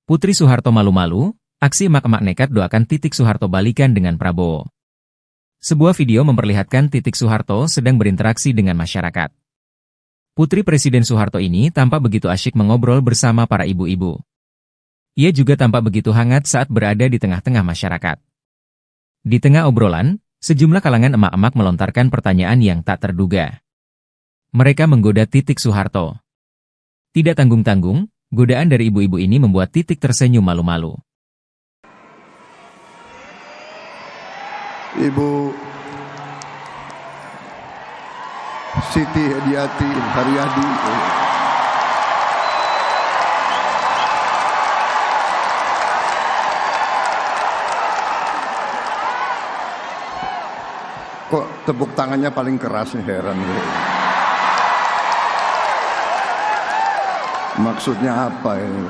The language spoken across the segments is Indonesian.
Putri Soeharto malu-malu, aksi emak-emak nekat doakan Titik Soeharto balikan dengan Prabowo. Sebuah video memperlihatkan Titik Soeharto sedang berinteraksi dengan masyarakat. Putri Presiden Soeharto ini tampak begitu asyik mengobrol bersama para ibu-ibu. Ia juga tampak begitu hangat saat berada di tengah-tengah masyarakat. Di tengah obrolan, sejumlah kalangan emak-emak melontarkan pertanyaan yang tak terduga. Mereka menggoda Titik Soeharto. Tidak tanggung-tanggung, godaan dari ibu-ibu ini membuat Titik tersenyum malu-malu. Ibu Siti Hediati Haryadi, kok tepuk tangannya paling keras nih, heran gue. Maksudnya apa ini?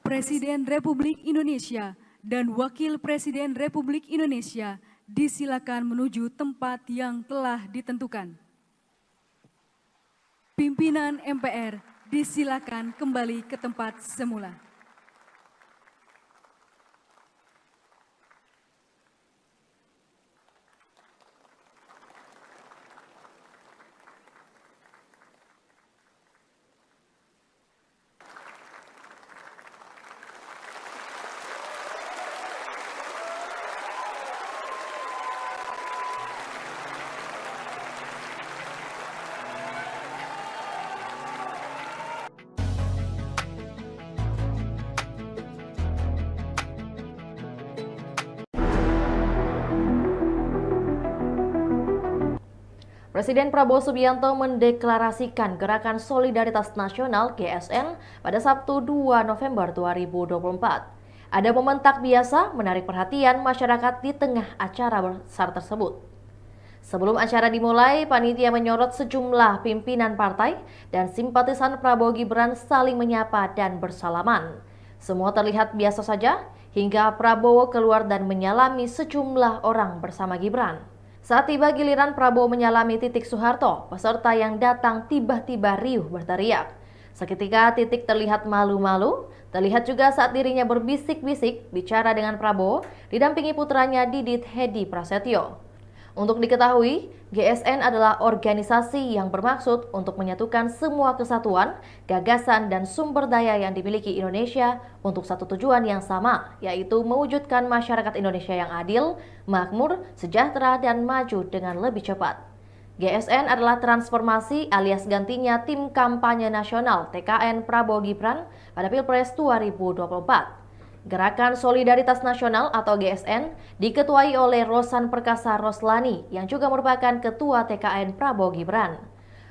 Presiden Republik Indonesia dan Wakil Presiden Republik Indonesia disilakan menuju tempat yang telah ditentukan. Pimpinan MPR disilakan kembali ke tempat semula. Presiden Prabowo Subianto mendeklarasikan Gerakan Solidaritas Nasional (GSN) pada Sabtu 2 November 2024. Ada momen tak biasa menarik perhatian masyarakat di tengah acara besar tersebut. Sebelum acara dimulai, panitia menyorot sejumlah pimpinan partai dan simpatisan Prabowo Gibran saling menyapa dan bersalaman. Semua terlihat biasa saja hingga Prabowo keluar dan menyalami sejumlah orang bersama Gibran. Saat tiba giliran Prabowo menyalami Titik Soeharto, peserta yang datang tiba-tiba riuh berteriak. Seketika Titik terlihat malu-malu, terlihat juga saat dirinya berbisik-bisik bicara dengan Prabowo, didampingi putranya Didit Hedi Prasetyo. Untuk diketahui, GSN adalah organisasi yang bermaksud untuk menyatukan semua kesatuan, gagasan, dan sumber daya yang dimiliki Indonesia untuk satu tujuan yang sama, yaitu mewujudkan masyarakat Indonesia yang adil, makmur, sejahtera, dan maju dengan lebih cepat. GSN adalah transformasi alias gantinya tim kampanye nasional TKN Prabowo Gibran pada Pilpres 2024. Gerakan Solidaritas Nasional atau GSN diketuai oleh Rosan Perkasa Roslani yang juga merupakan Ketua TKN Prabowo Gibran.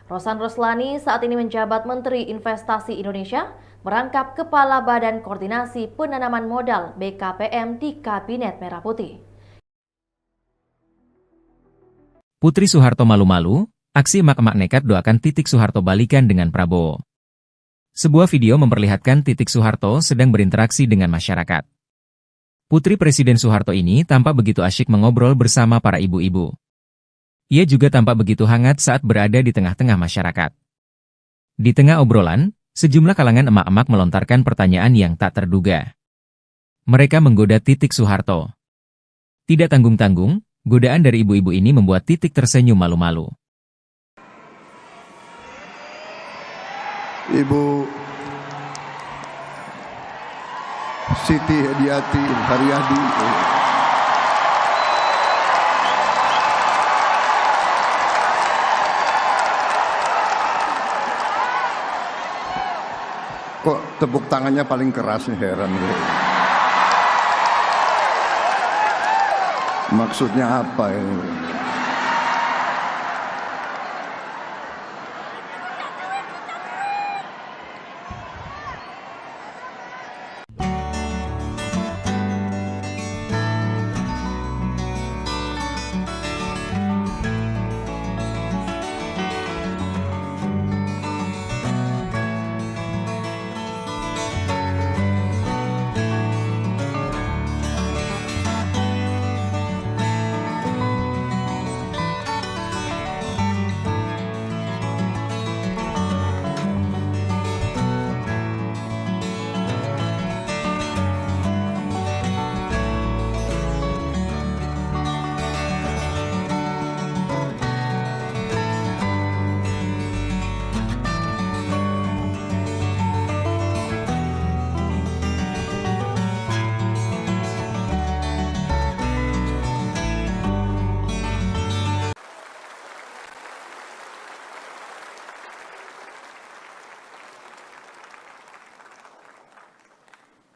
Rosan Roslani saat ini menjabat Menteri Investasi Indonesia, merangkap Kepala Badan Koordinasi Penanaman Modal BKPM di Kabinet Merah Putih. Putri Soeharto malu-malu, aksi emak-emak nekat doakan Titik Soeharto balikan dengan Prabowo. Sebuah video memperlihatkan Titik Soeharto sedang berinteraksi dengan masyarakat. Putri Presiden Soeharto ini tampak begitu asyik mengobrol bersama para ibu-ibu. Ia juga tampak begitu hangat saat berada di tengah-tengah masyarakat. Di tengah obrolan, sejumlah kalangan emak-emak melontarkan pertanyaan yang tak terduga. Mereka menggoda Titik Soeharto. Tidak tanggung-tanggung, Godaan dari ibu-ibu ini membuat Titik tersenyum malu-malu. Ibu Siti Hediati Haryadi. Kok tepuk tangannya paling keras, heran gue. Maksudnya apa ini?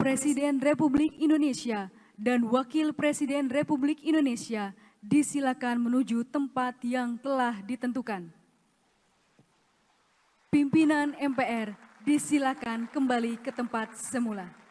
Presiden Republik Indonesia dan Wakil Presiden Republik Indonesia disilakan menuju tempat yang telah ditentukan. Pimpinan MPR disilakan kembali ke tempat semula.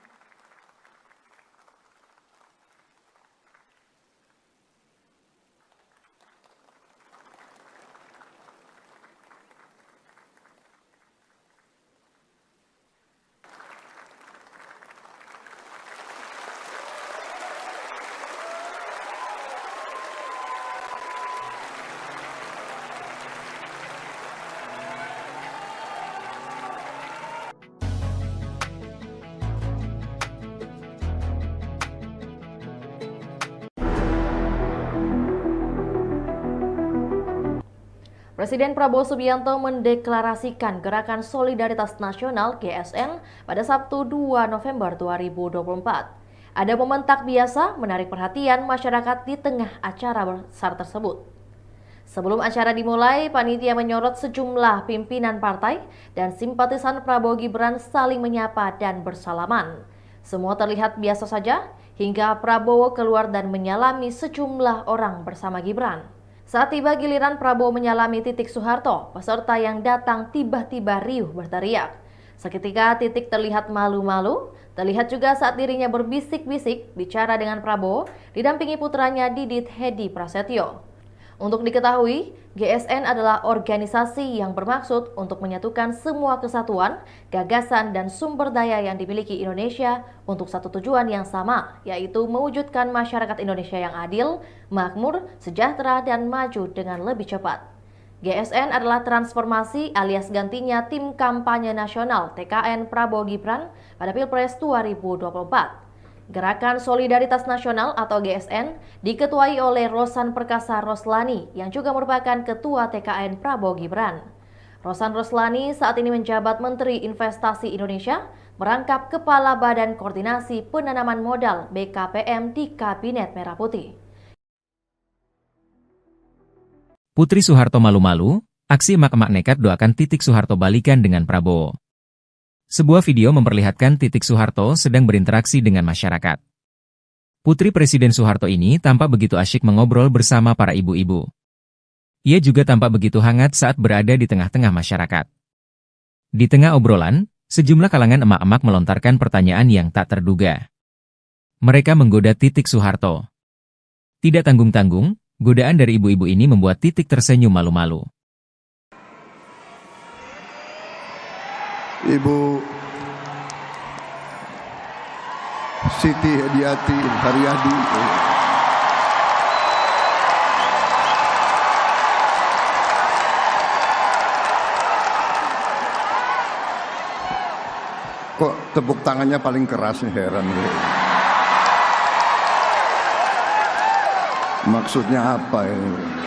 Presiden Prabowo Subianto mendeklarasikan Gerakan Solidaritas Nasional (GSN) pada Sabtu 2 November 2024. Ada momen tak biasa menarik perhatian masyarakat di tengah acara besar tersebut. Sebelum acara dimulai, panitia menyorot sejumlah pimpinan partai dan simpatisan Prabowo Gibran saling menyapa dan bersalaman. Semua terlihat biasa saja hingga Prabowo keluar dan menyalami sejumlah orang bersama Gibran. Saat tiba giliran Prabowo menyalami Titik Soeharto, peserta yang datang tiba-tiba riuh berteriak. Seketika Titik terlihat malu-malu, terlihat juga saat dirinya berbisik-bisik bicara dengan Prabowo, didampingi putranya Didit Hedi Prasetyo. Untuk diketahui, GSN adalah organisasi yang bermaksud untuk menyatukan semua kesatuan, gagasan, dan sumber daya yang dimiliki Indonesia untuk satu tujuan yang sama, yaitu mewujudkan masyarakat Indonesia yang adil, makmur, sejahtera, dan maju dengan lebih cepat. GSN adalah transformasi alias gantinya tim kampanye nasional TKN Prabowo Gibran pada Pilpres 2024. Gerakan Solidaritas Nasional atau GSN diketuai oleh Rosan Perkasa Roslani yang juga merupakan Ketua TKN Prabowo Gibran. Rosan Roslani saat ini menjabat Menteri Investasi Indonesia, merangkap Kepala Badan Koordinasi Penanaman Modal BKPM di Kabinet Merah Putih. Putri Soeharto malu-malu, aksi emak-emak nekat doakan Titik Soeharto balikan dengan Prabowo. Sebuah video memperlihatkan Titik Soeharto sedang berinteraksi dengan masyarakat. Putri Presiden Soeharto ini tampak begitu asyik mengobrol bersama para ibu-ibu. Ia juga tampak begitu hangat saat berada di tengah-tengah masyarakat. Di tengah obrolan, sejumlah kalangan emak-emak melontarkan pertanyaan yang tak terduga. Mereka menggoda Titik Soeharto. Tidak tanggung-tanggung, godaan dari ibu-ibu ini membuat Titik tersenyum malu-malu. Ibu Siti Hediati Haryadi. Kok tepuk tangannya paling keras, heran gue. Maksudnya apa ini?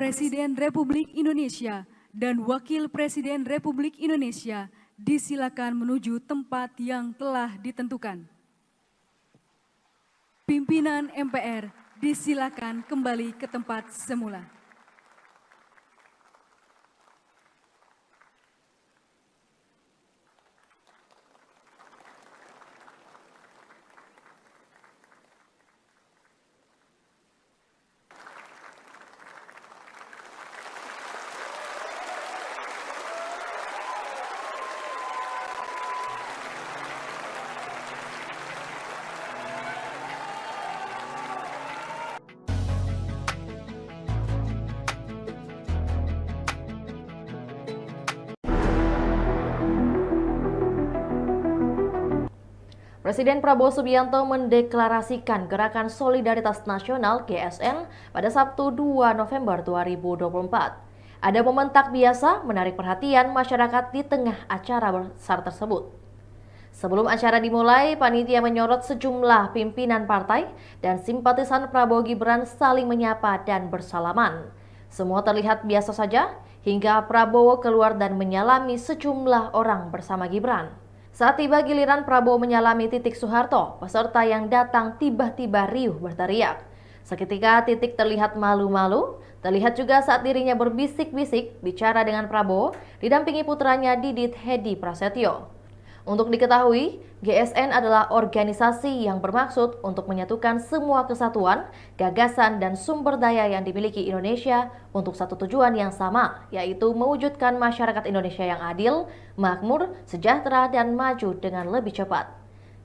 Presiden Republik Indonesia dan Wakil Presiden Republik Indonesia disilakan menuju tempat yang telah ditentukan. Pimpinan MPR disilakan kembali ke tempat semula. Presiden Prabowo Subianto mendeklarasikan Gerakan Solidaritas Nasional (GSN) pada Sabtu 2 November 2024. Ada momen tak biasa menarik perhatian masyarakat di tengah acara besar tersebut. Sebelum acara dimulai, panitia menyorot sejumlah pimpinan partai dan simpatisan Prabowo Gibran saling menyapa dan bersalaman. Semua terlihat biasa saja hingga Prabowo keluar dan menyalami sejumlah orang bersama Gibran. Saat tiba giliran Prabowo menyalami Titik Soeharto, peserta yang datang tiba-tiba riuh berteriak. Seketika Titik terlihat malu-malu, terlihat juga saat dirinya berbisik-bisik bicara dengan Prabowo, didampingi putranya Didit Hedi Prasetyo. Untuk diketahui, GSN adalah organisasi yang bermaksud untuk menyatukan semua kesatuan, gagasan, dan sumber daya yang dimiliki Indonesia untuk satu tujuan yang sama, yaitu mewujudkan masyarakat Indonesia yang adil, makmur, sejahtera, dan maju dengan lebih cepat.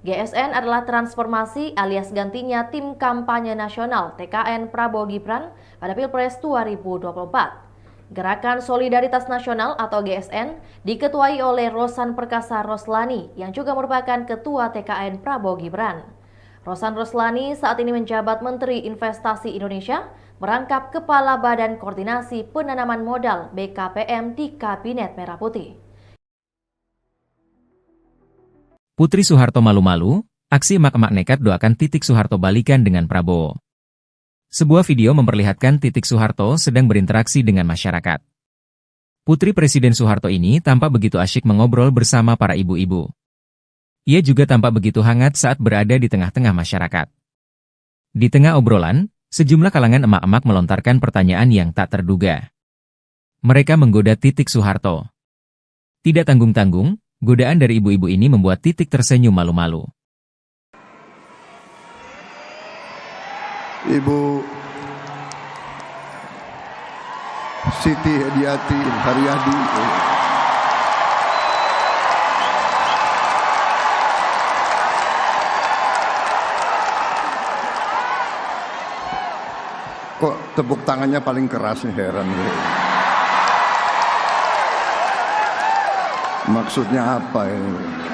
GSN adalah transformasi alias gantinya tim kampanye nasional TKN Prabowo Gibran pada Pilpres 2024. Gerakan Solidaritas Nasional atau GSN diketuai oleh Rosan Perkasa Roslani yang juga merupakan Ketua TKN Prabowo Gibran. Rosan Roslani saat ini menjabat Menteri Investasi Indonesia, merangkap Kepala Badan Koordinasi Penanaman Modal BKPM di Kabinet Merah Putih. Putri Soeharto malu-malu, aksi emak-emak nekat doakan Titik Soeharto balikan dengan Prabowo. Sebuah video memperlihatkan Titik Soeharto sedang berinteraksi dengan masyarakat. Putri Presiden Soeharto ini tampak begitu asyik mengobrol bersama para ibu-ibu. Ia juga tampak begitu hangat saat berada di tengah-tengah masyarakat. Di tengah obrolan, sejumlah kalangan emak-emak melontarkan pertanyaan yang tak terduga. Mereka menggoda Titik Soeharto. Tidak tanggung-tanggung, godaan dari ibu-ibu ini membuat Titik tersenyum malu-malu. Ibu Siti Hediati Haryadi. Kok tepuk tangannya paling keras nih, heran gue. Maksudnya apa ini?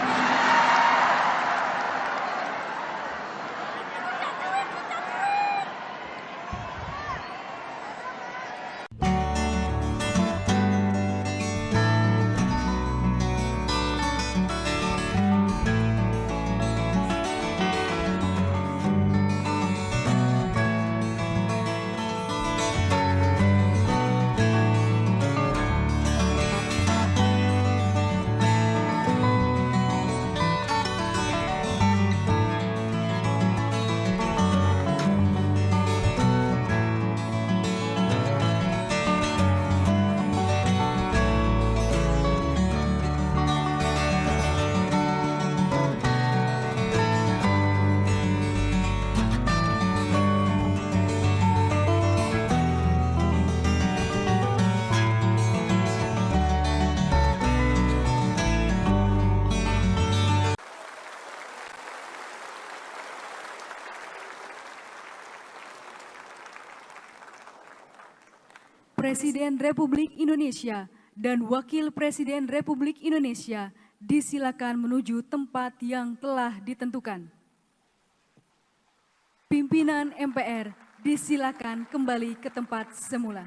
Presiden Republik Indonesia dan Wakil Presiden Republik Indonesia disilakan menuju tempat yang telah ditentukan. Pimpinan MPR disilakan kembali ke tempat semula.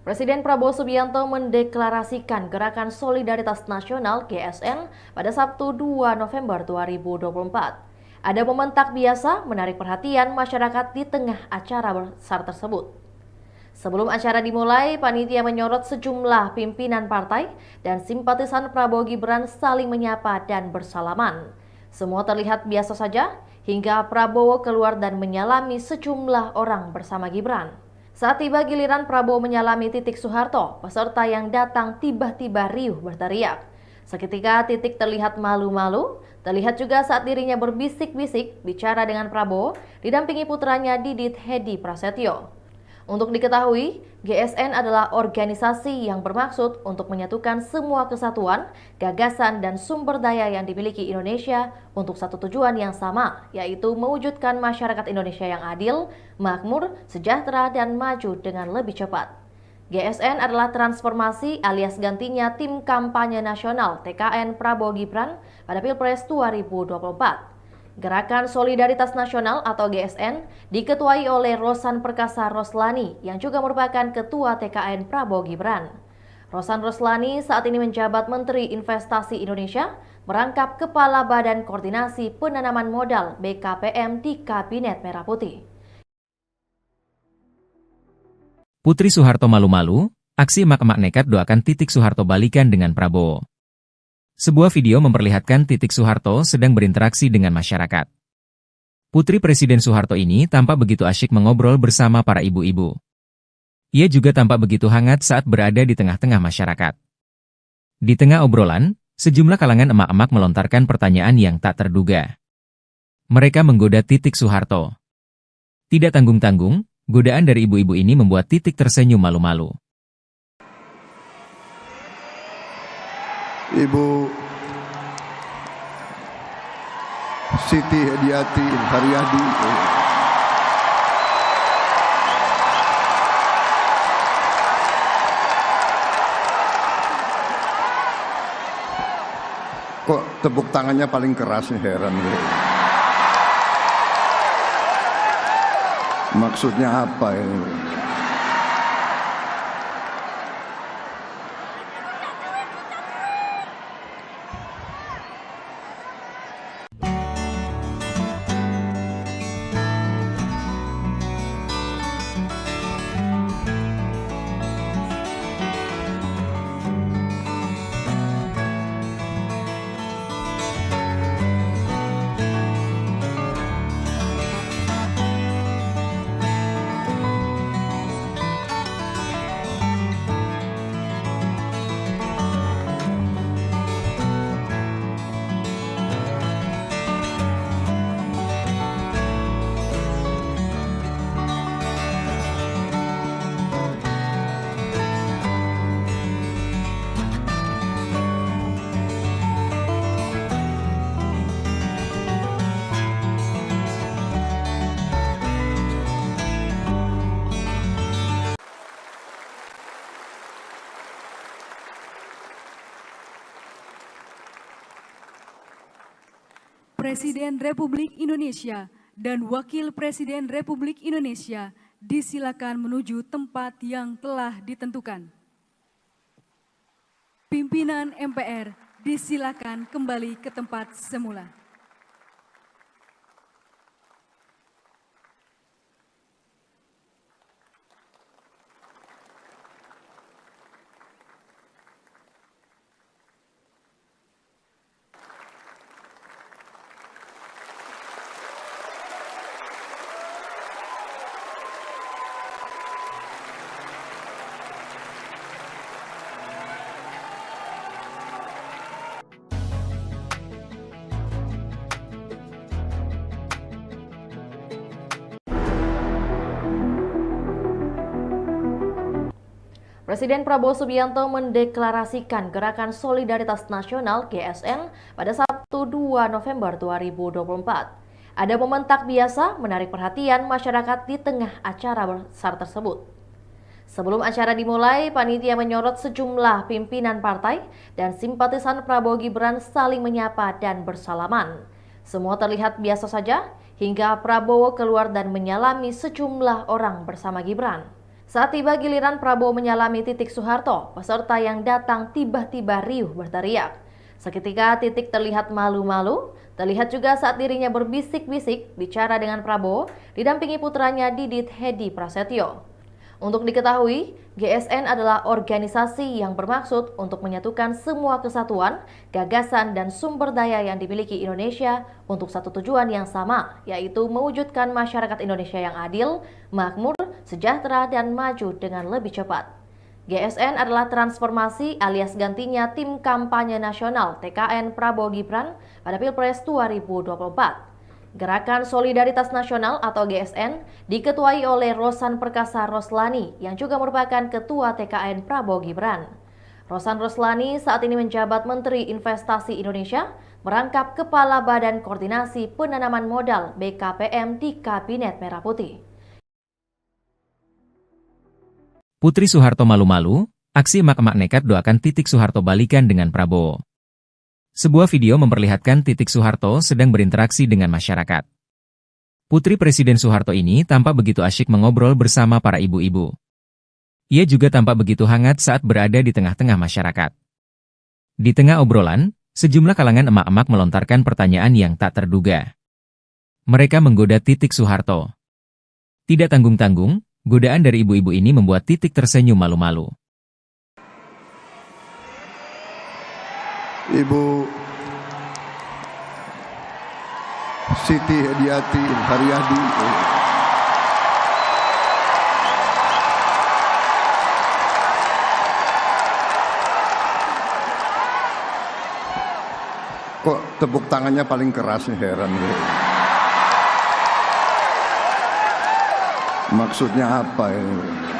Presiden Prabowo Subianto mendeklarasikan Gerakan Solidaritas Nasional (GSN) pada Sabtu 2 November 2024. Ada momen tak biasa menarik perhatian masyarakat di tengah acara besar tersebut. Sebelum acara dimulai, panitia menyorot sejumlah pimpinan partai dan simpatisan Prabowo Gibran saling menyapa dan bersalaman. Semua terlihat biasa saja hingga Prabowo keluar dan menyalami sejumlah orang bersama Gibran. Saat tiba giliran Prabowo menyalami Titik Soeharto, peserta yang datang tiba-tiba riuh berteriak. Seketika Titik terlihat malu-malu, terlihat juga saat dirinya berbisik-bisik bicara dengan Prabowo, didampingi putranya Didit Hedi Prasetyo. Untuk diketahui, GSN adalah organisasi yang bermaksud untuk menyatukan semua kesatuan, gagasan, dan sumber daya yang dimiliki Indonesia untuk satu tujuan yang sama, yaitu mewujudkan masyarakat Indonesia yang adil, makmur, sejahtera, dan maju dengan lebih cepat. GSN adalah transformasi alias gantinya tim kampanye nasional TKN Prabowo Gibran pada Pilpres 2024. Gerakan Solidaritas Nasional atau GSN diketuai oleh Rosan Perkasa Roslani yang juga merupakan Ketua TKN Prabowo Gibran. Rosan Roslani saat ini menjabat Menteri Investasi Indonesia, merangkap Kepala Badan Koordinasi Penanaman Modal BKPM di Kabinet Merah Putih. Putri Soeharto malu-malu, aksi emak-emak nekat doakan Titik Soeharto balikan dengan Prabowo. Sebuah video memperlihatkan Titik Soeharto sedang berinteraksi dengan masyarakat. Putri Presiden Soeharto ini tampak begitu asyik mengobrol bersama para ibu-ibu. Ia juga tampak begitu hangat saat berada di tengah-tengah masyarakat. Di tengah obrolan, sejumlah kalangan emak-emak melontarkan pertanyaan yang tak terduga. Mereka menggoda Titik Soeharto. Tidak tanggung-tanggung, godaan dari ibu-ibu ini membuat Titik tersenyum malu-malu. Ibu Siti Hediati Haryadi, kok tepuk tangannya paling keras nih, heran gue. Maksudnya apa ini? Presiden Republik Indonesia dan Wakil Presiden Republik Indonesia disilakan menuju tempat yang telah ditentukan. Pimpinan MPR disilakan kembali ke tempat semula. Presiden Prabowo Subianto mendeklarasikan Gerakan Solidaritas Nasional (GSN) pada Sabtu 2 November 2024. Ada momen tak biasa menarik perhatian masyarakat di tengah acara besar tersebut. Sebelum acara dimulai, panitia menyorot sejumlah pimpinan partai dan simpatisan Prabowo Gibran saling menyapa dan bersalaman. Semua terlihat biasa saja hingga Prabowo keluar dan menyalami sejumlah orang bersama Gibran. Saat tiba giliran Prabowo menyalami Titik Soeharto, peserta yang datang tiba-tiba riuh berteriak. Seketika Titik terlihat malu-malu, terlihat juga saat dirinya berbisik-bisik bicara dengan Prabowo didampingi putranya Didit Hedi Prasetyo. Untuk diketahui, GSN adalah organisasi yang bermaksud untuk menyatukan semua kesatuan, gagasan, dan sumber daya yang dimiliki Indonesia untuk satu tujuan yang sama, yaitu mewujudkan masyarakat Indonesia yang adil, makmur, sejahtera, dan maju dengan lebih cepat. GSN adalah transformasi alias gantinya Tim Kampanye Nasional TKN Prabowo Gibran pada Pilpres 2024. Gerakan Solidaritas Nasional atau GSN diketuai oleh Rosan Perkasa Roslani yang juga merupakan Ketua TKN Prabowo Gibran. Rosan Roslani saat ini menjabat Menteri Investasi Indonesia, merangkap Kepala Badan Koordinasi Penanaman Modal BKPM di Kabinet Merah Putih. Putri Soeharto malu-malu, aksi emak-emak nekat doakan Titik Soeharto balikan dengan Prabowo. Sebuah video memperlihatkan Titik Soeharto sedang berinteraksi dengan masyarakat. Putri Presiden Soeharto ini tampak begitu asyik mengobrol bersama para ibu-ibu. Ia juga tampak begitu hangat saat berada di tengah-tengah masyarakat. Di tengah obrolan, sejumlah kalangan emak-emak melontarkan pertanyaan yang tak terduga. Mereka menggoda Titik Soeharto. Tidak tanggung-tanggung, godaan dari ibu-ibu ini membuat Titik tersenyum malu-malu. Ibu Siti Hediati Haryadi, kok tepuk tangannya paling keras, heran. Maksudnya apa ini?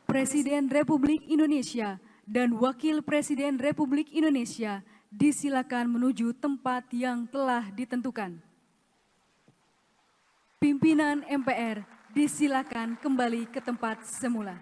Presiden Republik Indonesia dan Wakil Presiden Republik Indonesia disilakan menuju tempat yang telah ditentukan. Pimpinan MPR disilakan kembali ke tempat semula.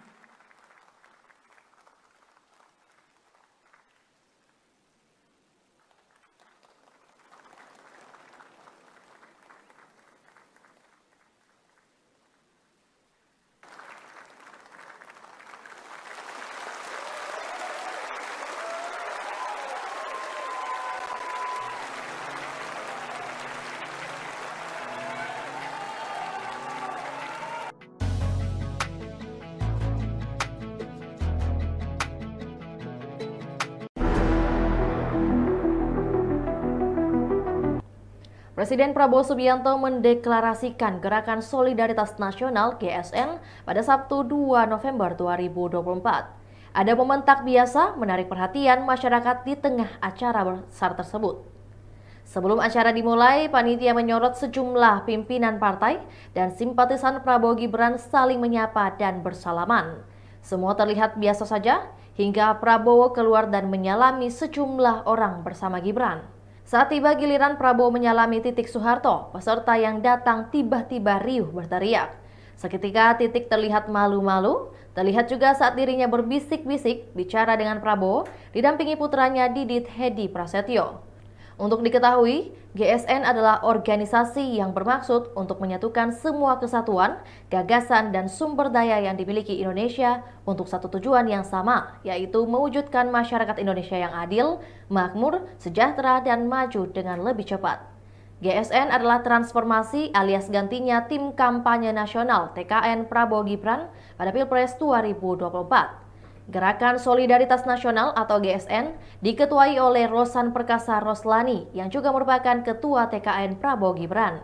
Presiden Prabowo Subianto mendeklarasikan Gerakan Solidaritas Nasional (GSN) pada Sabtu 2 November 2024. Ada momen tak biasa menarik perhatian masyarakat di tengah acara besar tersebut. Sebelum acara dimulai, panitia menyorot sejumlah pimpinan partai dan simpatisan Prabowo Gibran saling menyapa dan bersalaman. Semua terlihat biasa saja hingga Prabowo keluar dan menyalami sejumlah orang bersama Gibran. Saat tiba giliran Prabowo menyalami Titik Soeharto, peserta yang datang tiba-tiba riuh berteriak. Seketika Titik terlihat malu-malu, terlihat juga saat dirinya berbisik-bisik bicara dengan Prabowo, didampingi putranya Didit Hedi Prasetyo. Untuk diketahui, GSN adalah organisasi yang bermaksud untuk menyatukan semua kesatuan, gagasan, dan sumber daya yang dimiliki Indonesia untuk satu tujuan yang sama, yaitu mewujudkan masyarakat Indonesia yang adil, makmur, sejahtera, dan maju dengan lebih cepat. GSN adalah transformasi alias gantinya tim kampanye nasional TKN Prabowo Gibran pada Pilpres 2024. Gerakan Solidaritas Nasional atau GSN diketuai oleh Rosan Perkasa Roslani yang juga merupakan Ketua TKN Prabowo Gibran.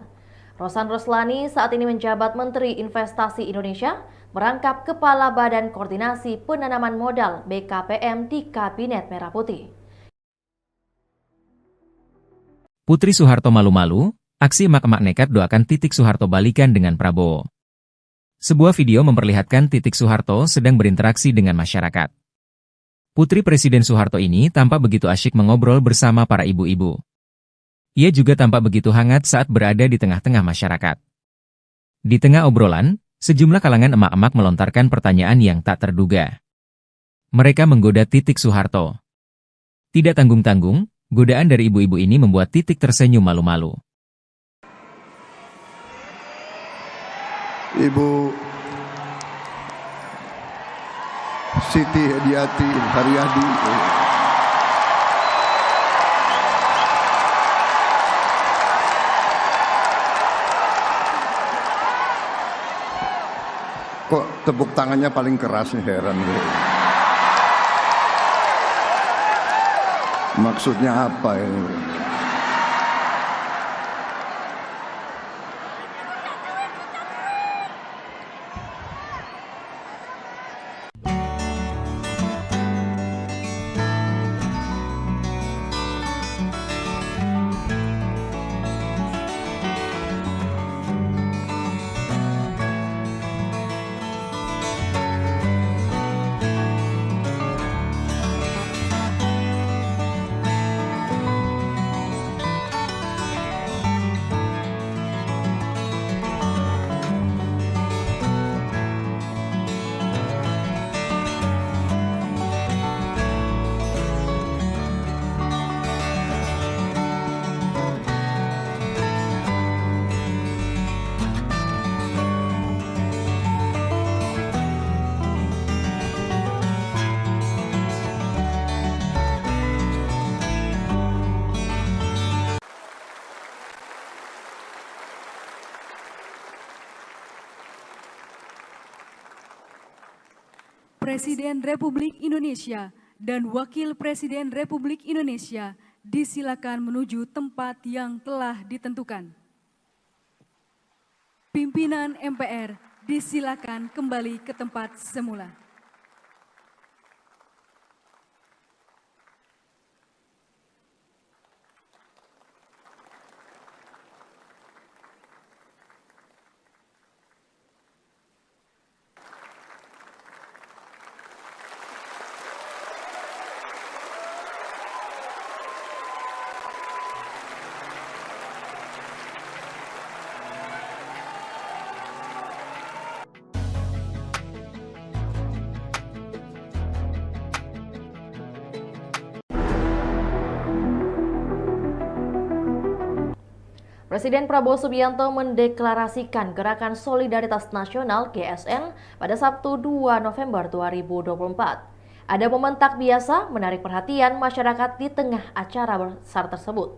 Rosan Roslani saat ini menjabat Menteri Investasi Indonesia, merangkap Kepala Badan Koordinasi Penanaman Modal BKPM di Kabinet Merah Putih. Putri Soeharto malu-malu, aksi emak-emak nekat doakan Titik Soeharto balikan dengan Prabowo. Sebuah video memperlihatkan Titik Soeharto sedang berinteraksi dengan masyarakat. Putri Presiden Soeharto ini tampak begitu asyik mengobrol bersama para ibu-ibu. Ia juga tampak begitu hangat saat berada di tengah-tengah masyarakat. Di tengah obrolan, sejumlah kalangan emak-emak melontarkan pertanyaan yang tak terduga. Mereka menggoda Titik Soeharto. Tidak tanggung-tanggung, godaan dari ibu-ibu ini membuat Titik tersenyum malu-malu. Ibu Siti Hediati Haryadi, kok tepuk tangannya paling keras nih, heran gue. Maksudnya apa ini? Presiden Republik Indonesia dan Wakil Presiden Republik Indonesia disilakan menuju tempat yang telah ditentukan. Pimpinan MPR disilakan kembali ke tempat semula. Presiden Prabowo Subianto mendeklarasikan Gerakan Solidaritas Nasional GSN pada Sabtu 2 November 2024. Ada momen tak biasa menarik perhatian masyarakat di tengah acara besar tersebut.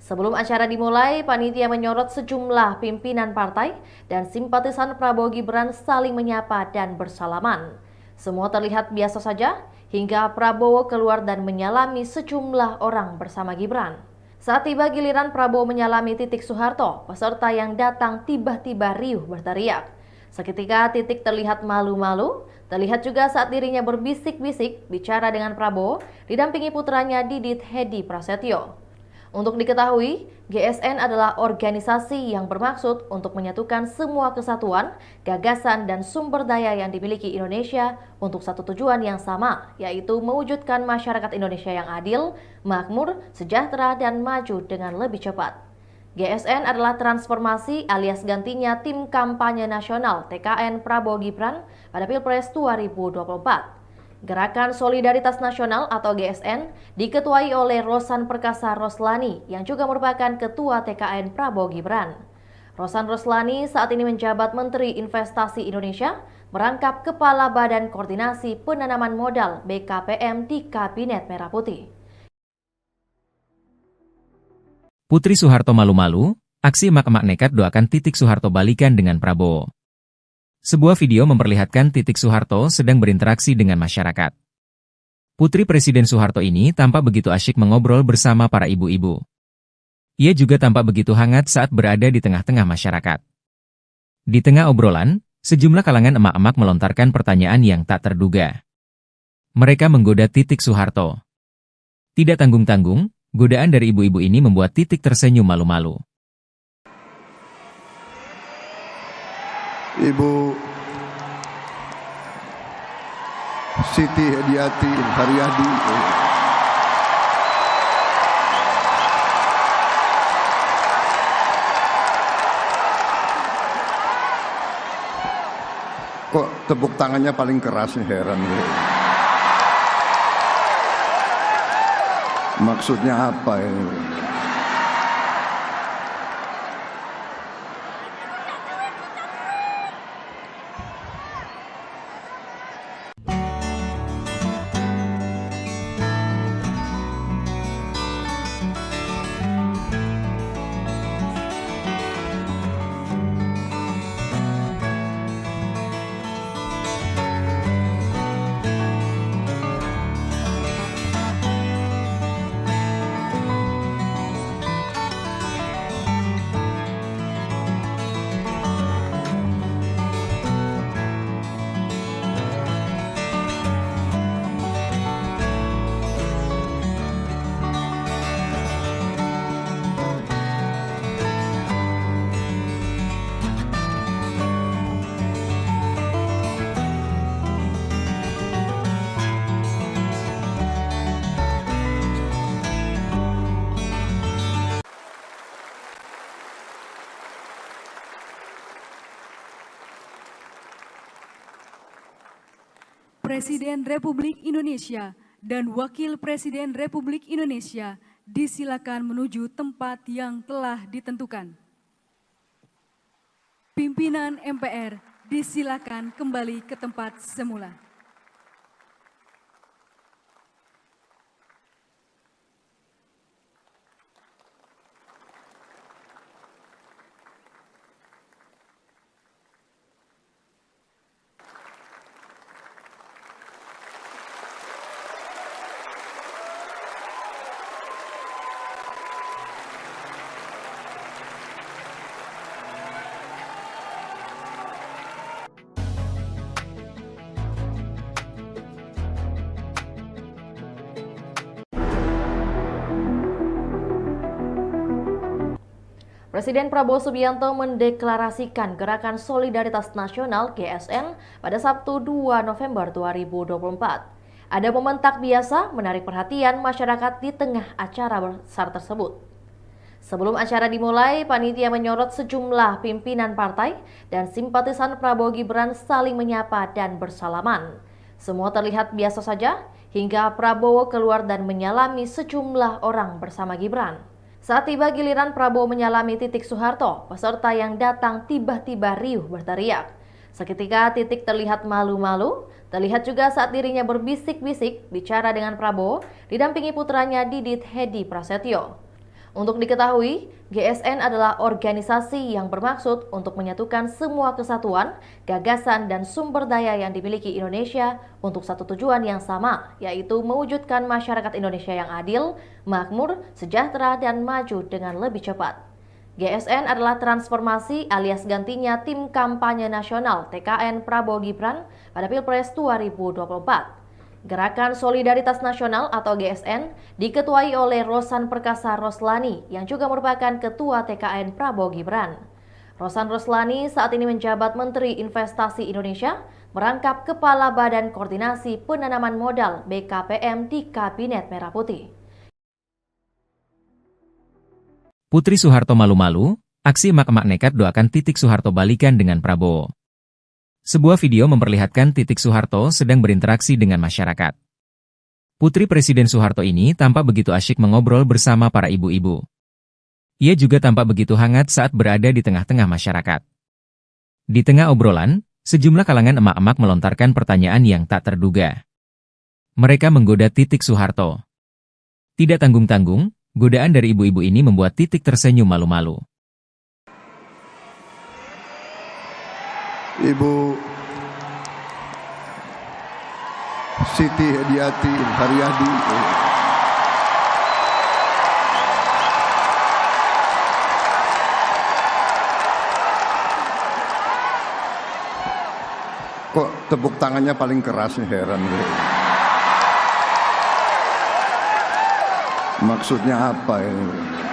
Sebelum acara dimulai, panitia menyorot sejumlah pimpinan partai dan simpatisan Prabowo Gibran saling menyapa dan bersalaman. Semua terlihat biasa saja hingga Prabowo keluar dan menyalami sejumlah orang bersama Gibran. Saat tiba giliran Prabowo menyalami Titik Soeharto, peserta yang datang tiba-tiba riuh berteriak. Seketika Titik terlihat malu-malu, terlihat juga saat dirinya berbisik-bisik bicara dengan Prabowo, didampingi putranya Didit Hedi Prasetyo. Untuk diketahui, GSN adalah organisasi yang bermaksud untuk menyatukan semua kesatuan, gagasan, dan sumber daya yang dimiliki Indonesia untuk satu tujuan yang sama, yaitu mewujudkan masyarakat Indonesia yang adil, makmur, sejahtera, dan maju dengan lebih cepat. GSN adalah transformasi alias gantinya tim kampanye nasional TKN Prabowo Gibran pada Pilpres 2024. Gerakan Solidaritas Nasional atau GSN diketuai oleh Rosan Perkasa Roslani yang juga merupakan Ketua TKN Prabowo Gibran. Rosan Roslani saat ini menjabat Menteri Investasi Indonesia, merangkap Kepala Badan Koordinasi Penanaman Modal BKPM di Kabinet Merah Putih. Putri Soeharto malu-malu, aksi emak-emak nekat doakan Titik Soeharto balikan dengan Prabowo. Sebuah video memperlihatkan Titik Soeharto sedang berinteraksi dengan masyarakat. Putri Presiden Soeharto ini tampak begitu asyik mengobrol bersama para ibu-ibu. Ia juga tampak begitu hangat saat berada di tengah-tengah masyarakat. Di tengah obrolan, sejumlah kalangan emak-emak melontarkan pertanyaan yang tak terduga. Mereka menggoda Titik Soeharto. Tidak tanggung-tanggung, godaan dari ibu-ibu ini membuat Titik tersenyum malu-malu. Ibu Siti Hediati Haryadi. Kok tepuk tangannya paling keras, heran. Maksudnya apa ini? Presiden Republik Indonesia dan Wakil Presiden Republik Indonesia disilakan menuju tempat yang telah ditentukan. Pimpinan MPR disilakan kembali ke tempat semula. Presiden Prabowo Subianto mendeklarasikan Gerakan Solidaritas Nasional GSN pada Sabtu 2 November 2024. Ada momen tak biasa menarik perhatian masyarakat di tengah acara besar tersebut. Sebelum acara dimulai, panitia menyorot sejumlah pimpinan partai dan simpatisan Prabowo Gibran saling menyapa dan bersalaman. Semua terlihat biasa saja hingga Prabowo keluar dan menyalami sejumlah orang bersama Gibran. Saat tiba giliran Prabowo menyalami Titik Soeharto, peserta yang datang tiba-tiba riuh berteriak. Seketika Titik terlihat malu-malu, terlihat juga saat dirinya berbisik-bisik bicara dengan Prabowo, didampingi putranya Didit Hedi Prasetyo. Untuk diketahui, GSN adalah organisasi yang bermaksud untuk menyatukan semua kesatuan, gagasan, dan sumber daya yang dimiliki Indonesia untuk satu tujuan yang sama, yaitu mewujudkan masyarakat Indonesia yang adil, makmur, sejahtera, dan maju dengan lebih cepat. GSN adalah transformasi alias gantinya tim kampanye nasional TKN Prabowo Gibran pada Pilpres 2024. Gerakan Solidaritas Nasional atau GSN diketuai oleh Rosan Perkasa Roslani yang juga merupakan Ketua TKN Prabowo Gibran. Rosan Roslani saat ini menjabat Menteri Investasi Indonesia, merangkap Kepala Badan Koordinasi Penanaman Modal BKPM di Kabinet Merah Putih. Putri Soeharto malu-malu, aksi emak-emak nekat doakan Titik Soeharto balikan dengan Prabowo. Sebuah video memperlihatkan Titik Soeharto sedang berinteraksi dengan masyarakat. Putri Presiden Soeharto ini tampak begitu asyik mengobrol bersama para ibu-ibu. Ia juga tampak begitu hangat saat berada di tengah-tengah masyarakat. Di tengah obrolan, sejumlah kalangan emak-emak melontarkan pertanyaan yang tak terduga. Mereka menggoda Titik Soeharto. Tidak tanggung-tanggung, godaan dari ibu-ibu ini membuat Titik tersenyum malu-malu. Ibu Siti Hediati Haryadi, kok tepuk tangannya paling keras nih, heran gue. Maksudnya apa ini?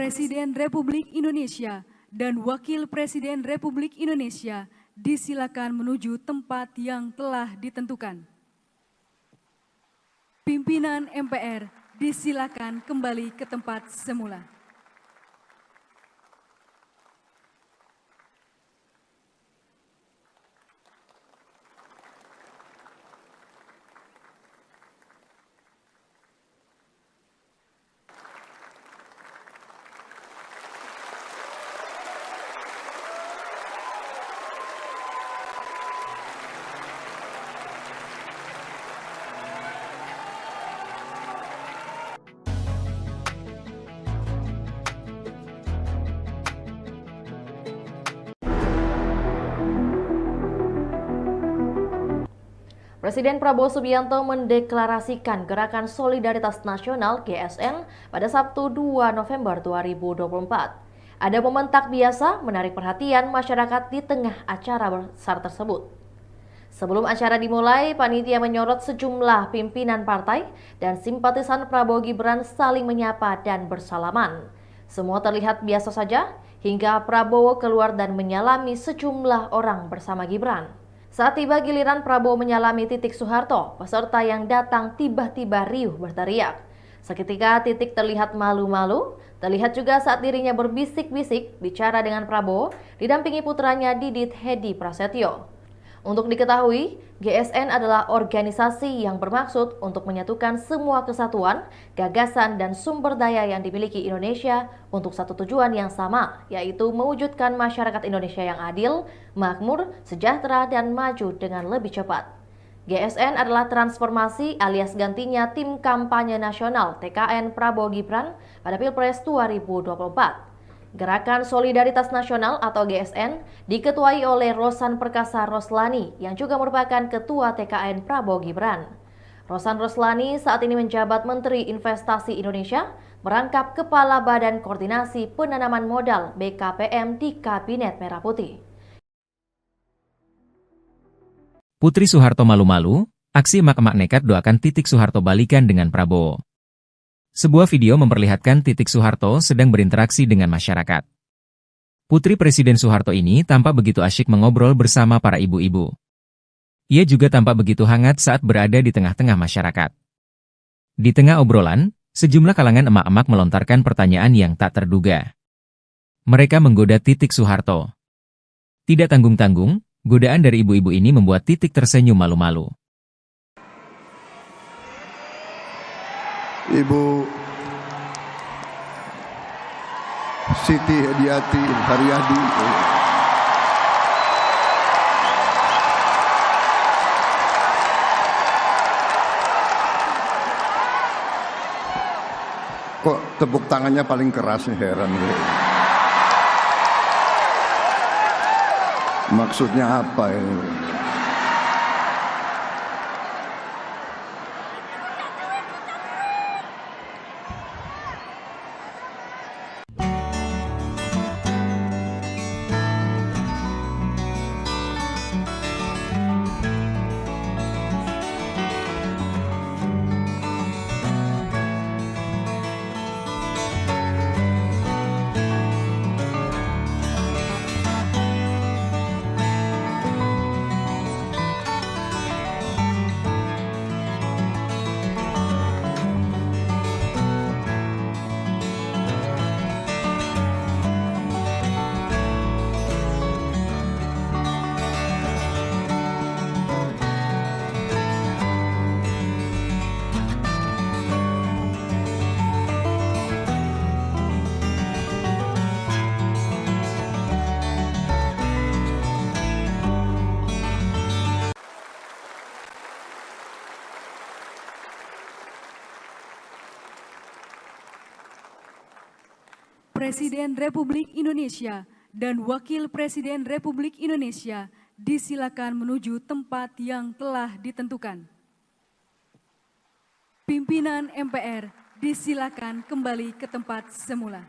Presiden Republik Indonesia dan Wakil Presiden Republik Indonesia disilakan menuju tempat yang telah ditentukan. Pimpinan MPR disilakan kembali ke tempat semula. Presiden Prabowo Subianto mendeklarasikan Gerakan Solidaritas Nasional GSN pada Sabtu 2 November 2024. Ada momen tak biasa menarik perhatian masyarakat di tengah acara besar tersebut. Sebelum acara dimulai, panitia menyorot sejumlah pimpinan partai dan simpatisan Prabowo Gibran saling menyapa dan bersalaman. Semua terlihat biasa saja hingga Prabowo keluar dan menyalami sejumlah orang bersama Gibran. Saat tiba giliran Prabowo menyalami Titik Soeharto, peserta yang datang tiba-tiba riuh berteriak. Seketika Titik terlihat malu-malu, terlihat juga saat dirinya berbisik-bisik bicara dengan Prabowo, didampingi putranya Didit Hedi Prasetyo. Untuk diketahui, GSN adalah organisasi yang bermaksud untuk menyatukan semua kesatuan, gagasan, dan sumber daya yang dimiliki Indonesia untuk satu tujuan yang sama, yaitu mewujudkan masyarakat Indonesia yang adil, makmur, sejahtera, dan maju dengan lebih cepat. GSN adalah transformasi alias gantinya tim kampanye nasional TKN Prabowo Gibran pada Pilpres 2024. Gerakan Solidaritas Nasional atau GSN diketuai oleh Rosan Perkasa Roslani yang juga merupakan Ketua TKN Prabowo Gibran. Rosan Roslani saat ini menjabat Menteri Investasi Indonesia, merangkap Kepala Badan Koordinasi Penanaman Modal BKPM di Kabinet Merah Putih. Putri Soeharto malu-malu, aksi emak-emak nekat doakan Titik Soeharto balikan dengan Prabowo. Sebuah video memperlihatkan Titik Soeharto sedang berinteraksi dengan masyarakat. Putri Presiden Soeharto ini tampak begitu asyik mengobrol bersama para ibu-ibu. Ia juga tampak begitu hangat saat berada di tengah-tengah masyarakat. Di tengah obrolan, sejumlah kalangan emak-emak melontarkan pertanyaan yang tak terduga. Mereka menggoda Titik Soeharto. Tidak tanggung-tanggung, godaan dari ibu-ibu ini membuat Titik tersenyum malu-malu. Ibu Siti Hediati Haryadi, kok tepuk tangannya paling keras nih, heran gue. Maksudnya apa ini? Presiden Republik Indonesia dan Wakil Presiden Republik Indonesia disilakan menuju tempat yang telah ditentukan. Pimpinan MPR disilakan kembali ke tempat semula.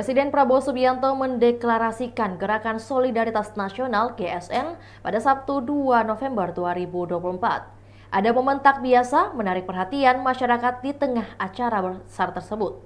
Presiden Prabowo Subianto mendeklarasikan Gerakan Solidaritas Nasional (GSN) pada Sabtu 2 November 2024. Ada momen tak biasa menarik perhatian masyarakat di tengah acara besar tersebut.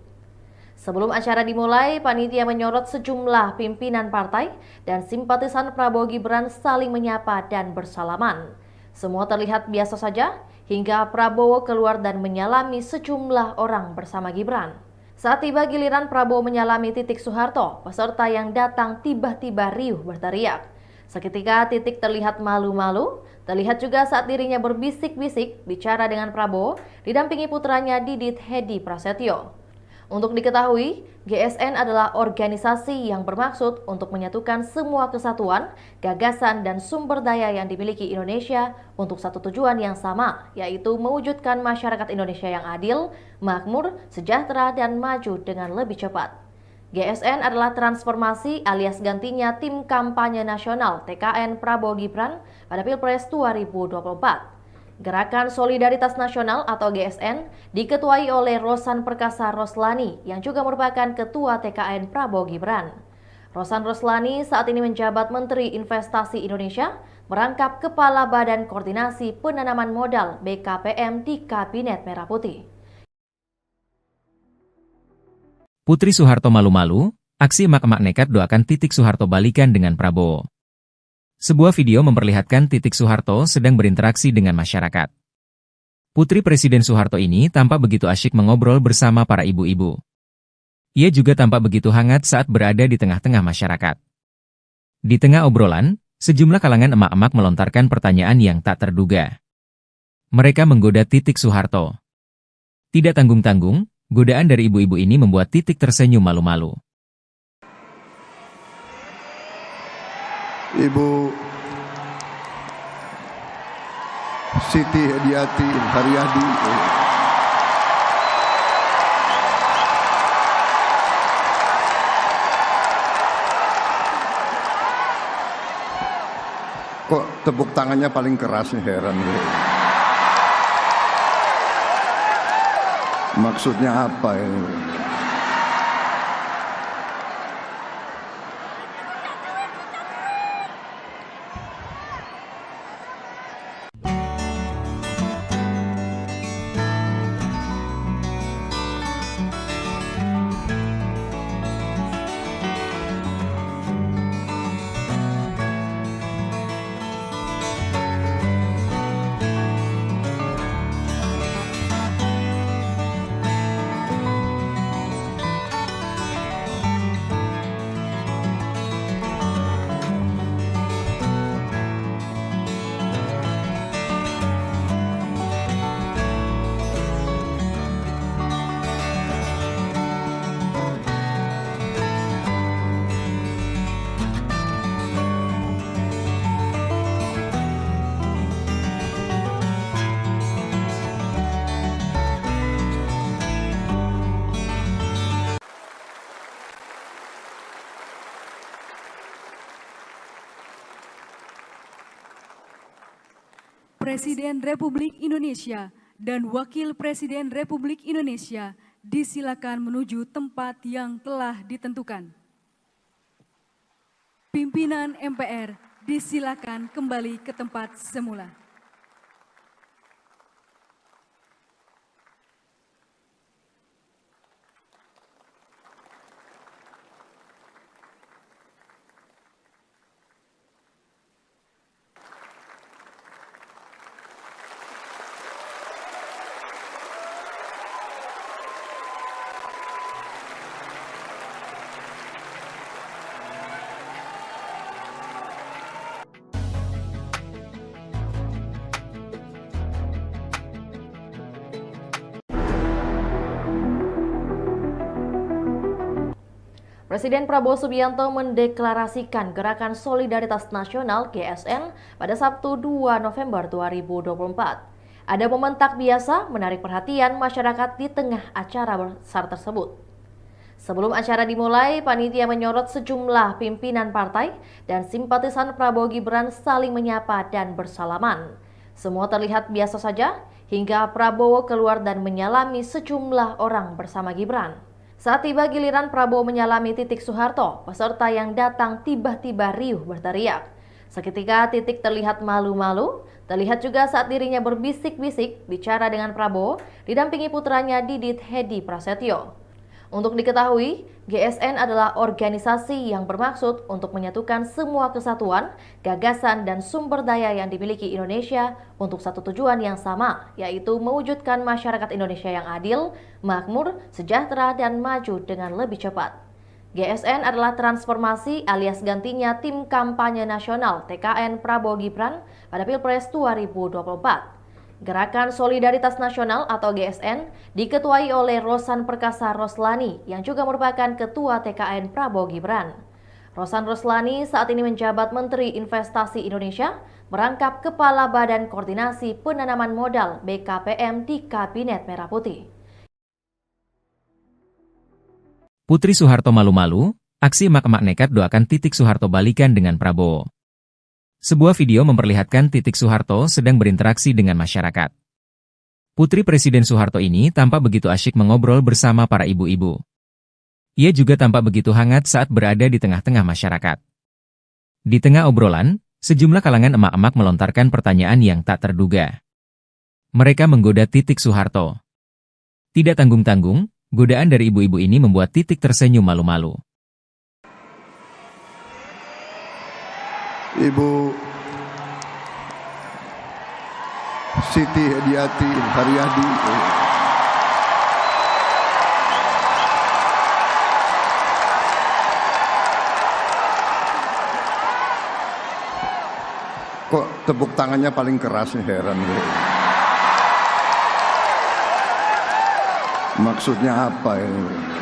Sebelum acara dimulai, panitia menyorot sejumlah pimpinan partai dan simpatisan Prabowo Gibran saling menyapa dan bersalaman. Semua terlihat biasa saja hingga Prabowo keluar dan menyalami sejumlah orang bersama Gibran. Saat tiba giliran Prabowo menyalami Titik Soeharto, peserta yang datang tiba-tiba riuh berteriak. Seketika Titik terlihat malu-malu, terlihat juga saat dirinya berbisik-bisik bicara dengan Prabowo, didampingi putranya Didit Hedi Prasetyo. Untuk diketahui, GSN adalah organisasi yang bermaksud untuk menyatukan semua kesatuan, gagasan, dan sumber daya yang dimiliki Indonesia untuk satu tujuan yang sama, yaitu mewujudkan masyarakat Indonesia yang adil, makmur, sejahtera, dan maju dengan lebih cepat. GSN adalah transformasi alias gantinya tim kampanye nasional TKN Prabowo Gibran pada Pilpres 2024. Gerakan Solidaritas Nasional atau GSN diketuai oleh Rosan Perkasa Roslani yang juga merupakan Ketua TKN Prabowo Gibran. Rosan Roslani saat ini menjabat Menteri Investasi Indonesia, merangkap Kepala Badan Koordinasi Penanaman Modal BKPM di Kabinet Merah Putih. Putri Soeharto malu-malu, aksi emak-emak nekat doakan Titik Soeharto balikan dengan Prabowo. Sebuah video memperlihatkan Titik Soeharto sedang berinteraksi dengan masyarakat. Putri Presiden Soeharto ini tampak begitu asyik mengobrol bersama para ibu-ibu. Ia juga tampak begitu hangat saat berada di tengah-tengah masyarakat. Di tengah obrolan, sejumlah kalangan emak-emak melontarkan pertanyaan yang tak terduga. Mereka menggoda Titik Soeharto. Tidak tanggung-tanggung, godaan dari ibu-ibu ini membuat Titik tersenyum malu-malu. Ibu Siti Hediati Haryadi. Kok tepuk tangannya paling keras nih, heran. Maksudnya apa ini? Presiden Republik Indonesia dan Wakil Presiden Republik Indonesia disilakan menuju tempat yang telah ditentukan. Pimpinan MPR disilakan kembali ke tempat semula. Presiden Prabowo Subianto mendeklarasikan Gerakan Solidaritas Nasional (GSN) pada Sabtu 2 November 2024. Ada momen tak biasa menarik perhatian masyarakat di tengah acara besar tersebut. Sebelum acara dimulai, panitia menyorot sejumlah pimpinan partai dan simpatisan Prabowo Gibran saling menyapa dan bersalaman. Semua terlihat biasa saja hingga Prabowo keluar dan menyalami sejumlah orang bersama Gibran. Saat tiba giliran Prabowo menyalami Titik Soeharto, peserta yang datang tiba-tiba riuh berteriak. Seketika Titik terlihat malu-malu, terlihat juga saat dirinya berbisik-bisik bicara dengan Prabowo, didampingi putranya Didit Hedi Prasetyo. Untuk diketahui, GSN adalah organisasi yang bermaksud untuk menyatukan semua kesatuan, gagasan, dan sumber daya yang dimiliki Indonesia untuk satu tujuan yang sama, yaitu mewujudkan masyarakat Indonesia yang adil, makmur, sejahtera, dan maju dengan lebih cepat. GSN adalah transformasi alias gantinya tim kampanye nasional TKN Prabowo Gibran pada Pilpres 2024. Gerakan Solidaritas Nasional atau GSN diketuai oleh Rosan Perkasa Roslani yang juga merupakan Ketua TKN Prabowo Gibran. Rosan Roslani saat ini menjabat Menteri Investasi Indonesia, merangkap Kepala Badan Koordinasi Penanaman Modal BKPM di Kabinet Merah Putih. Putri Soeharto malu-malu, aksi emak-emak nekat doakan Titik Soeharto balikan dengan Prabowo. Sebuah video memperlihatkan Titik Soeharto sedang berinteraksi dengan masyarakat. Putri Presiden Soeharto ini tampak begitu asyik mengobrol bersama para ibu-ibu. Ia juga tampak begitu hangat saat berada di tengah-tengah masyarakat. Di tengah obrolan, sejumlah kalangan emak-emak melontarkan pertanyaan yang tak terduga. Mereka menggoda Titik Soeharto. Tidak tanggung-tanggung, godaan dari ibu-ibu ini membuat Titik tersenyum malu-malu. Ibu Siti Hediati Haryadi. Kok tepuk tangannya paling keras nih, heran. Maksudnya apa ini?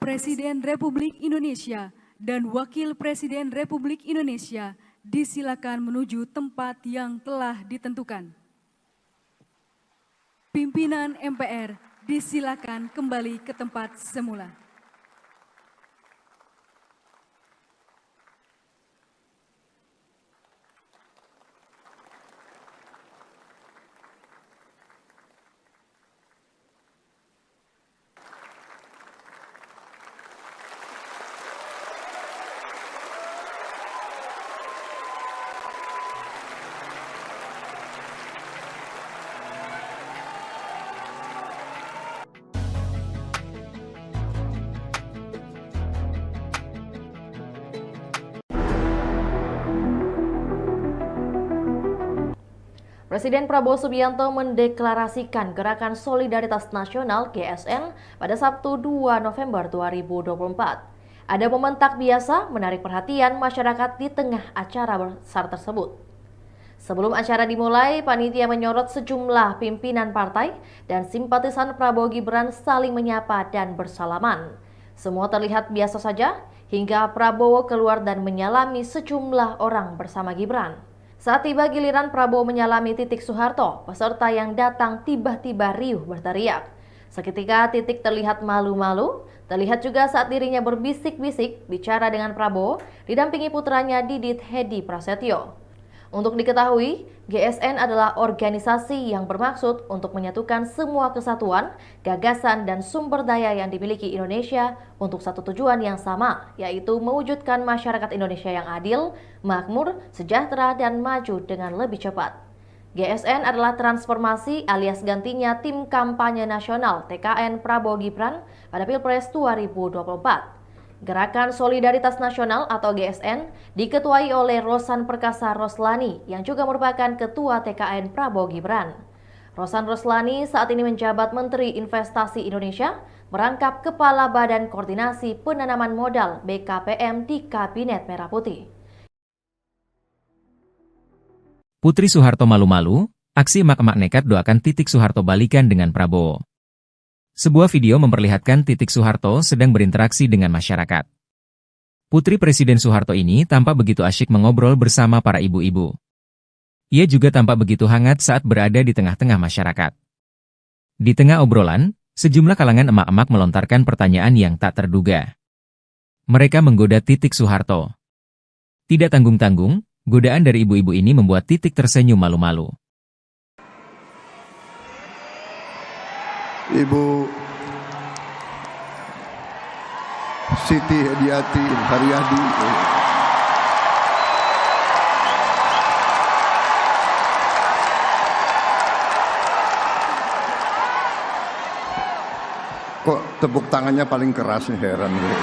Presiden Republik Indonesia dan Wakil Presiden Republik Indonesia disilakan menuju tempat yang telah ditentukan. Pimpinan MPR disilakan kembali ke tempat semula. Presiden Prabowo Subianto mendeklarasikan Gerakan Solidaritas Nasional (GSN) pada Sabtu 2 November 2024. Ada momen tak biasa menarik perhatian masyarakat di tengah acara besar tersebut. Sebelum acara dimulai, panitia menyorot sejumlah pimpinan partai dan simpatisan Prabowo Gibran saling menyapa dan bersalaman. Semua terlihat biasa saja hingga Prabowo keluar dan menyalami sejumlah orang bersama Gibran. Saat tiba giliran Prabowo menyalami Titik Soeharto, peserta yang datang tiba-tiba riuh berteriak. Seketika Titik terlihat malu-malu, terlihat juga saat dirinya berbisik-bisik bicara dengan Prabowo, didampingi putranya Didit Hedi Prasetyo. Untuk diketahui, GSN adalah organisasi yang bermaksud untuk menyatukan semua kesatuan, gagasan, dan sumber daya yang dimiliki Indonesia untuk satu tujuan yang sama, yaitu mewujudkan masyarakat Indonesia yang adil, makmur, sejahtera, dan maju dengan lebih cepat. GSN adalah transformasi alias gantinya Tim Kampanye Nasional TKN Prabowo Gibran pada Pilpres 2024. Gerakan Solidaritas Nasional atau GSN diketuai oleh Rosan Perkasa Roslani yang juga merupakan Ketua TKN Prabowo Gibran. Rosan Roslani saat ini menjabat Menteri Investasi Indonesia, merangkap Kepala Badan Koordinasi Penanaman Modal BKPM di Kabinet Merah Putih. Putri Soeharto malu-malu, aksi emak-emak nekat doakan Titik Soeharto balikan dengan Prabowo. Sebuah video memperlihatkan Titik Soeharto sedang berinteraksi dengan masyarakat. Putri Presiden Soeharto ini tampak begitu asyik mengobrol bersama para ibu-ibu. Ia juga tampak begitu hangat saat berada di tengah-tengah masyarakat. Di tengah obrolan, sejumlah kalangan emak-emak melontarkan pertanyaan yang tak terduga. Mereka menggoda Titik Soeharto. Tidak tanggung-tanggung, godaan dari ibu-ibu ini membuat Titik tersenyum malu-malu. Ibu Siti Hediati Haryadi, kok tepuk tangannya paling keras nih, heran gue.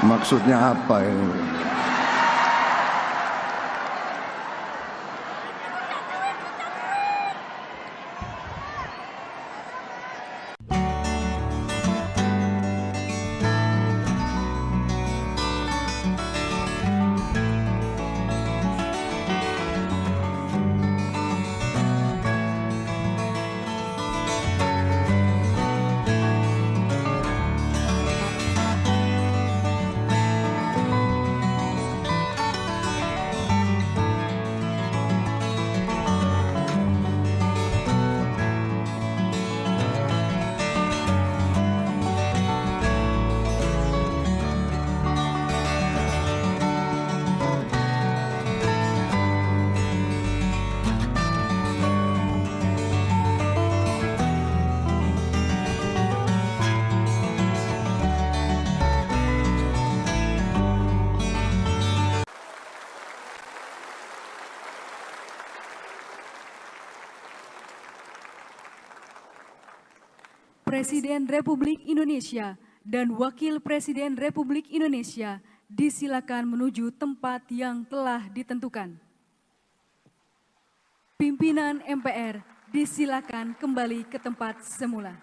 Maksudnya apa ini? Presiden Republik Indonesia dan Wakil Presiden Republik Indonesia disilakan menuju tempat yang telah ditentukan. Pimpinan MPR disilakan kembali ke tempat semula.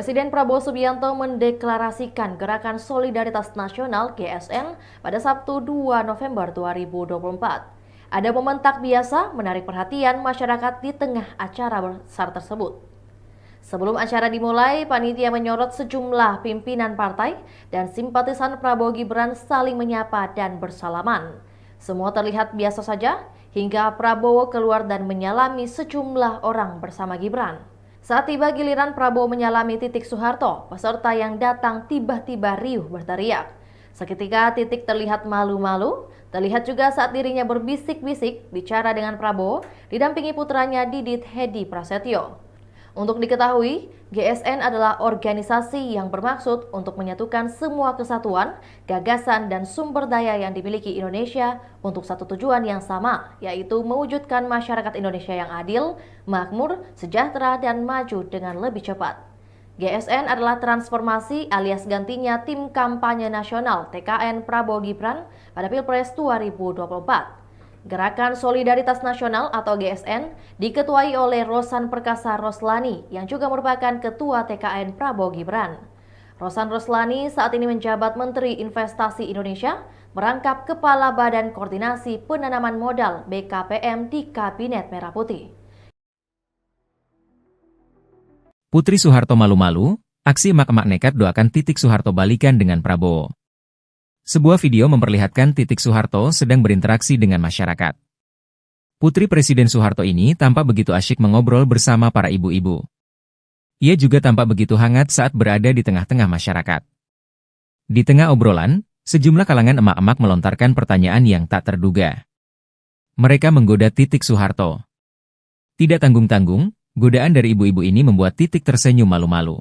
Presiden Prabowo Subianto mendeklarasikan Gerakan Solidaritas Nasional (GSN) pada Sabtu 2 November 2024. Ada momen tak biasa menarik perhatian masyarakat di tengah acara besar tersebut. Sebelum acara dimulai, panitia menyorot sejumlah pimpinan partai dan simpatisan Prabowo Gibran saling menyapa dan bersalaman. Semua terlihat biasa saja hingga Prabowo keluar dan menyalami sejumlah orang bersama Gibran. Saat tiba giliran Prabowo menyalami Titik Soeharto, peserta yang datang tiba-tiba riuh berteriak. Seketika Titik terlihat malu-malu, terlihat juga saat dirinya berbisik-bisik bicara dengan Prabowo, didampingi putranya Didit Hedi Prasetyo. Untuk diketahui, GSN adalah organisasi yang bermaksud untuk menyatukan semua kesatuan, gagasan, dan sumber daya yang dimiliki Indonesia untuk satu tujuan yang sama, yaitu mewujudkan masyarakat Indonesia yang adil, makmur, sejahtera, dan maju dengan lebih cepat. GSN adalah transformasi alias gantinya tim kampanye nasional TKN Prabowo Gibran pada Pilpres 2024. Gerakan Solidaritas Nasional atau GSN diketuai oleh Rosan Perkasa Roslani yang juga merupakan Ketua TKN Prabowo Gibran. Rosan Roslani saat ini menjabat Menteri Investasi Indonesia, merangkap Kepala Badan Koordinasi Penanaman Modal BKPM di Kabinet Merah Putih. Putri Soeharto malu-malu, aksi emak-emak nekat doakan Titik Soeharto balikan dengan Prabowo. Sebuah video memperlihatkan Titik Soeharto sedang berinteraksi dengan masyarakat. Putri Presiden Soeharto ini tampak begitu asyik mengobrol bersama para ibu-ibu. Ia juga tampak begitu hangat saat berada di tengah-tengah masyarakat. Di tengah obrolan, sejumlah kalangan emak-emak melontarkan pertanyaan yang tak terduga. Mereka menggoda Titik Soeharto. Tidak tanggung-tanggung, godaan dari ibu-ibu ini membuat Titik tersenyum malu-malu.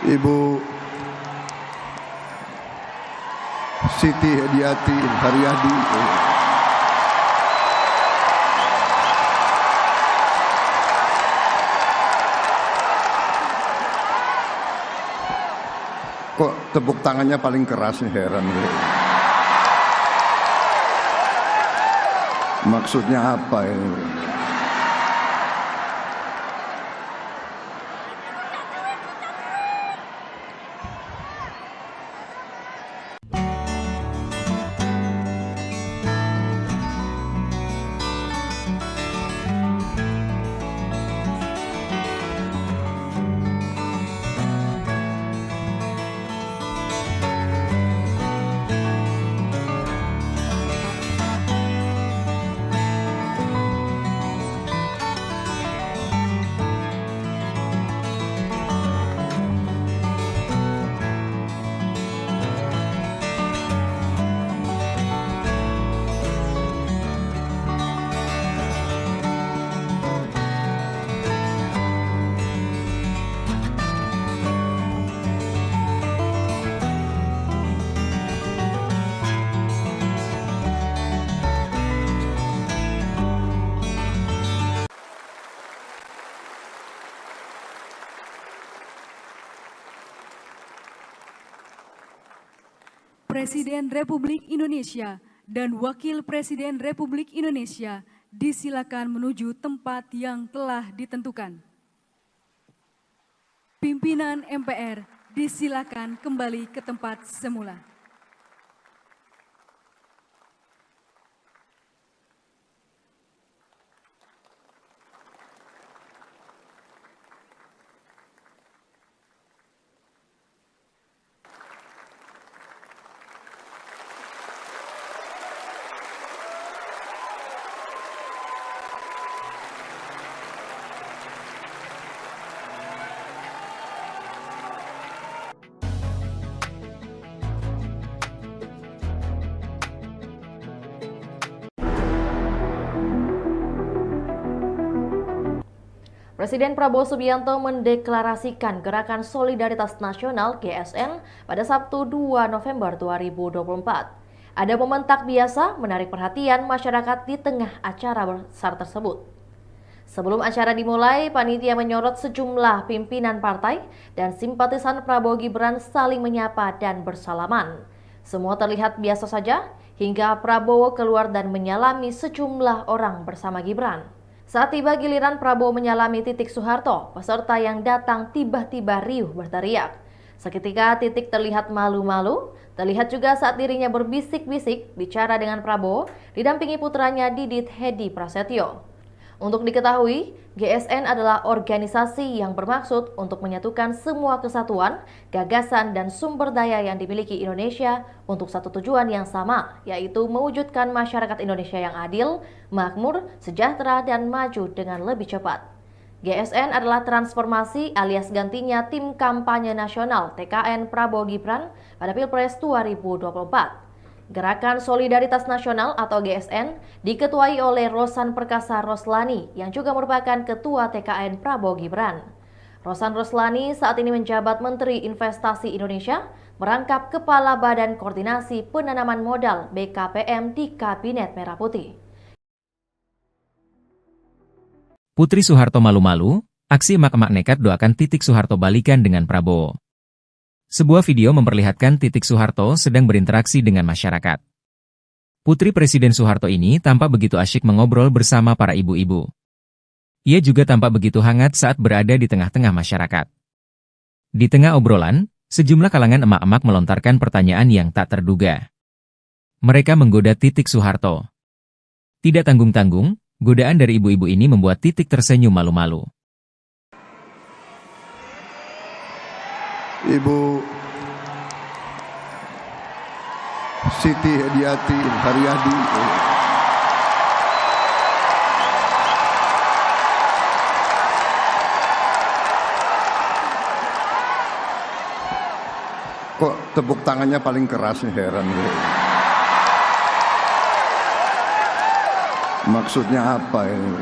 Ibu Siti Hediati Haryadi, kok tepuk tangannya paling keras nih, heran. Maksudnya apa ini? Presiden Republik Indonesia dan Wakil Presiden Republik Indonesia disilakan menuju tempat yang telah ditentukan. Pimpinan MPR disilakan kembali ke tempat semula. Presiden Prabowo Subianto mendeklarasikan Gerakan Solidaritas Nasional (GSN) pada Sabtu 2 November 2024. Ada momen tak biasa menarik perhatian masyarakat di tengah acara besar tersebut. Sebelum acara dimulai, panitia menyorot sejumlah pimpinan partai dan simpatisan Prabowo Gibran saling menyapa dan bersalaman. Semua terlihat biasa saja hingga Prabowo keluar dan menyalami sejumlah orang bersama Gibran. Saat tiba giliran Prabowo menyalami Titik Soeharto, peserta yang datang tiba-tiba riuh berteriak. Seketika Titik terlihat malu-malu, terlihat juga saat dirinya berbisik-bisik bicara dengan Prabowo, didampingi putranya Didit Hedi Prasetyo. Untuk diketahui, GSN adalah organisasi yang bermaksud untuk menyatukan semua kesatuan, gagasan, dan sumber daya yang dimiliki Indonesia untuk satu tujuan yang sama, yaitu mewujudkan masyarakat Indonesia yang adil, makmur, sejahtera, dan maju dengan lebih cepat. GSN adalah transformasi alias gantinya tim kampanye nasional TKN Prabowo Gibran pada Pilpres 2024. Gerakan Solidaritas Nasional atau GSN diketuai oleh Rosan Perkasa Roslani yang juga merupakan Ketua TKN Prabowo Gibran. Rosan Roslani saat ini menjabat Menteri Investasi Indonesia, merangkap Kepala Badan Koordinasi Penanaman Modal BKPM di Kabinet Merah Putih. Putri Soeharto malu-malu, aksi emak-emak nekat doakan Titik Soeharto balikan dengan Prabowo. Sebuah video memperlihatkan Titik Soeharto sedang berinteraksi dengan masyarakat. Putri Presiden Soeharto ini tampak begitu asyik mengobrol bersama para ibu-ibu. Ia juga tampak begitu hangat saat berada di tengah-tengah masyarakat. Di tengah obrolan, sejumlah kalangan emak-emak melontarkan pertanyaan yang tak terduga. Mereka menggoda Titik Soeharto. Tidak tanggung-tanggung, godaan dari ibu-ibu ini membuat Titik tersenyum malu-malu. Ibu Siti Hediati Haryadi, kok tepuk tangannya paling keras nih, heran gue. Maksudnya apa ini?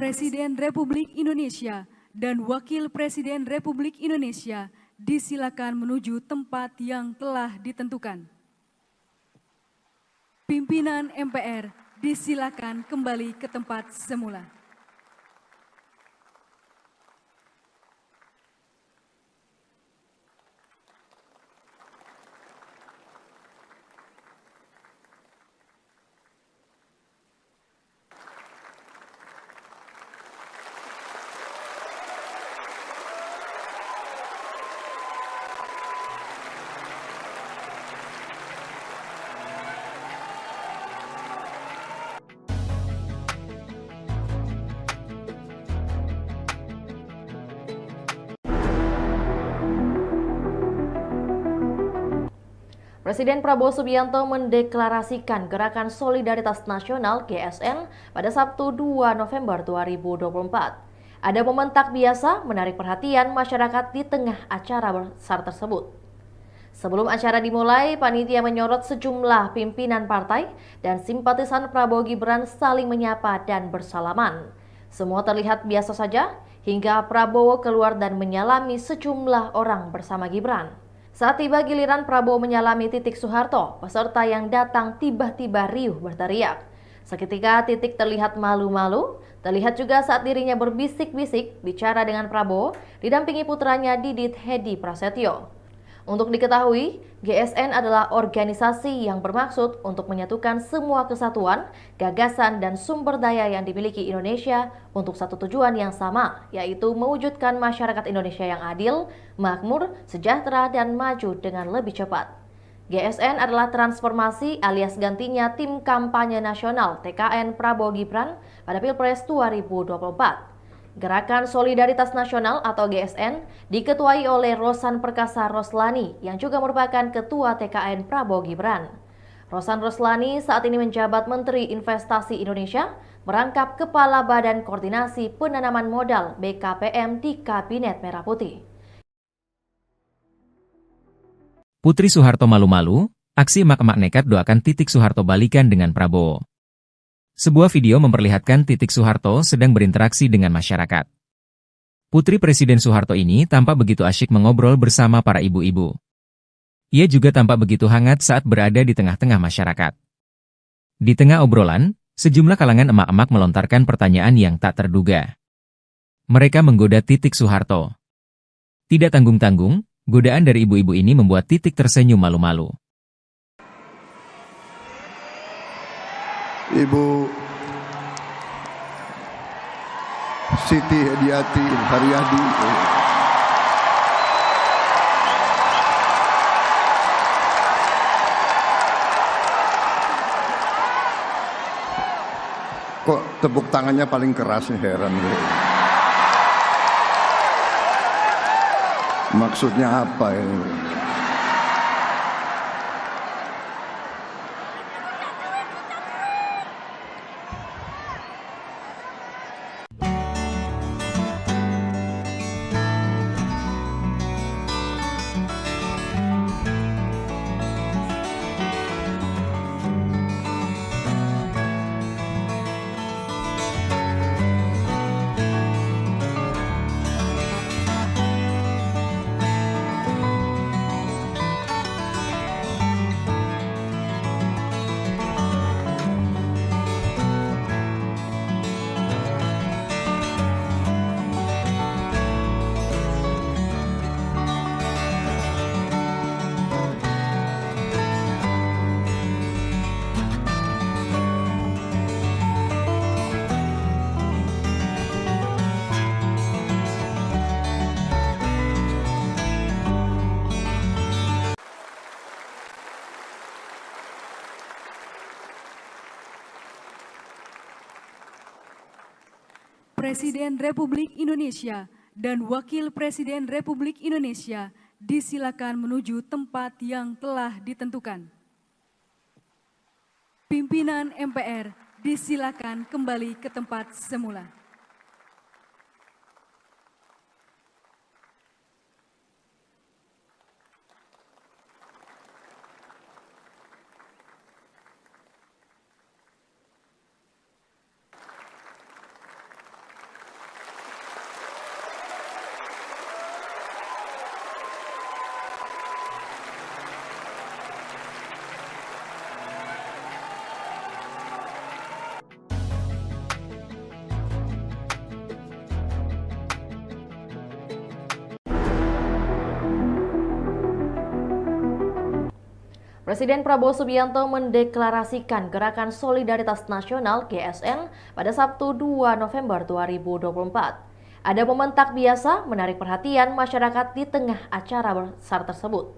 Presiden Republik Indonesia dan Wakil Presiden Republik Indonesia disilakan menuju tempat yang telah ditentukan. Pimpinan MPR disilakan kembali ke tempat semula. Presiden Prabowo Subianto mendeklarasikan Gerakan Solidaritas Nasional GSN pada Sabtu 2 November 2024. Ada momen tak biasa menarik perhatian masyarakat di tengah acara besar tersebut. Sebelum acara dimulai, panitia menyorot sejumlah pimpinan partai dan simpatisan Prabowo Gibran saling menyapa dan bersalaman. Semua terlihat biasa saja hingga Prabowo keluar dan menyalami sejumlah orang bersama Gibran. Saat tiba giliran Prabowo menyalami Titik Soeharto, peserta yang datang tiba-tiba riuh berteriak. Seketika Titik terlihat malu-malu, terlihat juga saat dirinya berbisik-bisik bicara dengan Prabowo, didampingi putranya Didit Hedi Prasetyo. Untuk diketahui, GSN adalah organisasi yang bermaksud untuk menyatukan semua kesatuan, gagasan, dan sumber daya yang dimiliki Indonesia untuk satu tujuan yang sama, yaitu mewujudkan masyarakat Indonesia yang adil, makmur, sejahtera, dan maju dengan lebih cepat. GSN adalah transformasi alias gantinya Tim Kampanye Nasional TKN Prabowo Gibran pada Pilpres 2024. Gerakan Solidaritas Nasional atau GSN diketuai oleh Rosan Perkasa Roslani yang juga merupakan Ketua TKN Prabowo Gibran. Rosan Roslani saat ini menjabat Menteri Investasi Indonesia, merangkap Kepala Badan Koordinasi Penanaman Modal BKPM di Kabinet Merah Putih. Putri Soeharto malu-malu, aksi emak-emak nekat doakan Titik Soeharto balikan dengan Prabowo. Sebuah video memperlihatkan Titik Soeharto sedang berinteraksi dengan masyarakat. Putri Presiden Soeharto ini tampak begitu asyik mengobrol bersama para ibu-ibu. Ia juga tampak begitu hangat saat berada di tengah-tengah masyarakat. Di tengah obrolan, sejumlah kalangan emak-emak melontarkan pertanyaan yang tak terduga. Mereka menggoda Titik Soeharto. Tidak tanggung-tanggung, godaan dari ibu-ibu ini membuat Titik tersenyum malu-malu. Ibu Siti Hediati Haryadi. Kok tepuk tangannya paling keras, heran gue. Maksudnya apa ini? Presiden Republik Indonesia dan Wakil Presiden Republik Indonesia disilakan menuju tempat yang telah ditentukan. Pimpinan MPR disilakan kembali ke tempat semula. Presiden Prabowo Subianto mendeklarasikan Gerakan Solidaritas Nasional GSN pada Sabtu 2 November 2024. Ada momen tak biasa menarik perhatian masyarakat di tengah acara besar tersebut.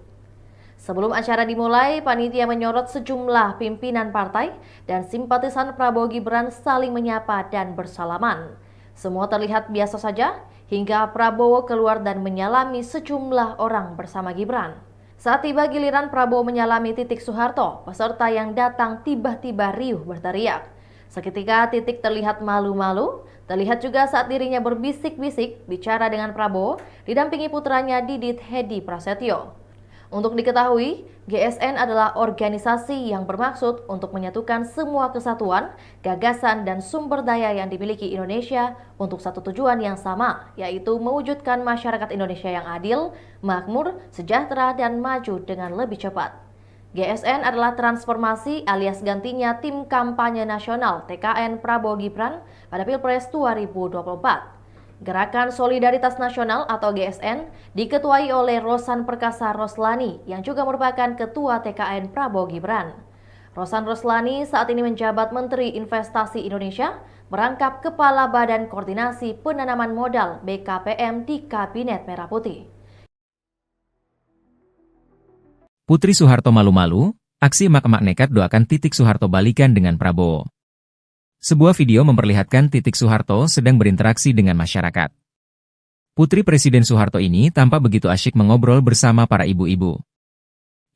Sebelum acara dimulai, panitia menyorot sejumlah pimpinan partai dan simpatisan Prabowo Gibran saling menyapa dan bersalaman. Semua terlihat biasa saja hingga Prabowo keluar dan menyalami sejumlah orang bersama Gibran. Saat tiba giliran Prabowo menyalami Titik Soeharto, peserta yang datang tiba-tiba riuh berteriak. Seketika Titik terlihat malu-malu, terlihat juga saat dirinya berbisik-bisik bicara dengan Prabowo, didampingi putranya Didit Hedi Prasetyo. Untuk diketahui, GSN adalah organisasi yang bermaksud untuk menyatukan semua kesatuan, gagasan, dan sumber daya yang dimiliki Indonesia untuk satu tujuan yang sama, yaitu mewujudkan masyarakat Indonesia yang adil, makmur, sejahtera, dan maju dengan lebih cepat. GSN adalah transformasi alias gantinya Tim Kampanye Nasional TKN Prabowo Gibran pada Pilpres 2024. Gerakan Solidaritas Nasional atau GSN diketuai oleh Rosan Perkasa Roslani yang juga merupakan Ketua TKN Prabowo Gibran. Rosan Roslani saat ini menjabat Menteri Investasi Indonesia, merangkap Kepala Badan Koordinasi Penanaman Modal BKPM di Kabinet Merah Putih. Putri Soeharto malu-malu, aksi emak-emak nekat doakan Titik Soeharto balikan dengan Prabowo. Sebuah video memperlihatkan Titik Soeharto sedang berinteraksi dengan masyarakat. Putri Presiden Soeharto ini tampak begitu asyik mengobrol bersama para ibu-ibu.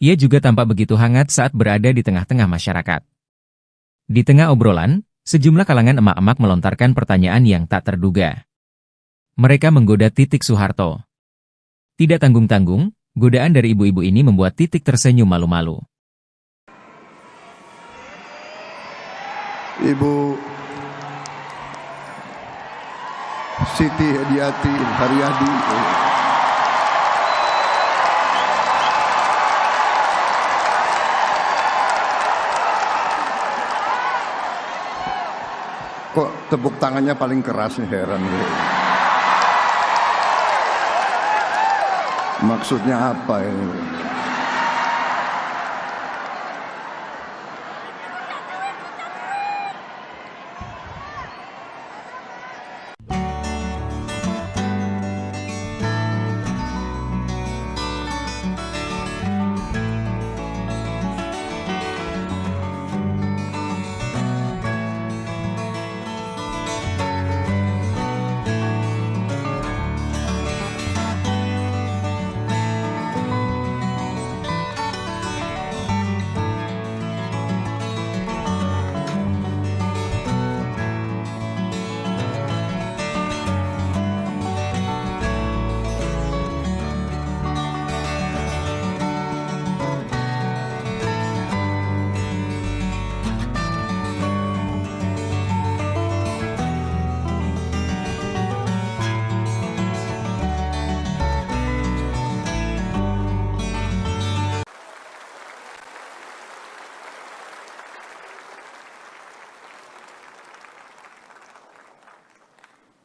Ia juga tampak begitu hangat saat berada di tengah-tengah masyarakat. Di tengah obrolan, sejumlah kalangan emak-emak melontarkan pertanyaan yang tak terduga. Mereka menggoda Titik Soeharto. Tidak tanggung-tanggung, godaan dari ibu-ibu ini membuat Titik tersenyum malu-malu. Ibu Siti Hediati Haryadi, kok tepuk tangannya paling keras nih, heran gue. Maksudnya apa ini?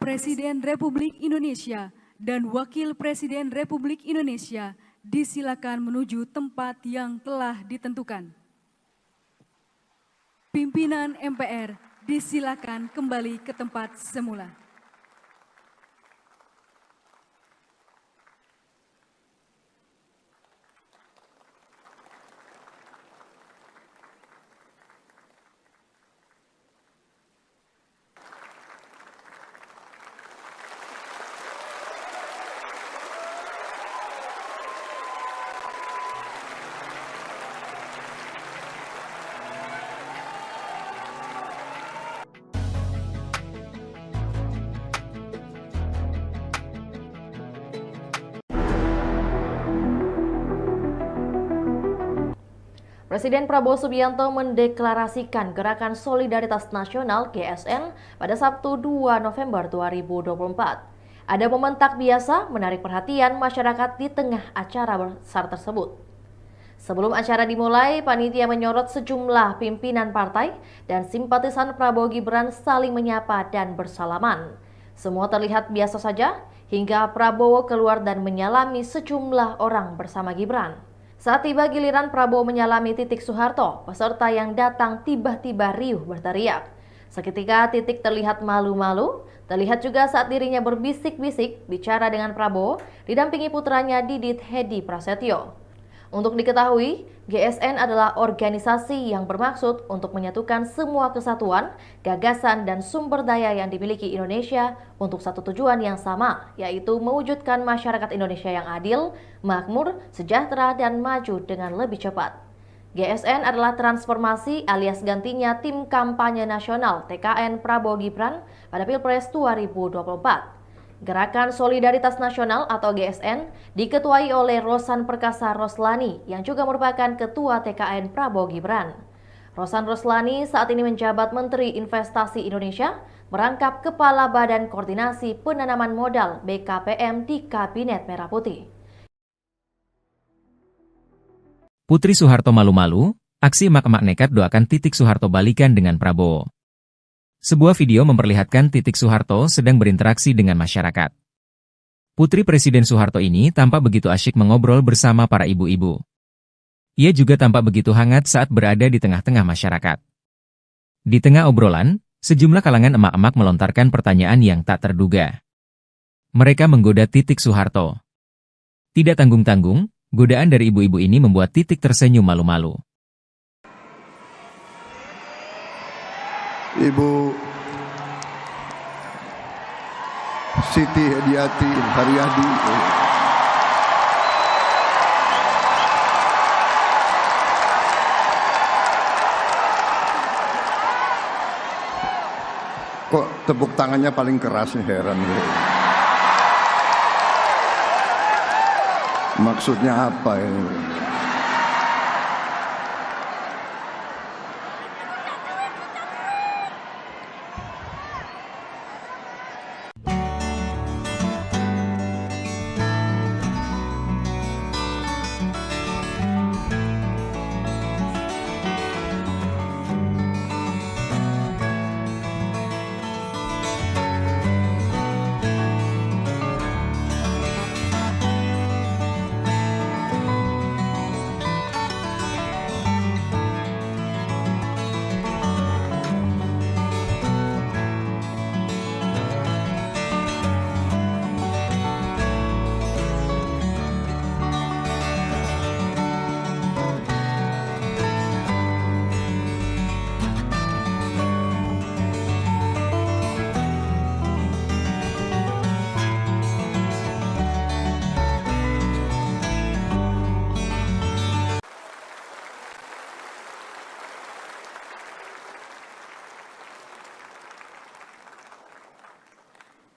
Presiden Republik Indonesia dan Wakil Presiden Republik Indonesia disilakan menuju tempat yang telah ditentukan. Pimpinan MPR disilakan kembali ke tempat semula. Presiden Prabowo Subianto mendeklarasikan Gerakan Solidaritas Nasional GSN pada Sabtu 2 November 2024. Ada momen tak biasa menarik perhatian masyarakat di tengah acara besar tersebut. Sebelum acara dimulai, panitia menyorot sejumlah pimpinan partai dan simpatisan Prabowo Gibran saling menyapa dan bersalaman. Semua terlihat biasa saja hingga Prabowo keluar dan menyalami sejumlah orang bersama Gibran. Saat tiba giliran Prabowo menyalami Titik Soeharto, peserta yang datang tiba-tiba riuh berteriak. Seketika Titik terlihat malu-malu, terlihat juga saat dirinya berbisik-bisik bicara dengan Prabowo, didampingi putranya Didit Hedi Prasetyo. Untuk diketahui, GSN adalah organisasi yang bermaksud untuk menyatukan semua kesatuan, gagasan, dan sumber daya yang dimiliki Indonesia untuk satu tujuan yang sama, yaitu mewujudkan masyarakat Indonesia yang adil, makmur, sejahtera, dan maju dengan lebih cepat. GSN adalah transformasi alias gantinya tim kampanye nasional TKN Prabowo Gibran pada Pilpres 2024. Gerakan Solidaritas Nasional atau GSN diketuai oleh Rosan Perkasa Roslani yang juga merupakan Ketua TKN Prabowo Gibran. Rosan Roslani saat ini menjabat Menteri Investasi Indonesia, merangkap Kepala Badan Koordinasi Penanaman Modal BKPM di Kabinet Merah Putih. Putri Soeharto malu-malu, aksi emak-emak nekat doakan Titik Soeharto balikan dengan Prabowo. Sebuah video memperlihatkan Titik Soeharto sedang berinteraksi dengan masyarakat. Putri Presiden Soeharto ini tampak begitu asyik mengobrol bersama para ibu-ibu. Ia juga tampak begitu hangat saat berada di tengah-tengah masyarakat. Di tengah obrolan, sejumlah kalangan emak-emak melontarkan pertanyaan yang tak terduga. Mereka menggoda Titik Soeharto. Tidak tanggung-tanggung, godaan dari ibu-ibu ini membuat Titik tersenyum malu-malu. Ibu Siti Hediati Haryadi. Kok tepuk tangannya paling keras, heran gue. Maksudnya apa ini?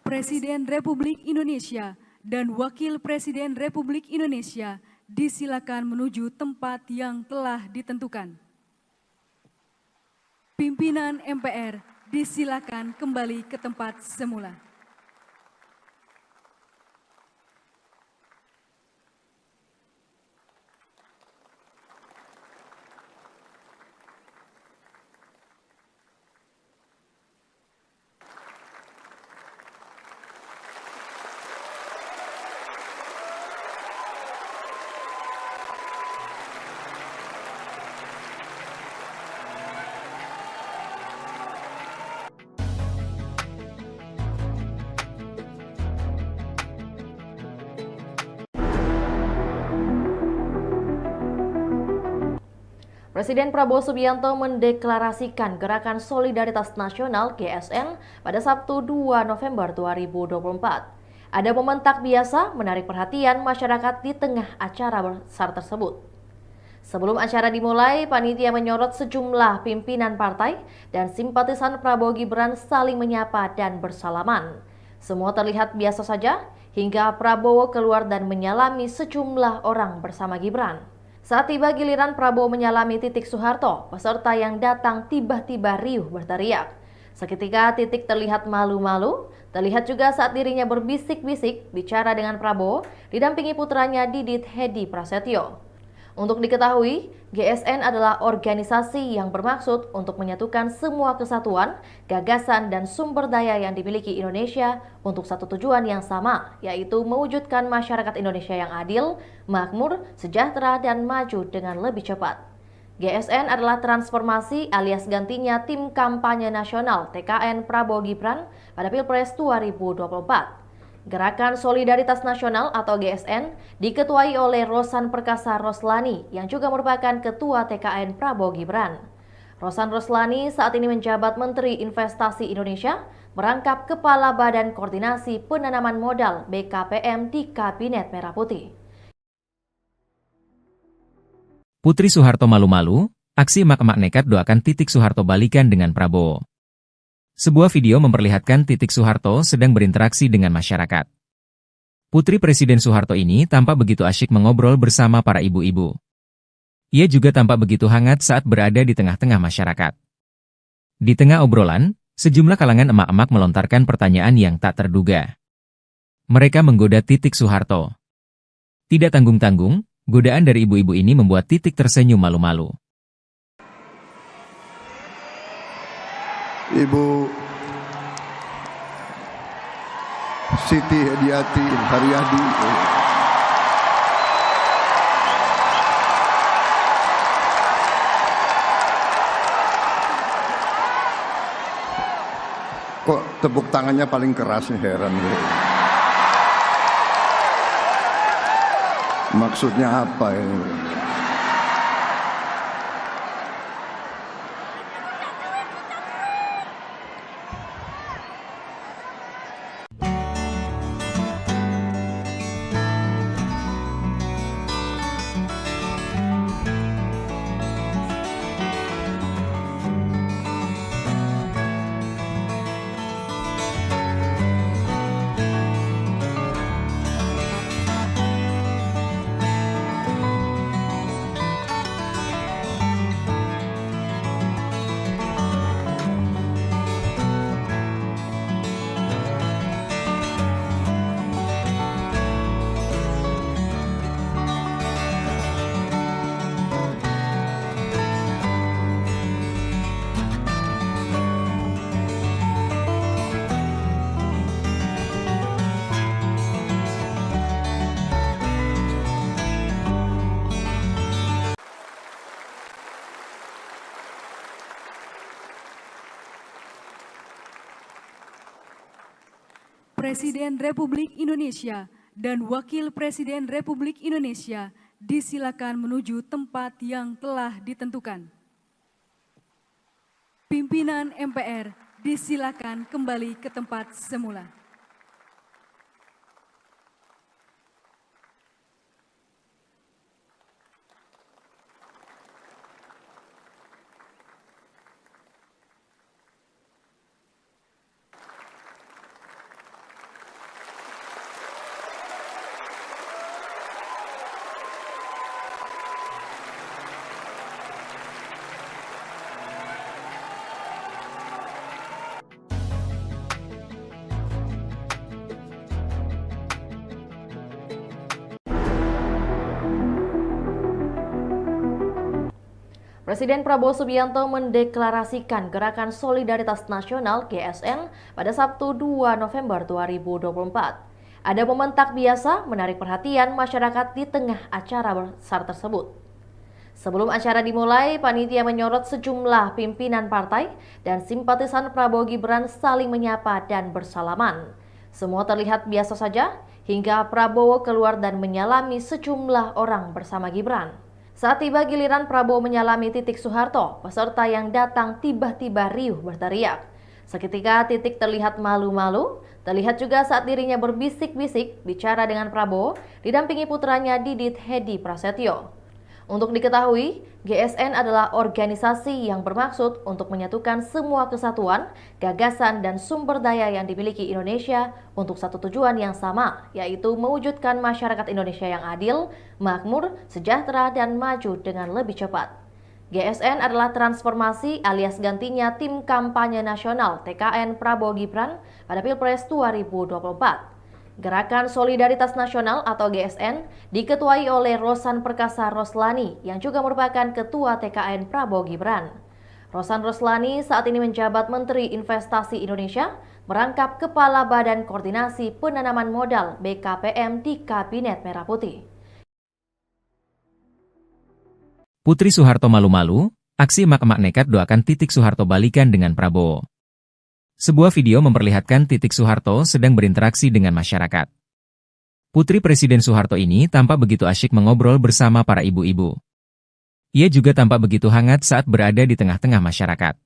Presiden Republik Indonesia dan Wakil Presiden Republik Indonesia disilakan menuju tempat yang telah ditentukan. Pimpinan MPR disilakan kembali ke tempat semula. Presiden Prabowo Subianto mendeklarasikan Gerakan Solidaritas Nasional (GSN) pada Sabtu 2 November 2024. Ada momen tak biasa menarik perhatian masyarakat di tengah acara besar tersebut. Sebelum acara dimulai, panitia menyorot sejumlah pimpinan partai dan simpatisan Prabowo Gibran saling menyapa dan bersalaman. Semua terlihat biasa saja hingga Prabowo keluar dan menyalami sejumlah orang bersama Gibran. Saat tiba giliran Prabowo menyalami Titik Soeharto, peserta yang datang tiba-tiba riuh berteriak. Seketika Titik terlihat malu-malu, terlihat juga saat dirinya berbisik-bisik bicara dengan Prabowo, didampingi putranya Didit Hedi Prasetyo. Untuk diketahui, GSN adalah organisasi yang bermaksud untuk menyatukan semua kesatuan, gagasan, dan sumber daya yang dimiliki Indonesia untuk satu tujuan yang sama, yaitu mewujudkan masyarakat Indonesia yang adil, makmur, sejahtera, dan maju dengan lebih cepat. GSN adalah transformasi alias gantinya tim kampanye nasional TKN Prabowo Gibran pada Pilpres 2024. Gerakan Solidaritas Nasional atau GSN diketuai oleh Rosan Perkasa Roslani yang juga merupakan Ketua TKN Prabowo Gibran. Rosan Roslani saat ini menjabat Menteri Investasi Indonesia, merangkap Kepala Badan Koordinasi Penanaman Modal BKPM di Kabinet Merah Putih. Putri Soeharto malu-malu, aksi emak-emak nekat doakan Titik Soeharto balikan dengan Prabowo. Sebuah video memperlihatkan Titik Soeharto sedang berinteraksi dengan masyarakat. Putri Presiden Soeharto ini tampak begitu asyik mengobrol bersama para ibu-ibu. Ia juga tampak begitu hangat saat berada di tengah-tengah masyarakat. Di tengah obrolan, sejumlah kalangan emak-emak melontarkan pertanyaan yang tak terduga. Mereka menggoda Titik Soeharto. Tidak tanggung-tanggung, godaan dari ibu-ibu ini membuat Titik tersenyum malu-malu. Ibu Siti Hediati Haryadi. Kok tepuk tangannya paling keras nih, heran gue. Maksudnya apa ini? Presiden Republik Indonesia dan Wakil Presiden Republik Indonesia disilakan menuju tempat yang telah ditentukan. Pimpinan MPR disilakan kembali ke tempat semula. Presiden Prabowo Subianto mendeklarasikan Gerakan Solidaritas Nasional (GSN) pada Sabtu 2 November 2024. Ada momen tak biasa menarik perhatian masyarakat di tengah acara besar tersebut. Sebelum acara dimulai, panitia menyorot sejumlah pimpinan partai dan simpatisan Prabowo Gibran saling menyapa dan bersalaman. Semua terlihat biasa saja hingga Prabowo keluar dan menyalami sejumlah orang bersama Gibran. Saat tiba giliran Prabowo menyalami Titik Soeharto, peserta yang datang tiba-tiba riuh berteriak. Seketika Titik terlihat malu-malu, terlihat juga saat dirinya berbisik-bisik bicara dengan Prabowo, didampingi putranya Didit Hedi Prasetyo. Untuk diketahui, GSN adalah organisasi yang bermaksud untuk menyatukan semua kesatuan, gagasan, dan sumber daya yang dimiliki Indonesia untuk satu tujuan yang sama, yaitu mewujudkan masyarakat Indonesia yang adil, makmur, sejahtera, dan maju dengan lebih cepat. GSN adalah transformasi alias gantinya tim kampanye nasional TKN Prabowo Gibran pada Pilpres 2024. Gerakan Solidaritas Nasional atau GSN diketuai oleh Rosan Perkasa Roslani yang juga merupakan Ketua TKN Prabowo Gibran. Rosan Roslani saat ini menjabat Menteri Investasi Indonesia, merangkap Kepala Badan Koordinasi Penanaman Modal BKPM di Kabinet Merah Putih. Putri Soeharto malu-malu, aksi emak-emak nekat doakan Titik Soeharto balikan dengan Prabowo. Sebuah video memperlihatkan Titik Soeharto sedang berinteraksi dengan masyarakat. Putri Presiden Soeharto ini tampak begitu asyik mengobrol bersama para ibu-ibu. Ia juga tampak begitu hangat saat berada di tengah-tengah masyarakat.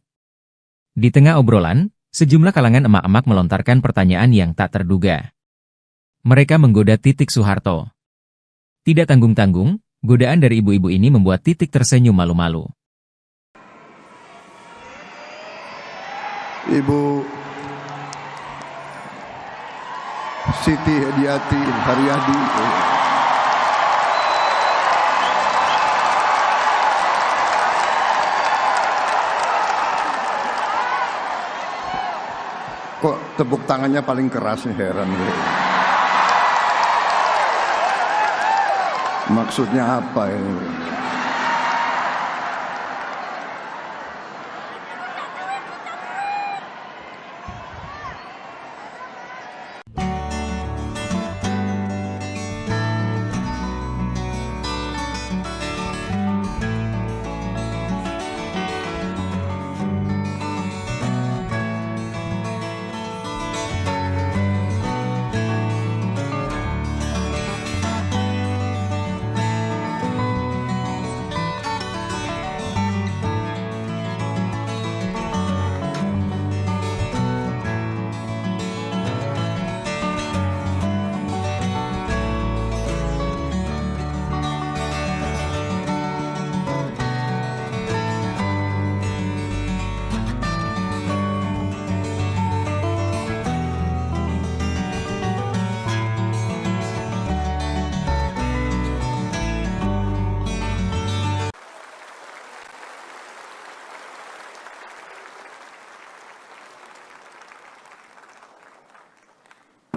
Di tengah obrolan, sejumlah kalangan emak-emak melontarkan pertanyaan yang tak terduga. Mereka menggoda Titik Soeharto. Tidak tanggung-tanggung, godaan dari ibu-ibu ini membuat Titik tersenyum malu-malu. Ibu Siti Hediati Haryadi. Kok tepuk tangannya paling keras nih, heran gue. Maksudnya apa ini?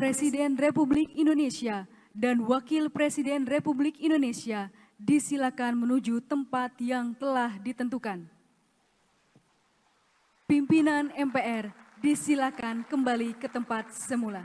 Presiden Republik Indonesia dan Wakil Presiden Republik Indonesia disilakan menuju tempat yang telah ditentukan. Pimpinan MPR disilakan kembali ke tempat semula.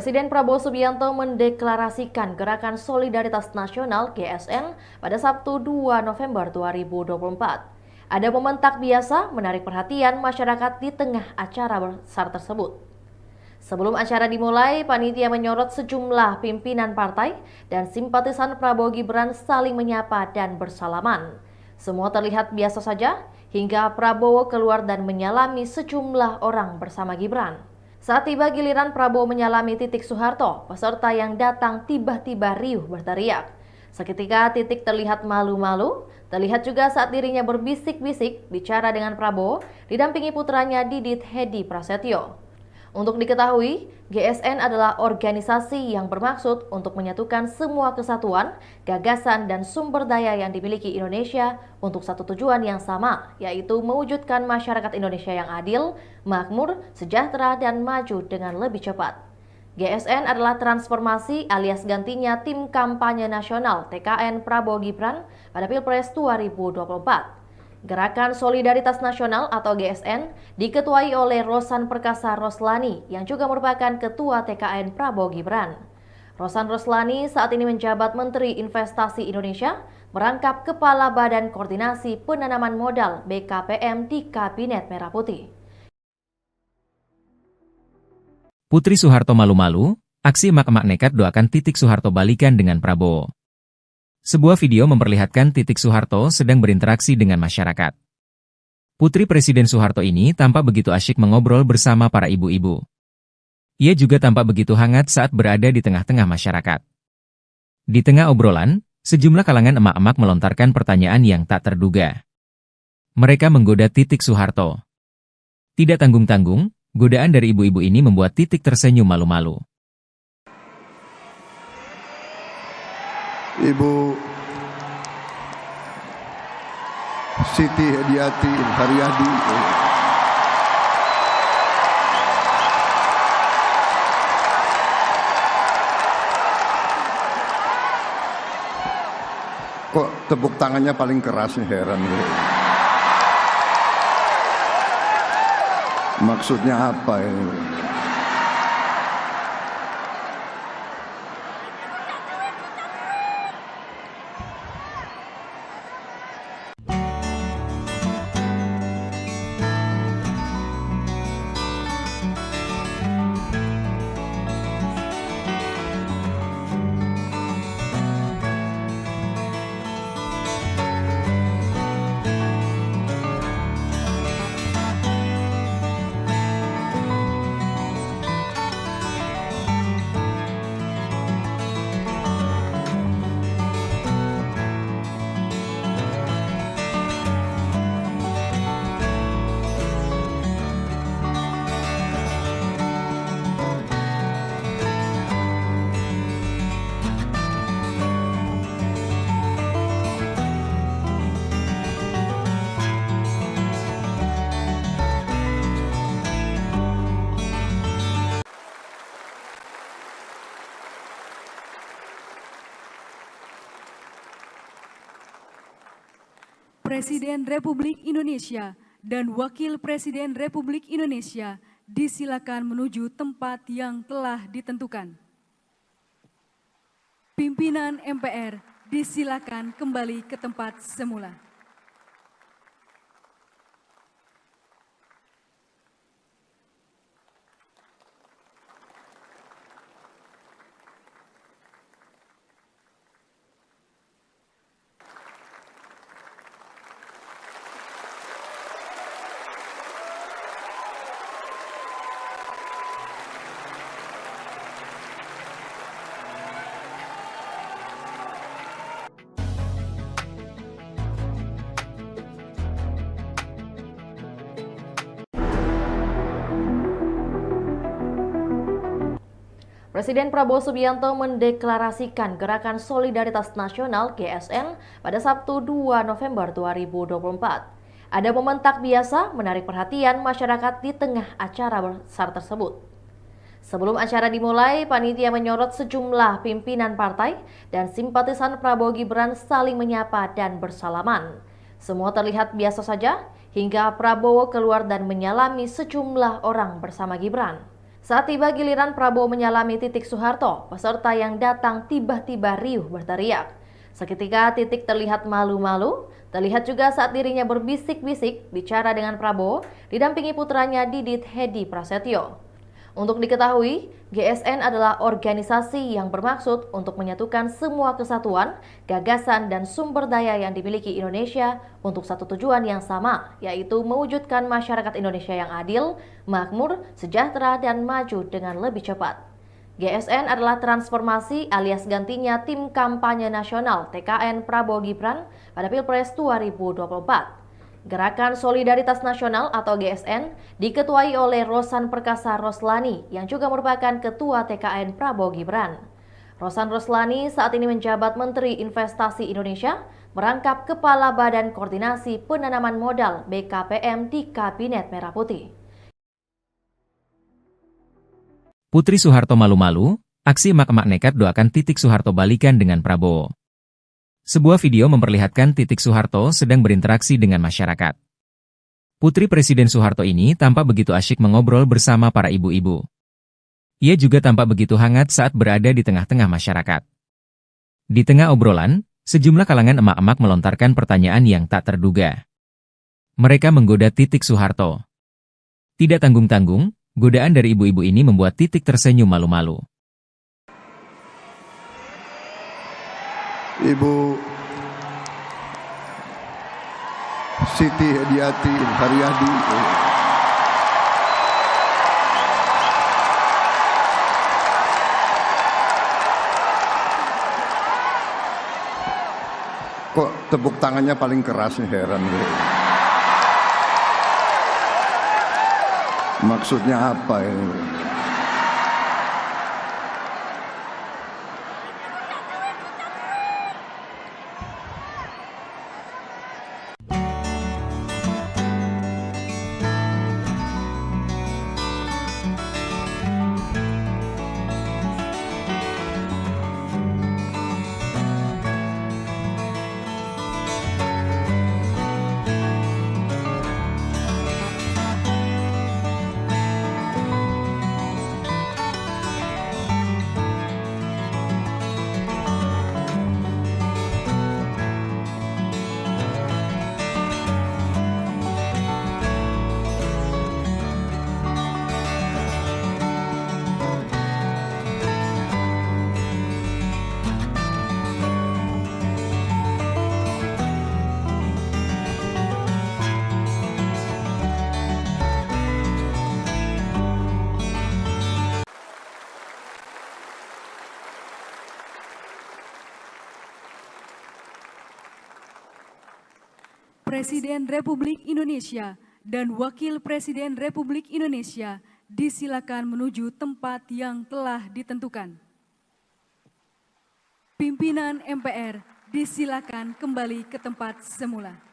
Presiden Prabowo Subianto mendeklarasikan Gerakan Solidaritas Nasional (GSN) pada Sabtu 2 November 2024. Ada momen tak biasa menarik perhatian masyarakat di tengah acara besar tersebut. Sebelum acara dimulai, panitia menyorot sejumlah pimpinan partai dan simpatisan Prabowo Gibran saling menyapa dan bersalaman. Semua terlihat biasa saja hingga Prabowo keluar dan menyalami sejumlah orang bersama Gibran. Saat tiba giliran Prabowo menyalami Titik Soeharto, peserta yang datang tiba-tiba riuh berteriak. Seketika Titik terlihat malu-malu, terlihat juga saat dirinya berbisik-bisik bicara dengan Prabowo, didampingi putranya Didit Hedi Prasetyo. Untuk diketahui, GSN adalah organisasi yang bermaksud untuk menyatukan semua kesatuan, gagasan, dan sumber daya yang dimiliki Indonesia untuk satu tujuan yang sama, yaitu mewujudkan masyarakat Indonesia yang adil, makmur, sejahtera, dan maju dengan lebih cepat. GSN adalah transformasi alias gantinya Tim Kampanye Nasional TKN Prabowo Gibran pada Pilpres 2024. Gerakan Solidaritas Nasional atau GSN diketuai oleh Rosan Perkasa Roslani yang juga merupakan Ketua TKN Prabowo Gibran. Rosan Roslani saat ini menjabat Menteri Investasi Indonesia, merangkap Kepala Badan Koordinasi Penanaman Modal BKPM di Kabinet Merah Putih. Putri Soeharto malu-malu, aksi emak-emak nekat doakan Titik Soeharto balikan dengan Prabowo. Sebuah video memperlihatkan Titik Soeharto sedang berinteraksi dengan masyarakat. Putri Presiden Soeharto ini tampak begitu asyik mengobrol bersama para ibu-ibu. Ia juga tampak begitu hangat saat berada di tengah-tengah masyarakat. Di tengah obrolan, sejumlah kalangan emak-emak melontarkan pertanyaan yang tak terduga. Mereka menggoda Titik Soeharto. Tidak tanggung-tanggung, godaan dari ibu-ibu ini membuat Titik tersenyum malu-malu. Ibu Siti Hediati Haryadi, kok tepuk tangannya paling keras nih, heran. Maksudnya apa ini? Presiden Republik Indonesia dan Wakil Presiden Republik Indonesia disilakan menuju tempat yang telah ditentukan. Pimpinan MPR disilakan kembali ke tempat semula. Presiden Prabowo Subianto mendeklarasikan Gerakan Solidaritas Nasional (GSN) pada Sabtu 2 November 2024. Ada momen tak biasa menarik perhatian masyarakat di tengah acara besar tersebut. Sebelum acara dimulai, panitia menyorot sejumlah pimpinan partai dan simpatisan Prabowo Gibran saling menyapa dan bersalaman. Semua terlihat biasa saja hingga Prabowo keluar dan menyalami sejumlah orang bersama Gibran. Saat tiba giliran Prabowo menyalami Titik Soeharto, peserta yang datang tiba-tiba riuh berteriak. Seketika Titik terlihat malu-malu, terlihat juga saat dirinya berbisik-bisik bicara dengan Prabowo didampingi putranya Didit Hedi Prasetyo. Untuk diketahui, GSN adalah organisasi yang bermaksud untuk menyatukan semua kesatuan, gagasan, dan sumber daya yang dimiliki Indonesia untuk satu tujuan yang sama, yaitu mewujudkan masyarakat Indonesia yang adil, makmur, sejahtera, dan maju dengan lebih cepat. GSN adalah transformasi alias gantinya tim kampanye nasional TKN Prabowo Gibran pada Pilpres 2024. Gerakan Solidaritas Nasional atau GSN diketuai oleh Rosan Perkasa Roslani yang juga merupakan Ketua TKN Prabowo Gibran. Rosan Roslani saat ini menjabat Menteri Investasi Indonesia, merangkap Kepala Badan Koordinasi Penanaman Modal BKPM di Kabinet Merah Putih. Putri Soeharto malu-malu, aksi emak-emak nekat doakan Titik Soeharto balikan dengan Prabowo. Sebuah video memperlihatkan Titik Soeharto sedang berinteraksi dengan masyarakat. Putri Presiden Soeharto ini tampak begitu asyik mengobrol bersama para ibu-ibu. Ia juga tampak begitu hangat saat berada di tengah-tengah masyarakat. Di tengah obrolan, sejumlah kalangan emak-emak melontarkan pertanyaan yang tak terduga. Mereka menggoda Titik Soeharto. Tidak tanggung-tanggung, godaan dari ibu-ibu ini membuat Titik tersenyum malu-malu. Ibu Siti Hediati Haryadi, kok tepuk tangannya paling keras nih, heran gue. Maksudnya apa ini? Presiden Republik Indonesia dan Wakil Presiden Republik Indonesia disilakan menuju tempat yang telah ditentukan. Pimpinan MPR disilakan kembali ke tempat semula.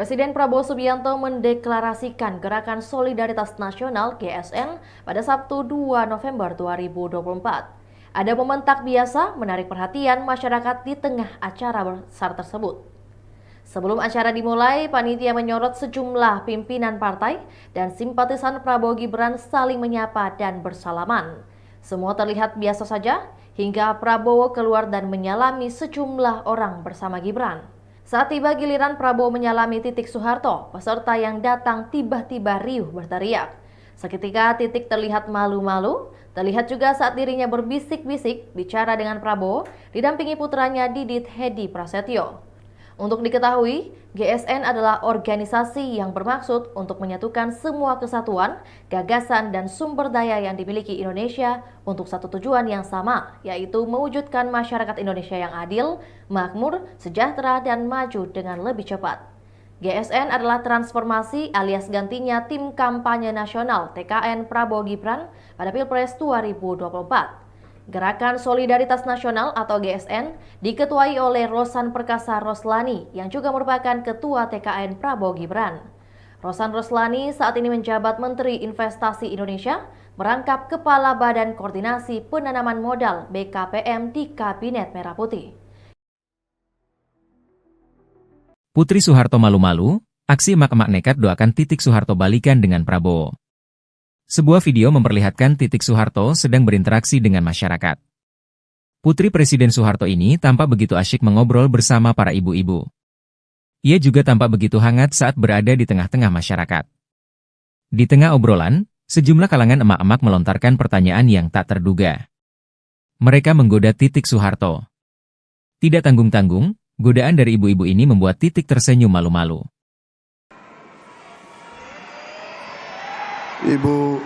Presiden Prabowo Subianto mendeklarasikan Gerakan Solidaritas Nasional (GSN) pada Sabtu 2 November 2024. Ada momen tak biasa menarik perhatian masyarakat di tengah acara besar tersebut. Sebelum acara dimulai, panitia menyorot sejumlah pimpinan partai dan simpatisan Prabowo Gibran saling menyapa dan bersalaman. Semua terlihat biasa saja hingga Prabowo keluar dan menyalami sejumlah orang bersama Gibran. Saat tiba giliran Prabowo menyalami Titik Soeharto, peserta yang datang tiba-tiba riuh berteriak. Seketika Titik terlihat malu-malu, terlihat juga saat dirinya berbisik-bisik bicara dengan Prabowo, didampingi putranya Didit Hedi Prasetyo. Untuk diketahui, GSN adalah organisasi yang bermaksud untuk menyatukan semua kesatuan, gagasan, dan sumber daya yang dimiliki Indonesia untuk satu tujuan yang sama, yaitu mewujudkan masyarakat Indonesia yang adil, makmur, sejahtera, dan maju dengan lebih cepat. GSN adalah transformasi alias gantinya Tim Kampanye Nasional TKN Prabowo Gibran pada Pilpres 2024. Gerakan Solidaritas Nasional atau GSN diketuai oleh Rosan Perkasa Roslani yang juga merupakan Ketua TKN Prabowo Gibran. Rosan Roslani saat ini menjabat Menteri Investasi Indonesia, merangkap Kepala Badan Koordinasi Penanaman Modal BKPM di Kabinet Merah Putih. Putri Soeharto malu-malu, aksi emak-emak nekat doakan Titik Soeharto balikan dengan Prabowo. Sebuah video memperlihatkan Titik Soeharto sedang berinteraksi dengan masyarakat. Putri Presiden Soeharto ini tampak begitu asyik mengobrol bersama para ibu-ibu. Ia juga tampak begitu hangat saat berada di tengah-tengah masyarakat. Di tengah obrolan, sejumlah kalangan emak-emak melontarkan pertanyaan yang tak terduga. Mereka menggoda Titik Soeharto. Tidak tanggung-tanggung, godaan dari ibu-ibu ini membuat Titik tersenyum malu-malu. Ibu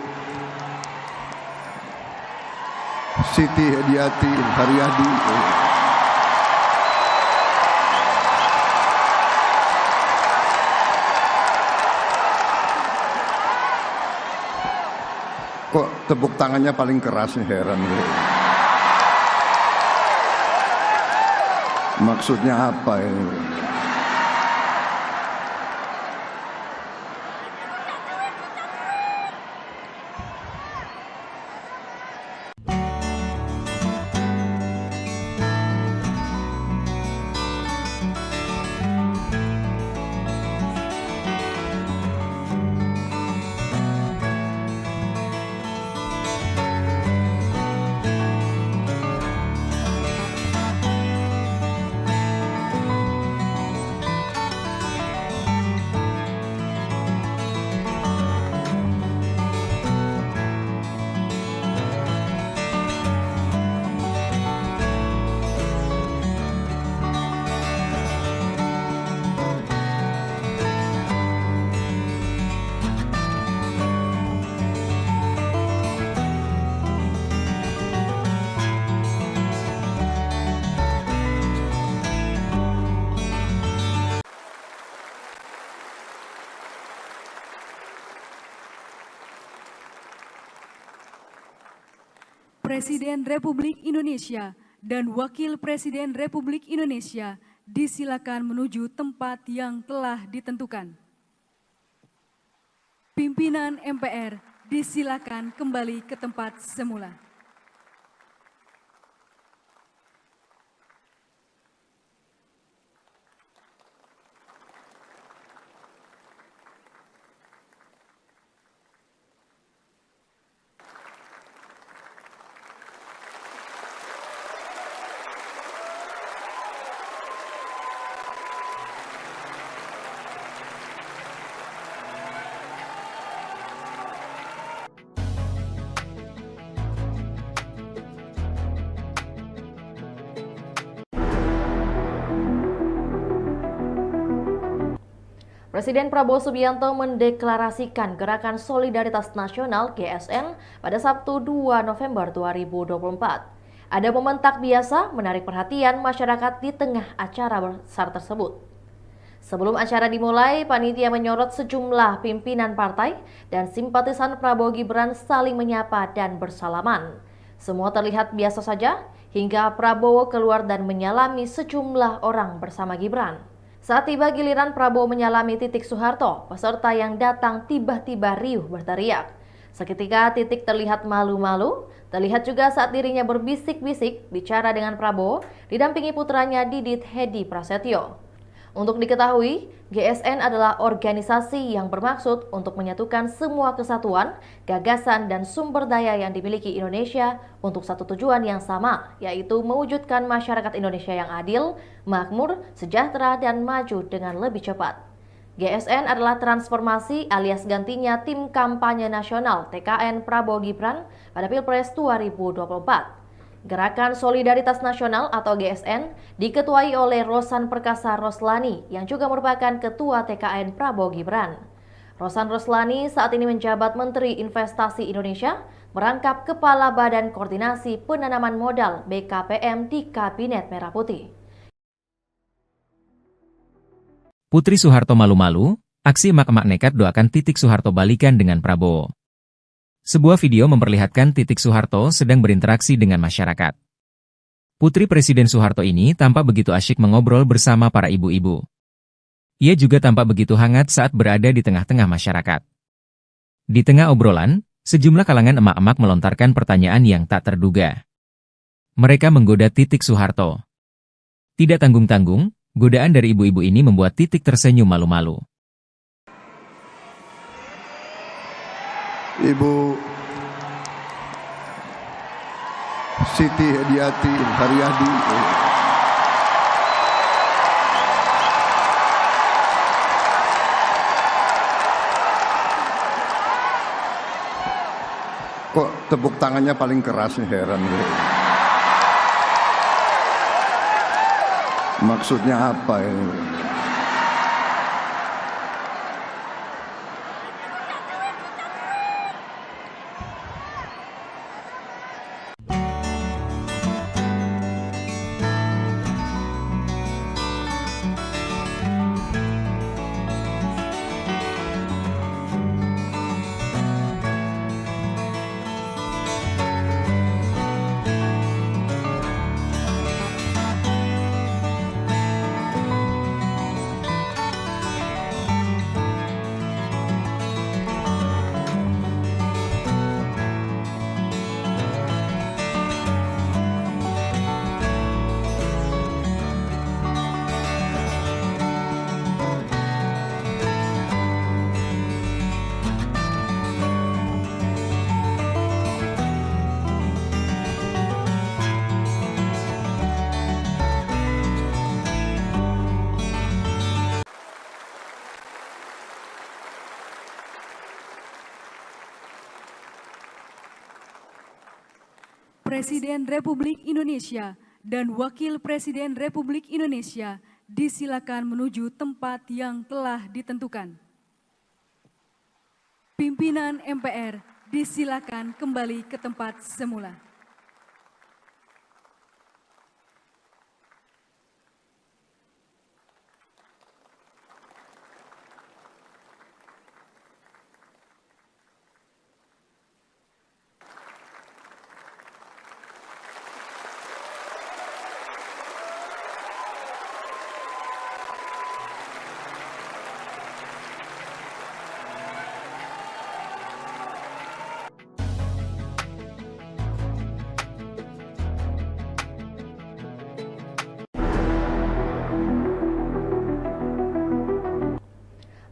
Siti Hediati Haryadi. Kok tepuk tangannya paling keras nih, heran gue. Maksudnya apa ini? Presiden Republik Indonesia dan Wakil Presiden Republik Indonesia disilakan menuju tempat yang telah ditentukan. Pimpinan MPR disilakan kembali ke tempat semula. Presiden Prabowo Subianto mendeklarasikan Gerakan Solidaritas Nasional GSN pada Sabtu 2 November 2024. Ada momen tak biasa menarik perhatian masyarakat di tengah acara besar tersebut. Sebelum acara dimulai, panitia menyorot sejumlah pimpinan partai dan simpatisan Prabowo Gibran saling menyapa dan bersalaman. Semua terlihat biasa saja hingga Prabowo keluar dan menyalami sejumlah orang bersama Gibran. Saat tiba giliran Prabowo menyalami Titik Soeharto, peserta yang datang tiba-tiba riuh berteriak. Seketika Titik terlihat malu-malu, terlihat juga saat dirinya berbisik-bisik bicara dengan Prabowo, didampingi putranya Didit Hedi Prasetyo. Untuk diketahui, GSN adalah organisasi yang bermaksud untuk menyatukan semua kesatuan, gagasan, dan sumber daya yang dimiliki Indonesia untuk satu tujuan yang sama, yaitu mewujudkan masyarakat Indonesia yang adil, makmur, sejahtera, dan maju dengan lebih cepat. GSN adalah transformasi alias gantinya tim kampanye nasional TKN Prabowo Gibran pada Pilpres 2024. Gerakan Solidaritas Nasional atau GSN diketuai oleh Rosan Perkasa Roslani yang juga merupakan Ketua TKN Prabowo Gibran. Rosan Roslani saat ini menjabat Menteri Investasi Indonesia, merangkap Kepala Badan Koordinasi Penanaman Modal BKPM di Kabinet Merah Putih. Putri Soeharto malu-malu, aksi emak-emak nekat doakan Titik Soeharto balikan dengan Prabowo. Sebuah video memperlihatkan Titik Soeharto sedang berinteraksi dengan masyarakat. Putri Presiden Soeharto ini tampak begitu asyik mengobrol bersama para ibu-ibu. Ia juga tampak begitu hangat saat berada di tengah-tengah masyarakat. Di tengah obrolan, sejumlah kalangan emak-emak melontarkan pertanyaan yang tak terduga. Mereka menggoda Titik Soeharto. Tidak tanggung-tanggung, godaan dari ibu-ibu ini membuat Titik tersenyum malu-malu. Ibu Siti Hediati Haryadi. Kok tepuk tangannya paling keras, heran gue. Maksudnya apa ini? Presiden Republik Indonesia dan Wakil Presiden Republik Indonesia disilakan menuju tempat yang telah ditentukan. Pimpinan MPR disilakan kembali ke tempat semula.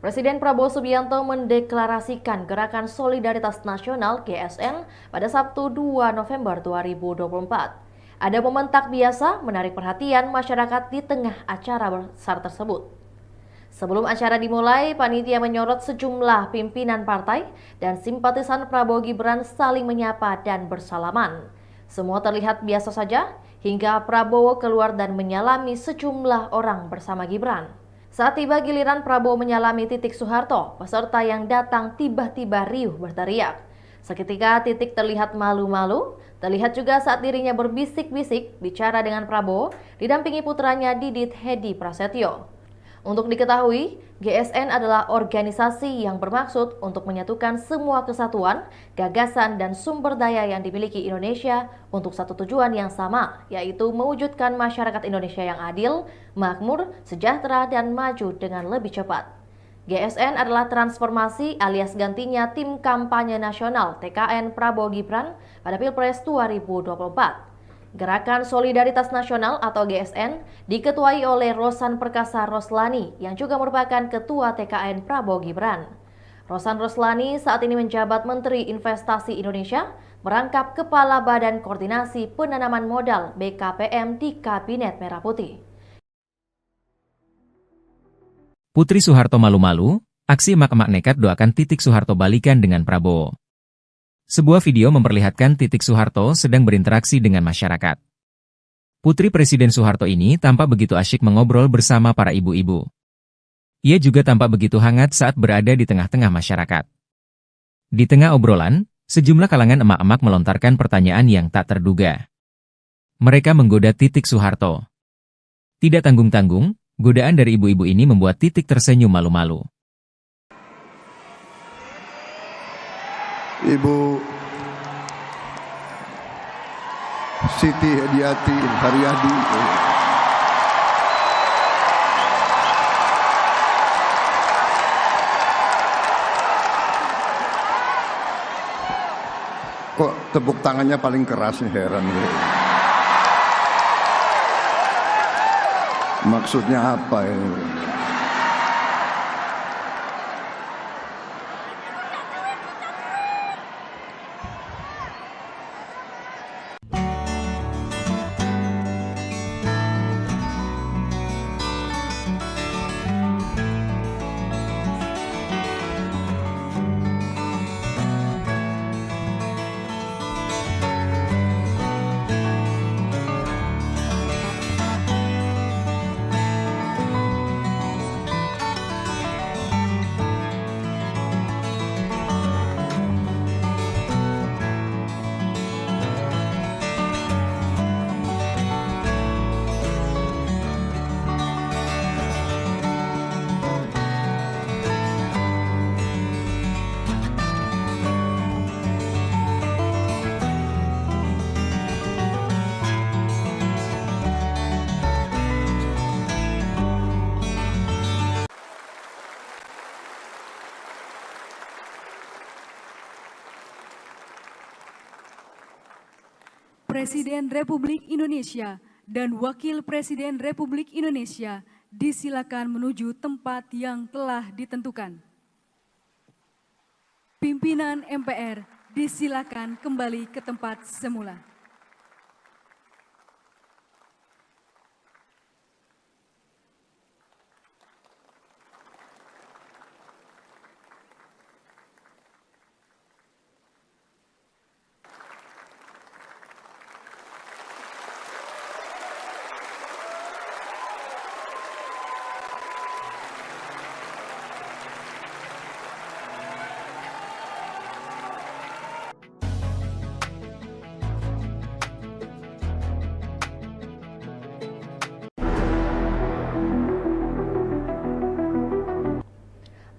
Presiden Prabowo Subianto mendeklarasikan Gerakan Solidaritas Nasional GSN pada Sabtu 2 November 2024. Ada momen tak biasa menarik perhatian masyarakat di tengah acara besar tersebut. Sebelum acara dimulai, panitia menyorot sejumlah pimpinan partai dan simpatisan Prabowo Gibran saling menyapa dan bersalaman. Semua terlihat biasa saja hingga Prabowo keluar dan menyalami sejumlah orang bersama Gibran. Saat tiba giliran Prabowo menyalami Titik Soeharto, peserta yang datang tiba-tiba riuh berteriak. Seketika Titik terlihat malu-malu, terlihat juga saat dirinya berbisik-bisik bicara dengan Prabowo, didampingi putranya Didit Hedi Prasetyo. Untuk diketahui, GSN adalah organisasi yang bermaksud untuk menyatukan semua kesatuan, gagasan, dan sumber daya yang dimiliki Indonesia untuk satu tujuan yang sama, yaitu mewujudkan masyarakat Indonesia yang adil, makmur, sejahtera, dan maju dengan lebih cepat. GSN adalah transformasi alias gantinya tim kampanye nasional TKN Prabowo Gibran pada Pilpres 2024. Gerakan Solidaritas Nasional atau GSN diketuai oleh Rosan Perkasa Roslani yang juga merupakan Ketua TKN Prabowo Gibran. Rosan Roslani saat ini menjabat Menteri Investasi Indonesia, merangkap Kepala Badan Koordinasi Penanaman Modal BKPM di Kabinet Merah Putih. Putri Soeharto malu-malu, aksi emak-emak nekat doakan Titik Soeharto balikan dengan Prabowo. Sebuah video memperlihatkan Titik Soeharto sedang berinteraksi dengan masyarakat. Putri Presiden Soeharto ini tampak begitu asyik mengobrol bersama para ibu-ibu. Ia juga tampak begitu hangat saat berada di tengah-tengah masyarakat. Di tengah obrolan, sejumlah kalangan emak-emak melontarkan pertanyaan yang tak terduga. Mereka menggoda Titik Soeharto. Tidak tanggung-tanggung, godaan dari ibu-ibu ini membuat Titik tersenyum malu-malu. Ibu Siti Hediati Haryadi, kok tepuk tangannya paling keras nih, heran gue. Maksudnya apa ini? Presiden Republik Indonesia dan Wakil Presiden Republik Indonesia disilakan menuju tempat yang telah ditentukan. Pimpinan MPR disilakan kembali ke tempat semula.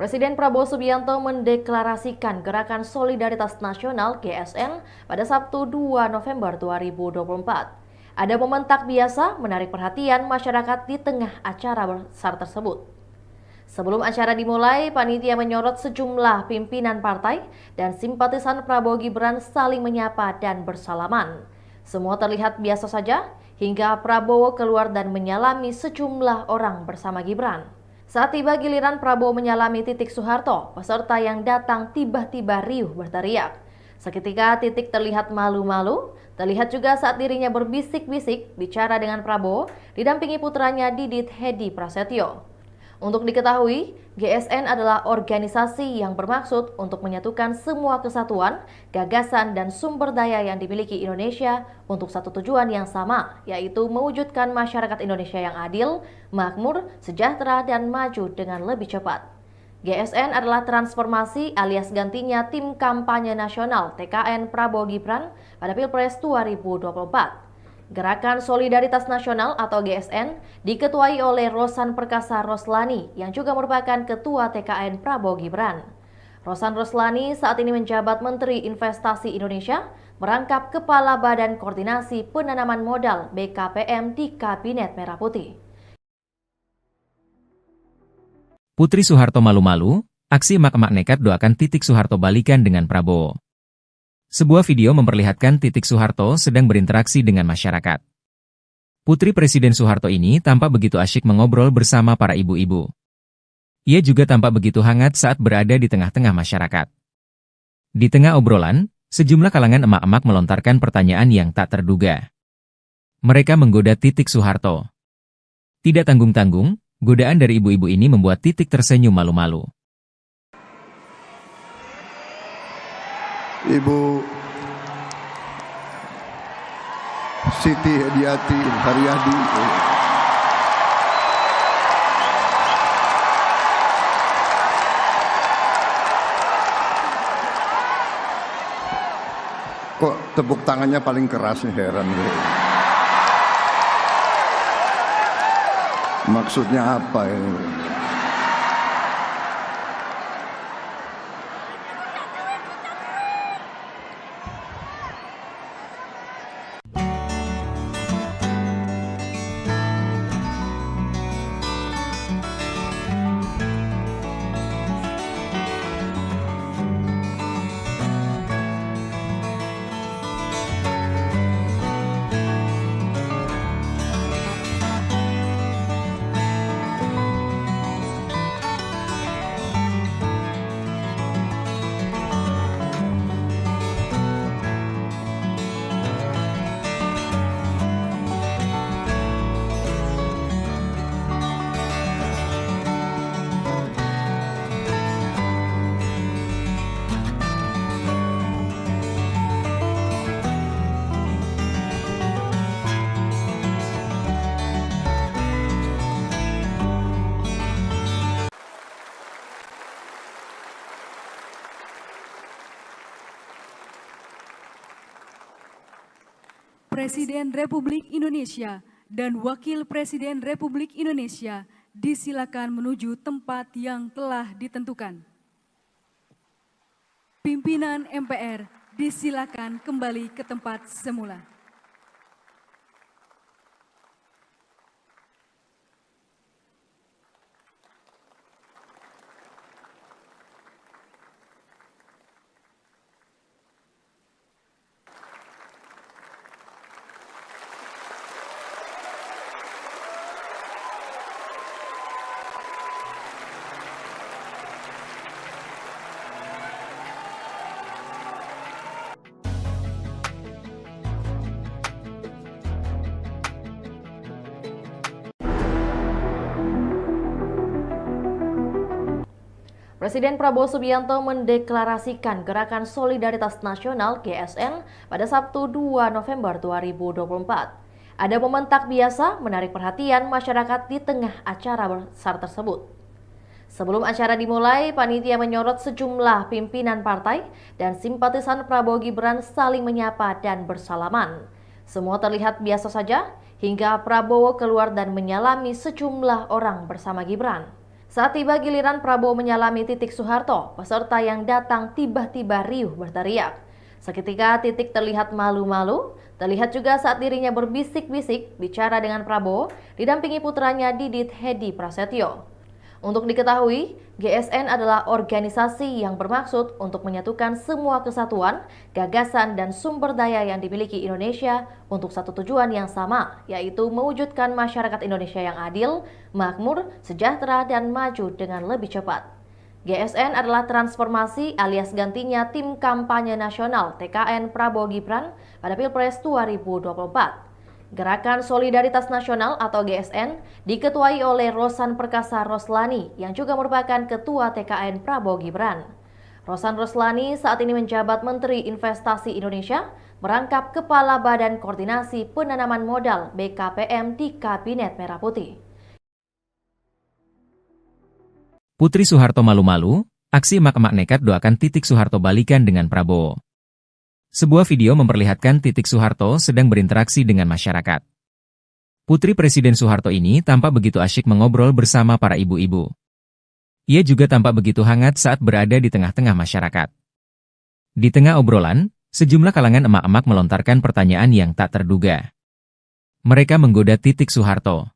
Presiden Prabowo Subianto mendeklarasikan Gerakan Solidaritas Nasional GSN pada Sabtu 2 November 2024. Ada momen tak biasa menarik perhatian masyarakat di tengah acara besar tersebut. Sebelum acara dimulai, panitia menyorot sejumlah pimpinan partai dan simpatisan Prabowo Gibran saling menyapa dan bersalaman. Semua terlihat biasa saja hingga Prabowo keluar dan menyalami sejumlah orang bersama Gibran. Saat tiba giliran Prabowo menyalami Titik Soeharto, peserta yang datang tiba-tiba riuh berteriak. Seketika Titik terlihat malu-malu, terlihat juga saat dirinya berbisik-bisik bicara dengan Prabowo, didampingi putranya Didit Hedi Prasetyo. Untuk diketahui, GSN adalah organisasi yang bermaksud untuk menyatukan semua kesatuan, gagasan, dan sumber daya yang dimiliki Indonesia untuk satu tujuan yang sama, yaitu mewujudkan masyarakat Indonesia yang adil, makmur, sejahtera, dan maju dengan lebih cepat. GSN adalah transformasi alias gantinya tim kampanye nasional TKN Prabowo Gibran pada Pilpres 2024. Gerakan Solidaritas Nasional atau GSN diketuai oleh Rosan Perkasa Roslani yang juga merupakan Ketua TKN Prabowo Gibran. Rosan Roslani saat ini menjabat Menteri Investasi Indonesia, merangkap Kepala Badan Koordinasi Penanaman Modal BKPM di Kabinet Merah Putih. Putri Soeharto malu-malu, aksi emak-emak nekat doakan Titik Soeharto balikan dengan Prabowo. Sebuah video memperlihatkan Titik Soeharto sedang berinteraksi dengan masyarakat. Putri Presiden Soeharto ini tampak begitu asyik mengobrol bersama para ibu-ibu. Ia juga tampak begitu hangat saat berada di tengah-tengah masyarakat. Di tengah obrolan, sejumlah kalangan emak-emak melontarkan pertanyaan yang tak terduga. Mereka menggoda Titik Soeharto. Tidak tanggung-tanggung, godaan dari ibu-ibu ini membuat Titik tersenyum malu-malu. Ibu Siti Hediati Haryadi. Kok tepuk tangannya paling keras nih, heran gue. Maksudnya apa ini? Presiden Republik Indonesia dan Wakil Presiden Republik Indonesia disilakan menuju tempat yang telah ditentukan. Pimpinan MPR disilakan kembali ke tempat semula. Presiden Prabowo Subianto mendeklarasikan Gerakan Solidaritas Nasional GSN pada Sabtu 2 November 2024. Ada momen tak biasa menarik perhatian masyarakat di tengah acara besar tersebut. Sebelum acara dimulai, panitia menyorot sejumlah pimpinan partai dan simpatisan Prabowo Gibran saling menyapa dan bersalaman. Semua terlihat biasa saja hingga Prabowo keluar dan menyalami sejumlah orang bersama Gibran. Saat tiba giliran Prabowo menyalami Titik Soeharto, peserta yang datang tiba-tiba riuh berteriak. Seketika Titik terlihat malu-malu, terlihat juga saat dirinya berbisik-bisik bicara dengan Prabowo, didampingi putranya Didit Hedi Prasetyo. Untuk diketahui, GSN adalah organisasi yang bermaksud untuk menyatukan semua kesatuan, gagasan, dan sumber daya yang dimiliki Indonesia untuk satu tujuan yang sama, yaitu mewujudkan masyarakat Indonesia yang adil, makmur, sejahtera, dan maju dengan lebih cepat. GSN adalah transformasi alias gantinya Tim Kampanye Nasional TKN Prabowo Gibran pada Pilpres 2024. Gerakan Solidaritas Nasional atau GSN diketuai oleh Rosan Perkasa Roslani yang juga merupakan Ketua TKN Prabowo Gibran. Rosan Roslani saat ini menjabat Menteri Investasi Indonesia, merangkap Kepala Badan Koordinasi Penanaman Modal BKPM di Kabinet Merah Putih. Putri Soeharto malu-malu, aksi emak-emak nekat doakan Titik Soeharto balikan dengan Prabowo. Sebuah video memperlihatkan Titik Soeharto sedang berinteraksi dengan masyarakat. Putri Presiden Soeharto ini tampak begitu asyik mengobrol bersama para ibu-ibu. Ia juga tampak begitu hangat saat berada di tengah-tengah masyarakat. Di tengah obrolan, sejumlah kalangan emak-emak melontarkan pertanyaan yang tak terduga. Mereka menggoda Titik Soeharto.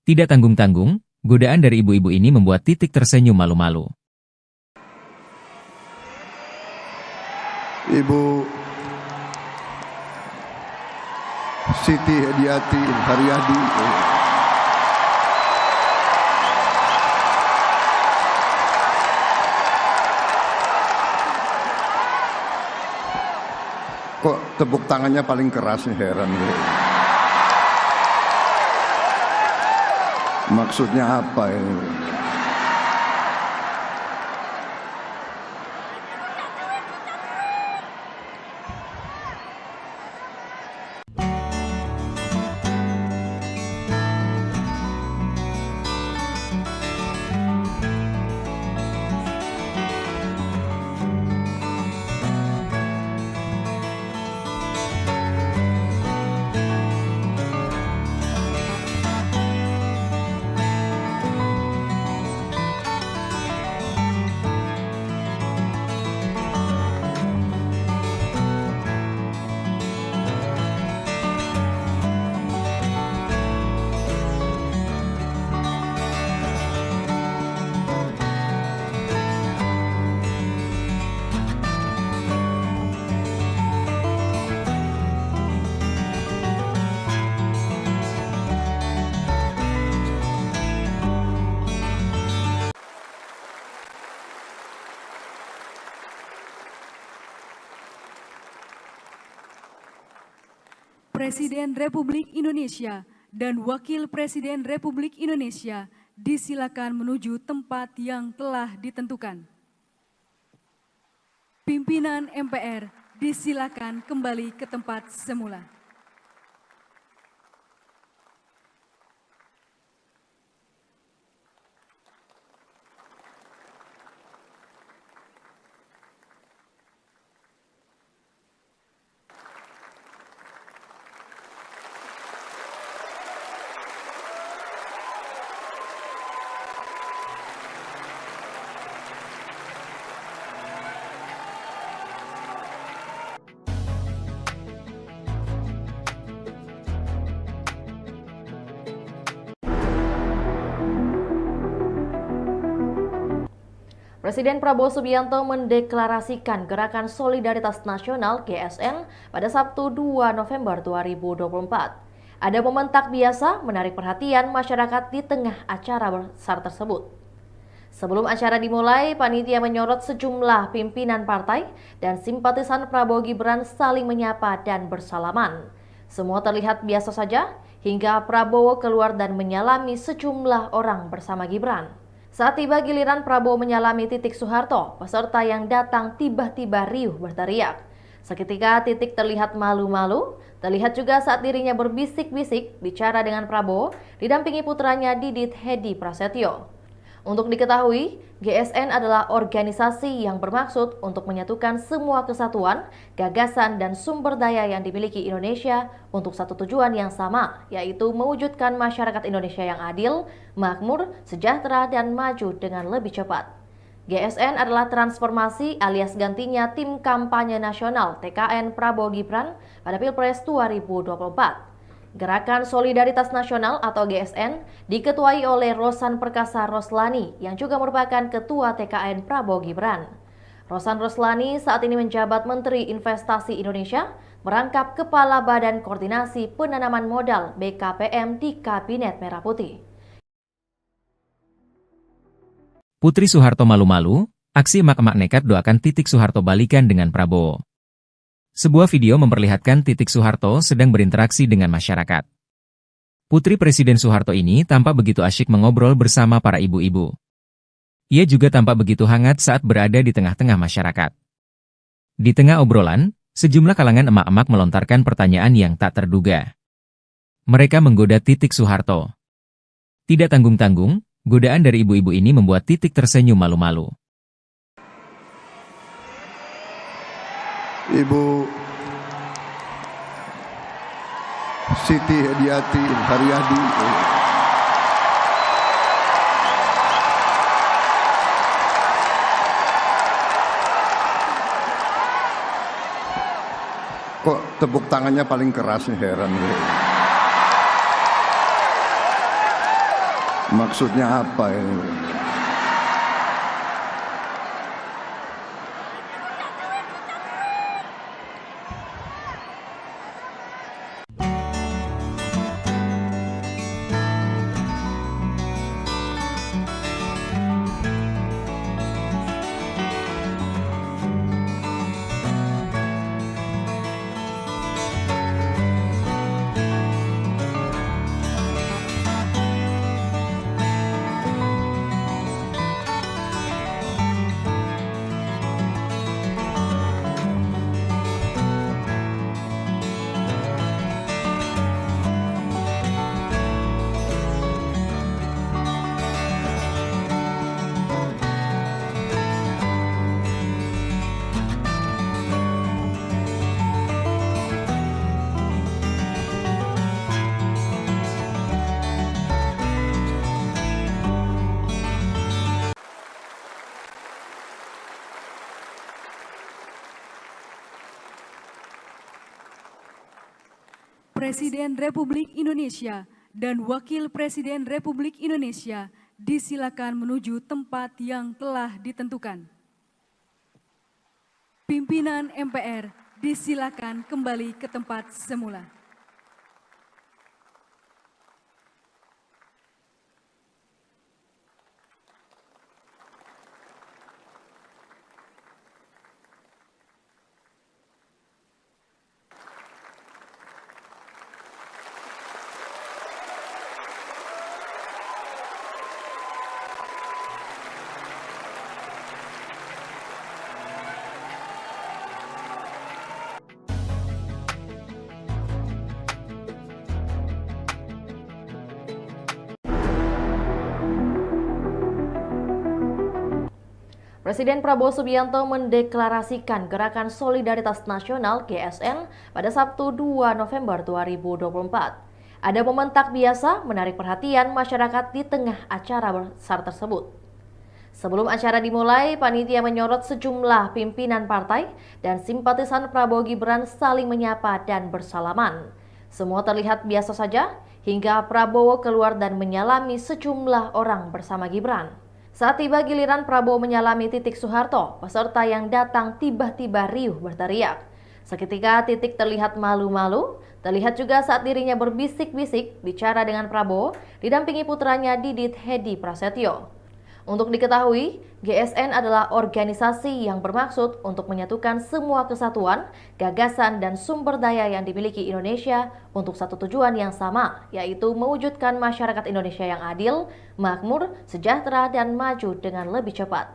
Tidak tanggung-tanggung, godaan dari ibu-ibu ini membuat Titik tersenyum malu-malu. Ibu Siti Hediati Haryadi. Kok tepuk tangannya paling keras nih, heran gue. Maksudnya apa ini? Presiden Republik Indonesia dan Wakil Presiden Republik Indonesia disilakan menuju tempat yang telah ditentukan. Pimpinan MPR disilakan kembali ke tempat semula. Presiden Prabowo Subianto mendeklarasikan Gerakan Solidaritas Nasional (GSN) pada Sabtu 2 November 2024. Ada momen tak biasa menarik perhatian masyarakat di tengah acara besar tersebut. Sebelum acara dimulai, panitia menyorot sejumlah pimpinan partai dan simpatisan Prabowo Gibran saling menyapa dan bersalaman. Semua terlihat biasa saja hingga Prabowo keluar dan menyalami sejumlah orang bersama Gibran. Saat tiba giliran Prabowo menyalami Titik Soeharto, peserta yang datang tiba-tiba riuh berteriak. Seketika Titik terlihat malu-malu, terlihat juga saat dirinya berbisik-bisik bicara dengan Prabowo, didampingi putranya Didit Hedi Prasetyo. Untuk diketahui, GSN adalah organisasi yang bermaksud untuk menyatukan semua kesatuan, gagasan, dan sumber daya yang dimiliki Indonesia untuk satu tujuan yang sama, yaitu mewujudkan masyarakat Indonesia yang adil, makmur, sejahtera, dan maju dengan lebih cepat. GSN adalah transformasi alias gantinya tim kampanye nasional TKN Prabowo Gibran pada Pilpres 2024. Gerakan Solidaritas Nasional atau GSN diketuai oleh Rosan Perkasa Roslani yang juga merupakan Ketua TKN Prabowo Gibran. Rosan Roslani saat ini menjabat Menteri Investasi Indonesia, merangkap Kepala Badan Koordinasi Penanaman Modal BKPM di Kabinet Merah Putih. Putri Soeharto malu-malu, aksi emak-emak nekat doakan Titik Soeharto balikan dengan Prabowo. Sebuah video memperlihatkan Titik Soeharto sedang berinteraksi dengan masyarakat. Putri Presiden Soeharto ini tampak begitu asyik mengobrol bersama para ibu-ibu. Ia juga tampak begitu hangat saat berada di tengah-tengah masyarakat. Di tengah obrolan, sejumlah kalangan emak-emak melontarkan pertanyaan yang tak terduga. Mereka menggoda Titik Soeharto. Tidak tanggung-tanggung, godaan dari ibu-ibu ini membuat Titik tersenyum malu-malu. Ibu Siti Hediati Haryadi. Kok tepuk tangannya paling keras nih, heran gue. Maksudnya apa ini? Presiden Republik Indonesia dan Wakil Presiden Republik Indonesia disilakan menuju tempat yang telah ditentukan. Pimpinan MPR disilakan kembali ke tempat semula. Presiden Prabowo Subianto mendeklarasikan Gerakan Solidaritas Nasional (GSN) pada Sabtu 2 November 2024. Ada momen tak biasa menarik perhatian masyarakat di tengah acara besar tersebut. Sebelum acara dimulai, panitia menyorot sejumlah pimpinan partai dan simpatisan Prabowo Gibran saling menyapa dan bersalaman. Semua terlihat biasa saja hingga Prabowo keluar dan menyalami sejumlah orang bersama Gibran. Saat tiba giliran Prabowo menyalami Titik Soeharto, peserta yang datang tiba-tiba riuh berteriak. Seketika Titik terlihat malu-malu, terlihat juga saat dirinya berbisik-bisik bicara dengan Prabowo, didampingi putranya Didit Hedi Prasetyo. Untuk diketahui, GSN adalah organisasi yang bermaksud untuk menyatukan semua kesatuan, gagasan, dan sumber daya yang dimiliki Indonesia untuk satu tujuan yang sama, yaitu mewujudkan masyarakat Indonesia yang adil, makmur, sejahtera, dan maju dengan lebih cepat.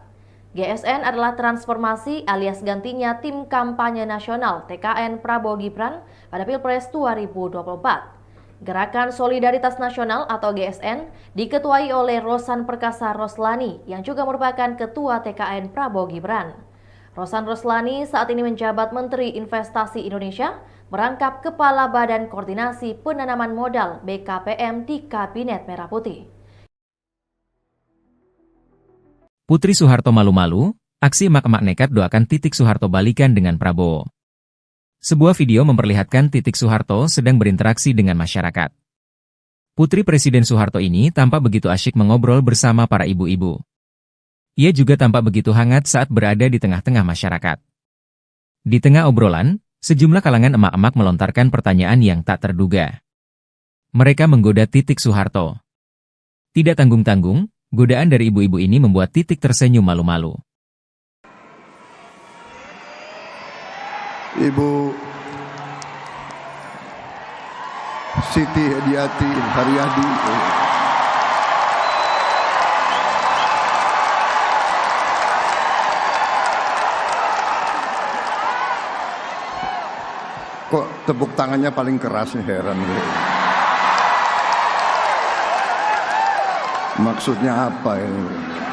GSN adalah transformasi alias gantinya tim kampanye nasional TKN Prabowo Gibran pada Pilpres 2024. Gerakan Solidaritas Nasional atau GSN diketuai oleh Rosan Perkasa Roslani yang juga merupakan Ketua TKN Prabowo Gibran. Rosan Roslani saat ini menjabat Menteri Investasi Indonesia, merangkap Kepala Badan Koordinasi Penanaman Modal BKPM di Kabinet Merah Putih. Putri Soeharto malu-malu, aksi emak-emak nekat doakan Titik Soeharto balikan dengan Prabowo. Sebuah video memperlihatkan Titik Soeharto sedang berinteraksi dengan masyarakat. Putri Presiden Soeharto ini tampak begitu asyik mengobrol bersama para ibu-ibu. Ia juga tampak begitu hangat saat berada di tengah-tengah masyarakat. Di tengah obrolan, sejumlah kalangan emak-emak melontarkan pertanyaan yang tak terduga. Mereka menggoda Titik Soeharto. Tidak tanggung-tanggung, godaan dari ibu-ibu ini membuat Titik tersenyum malu-malu. Ibu Siti Hediati Haryadi, kok tepuk tangannya paling keras, heran. Maksudnya apa ini?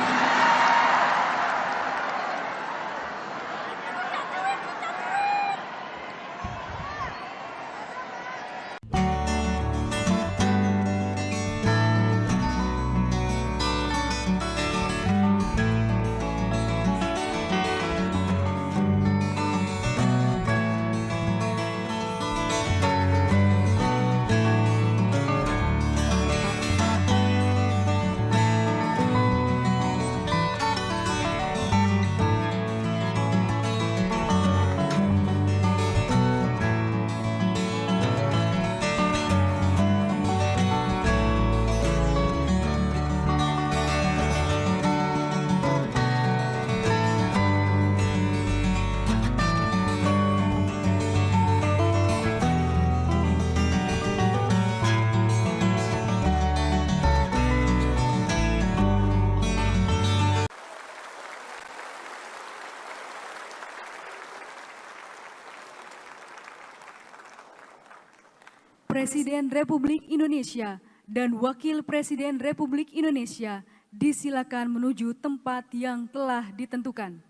Presiden Republik Indonesia dan Wakil Presiden Republik Indonesia disilakan menuju tempat yang telah ditentukan.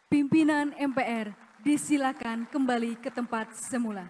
Pimpinan MPR disilakan kembali ke tempat semula.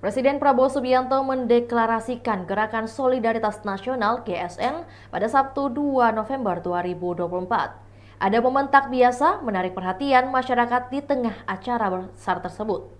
Presiden Prabowo Subianto mendeklarasikan Gerakan Solidaritas Nasional (GSN) pada Sabtu 2 November 2024. Ada momen tak biasa menarik perhatian masyarakat di tengah acara besar tersebut.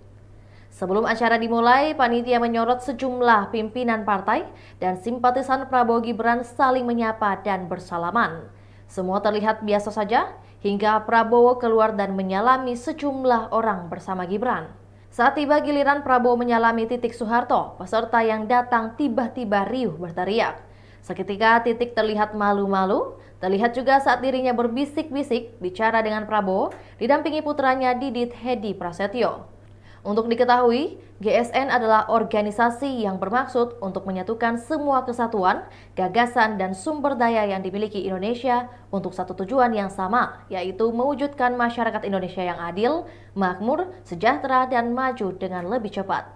Sebelum acara dimulai, panitia menyorot sejumlah pimpinan partai dan simpatisan Prabowo Gibran saling menyapa dan bersalaman. Semua terlihat biasa saja hingga Prabowo keluar dan menyalami sejumlah orang bersama Gibran. Saat tiba giliran Prabowo menyalami Titik Soeharto, peserta yang datang tiba-tiba riuh berteriak. Seketika Titik terlihat malu-malu, terlihat juga saat dirinya berbisik-bisik bicara dengan Prabowo didampingi putranya Didit Hedi Prasetyo. Untuk diketahui, GSN adalah organisasi yang bermaksud untuk menyatukan semua kesatuan, gagasan, dan sumber daya yang dimiliki Indonesia untuk satu tujuan yang sama, yaitu mewujudkan masyarakat Indonesia yang adil, makmur, sejahtera, dan maju dengan lebih cepat.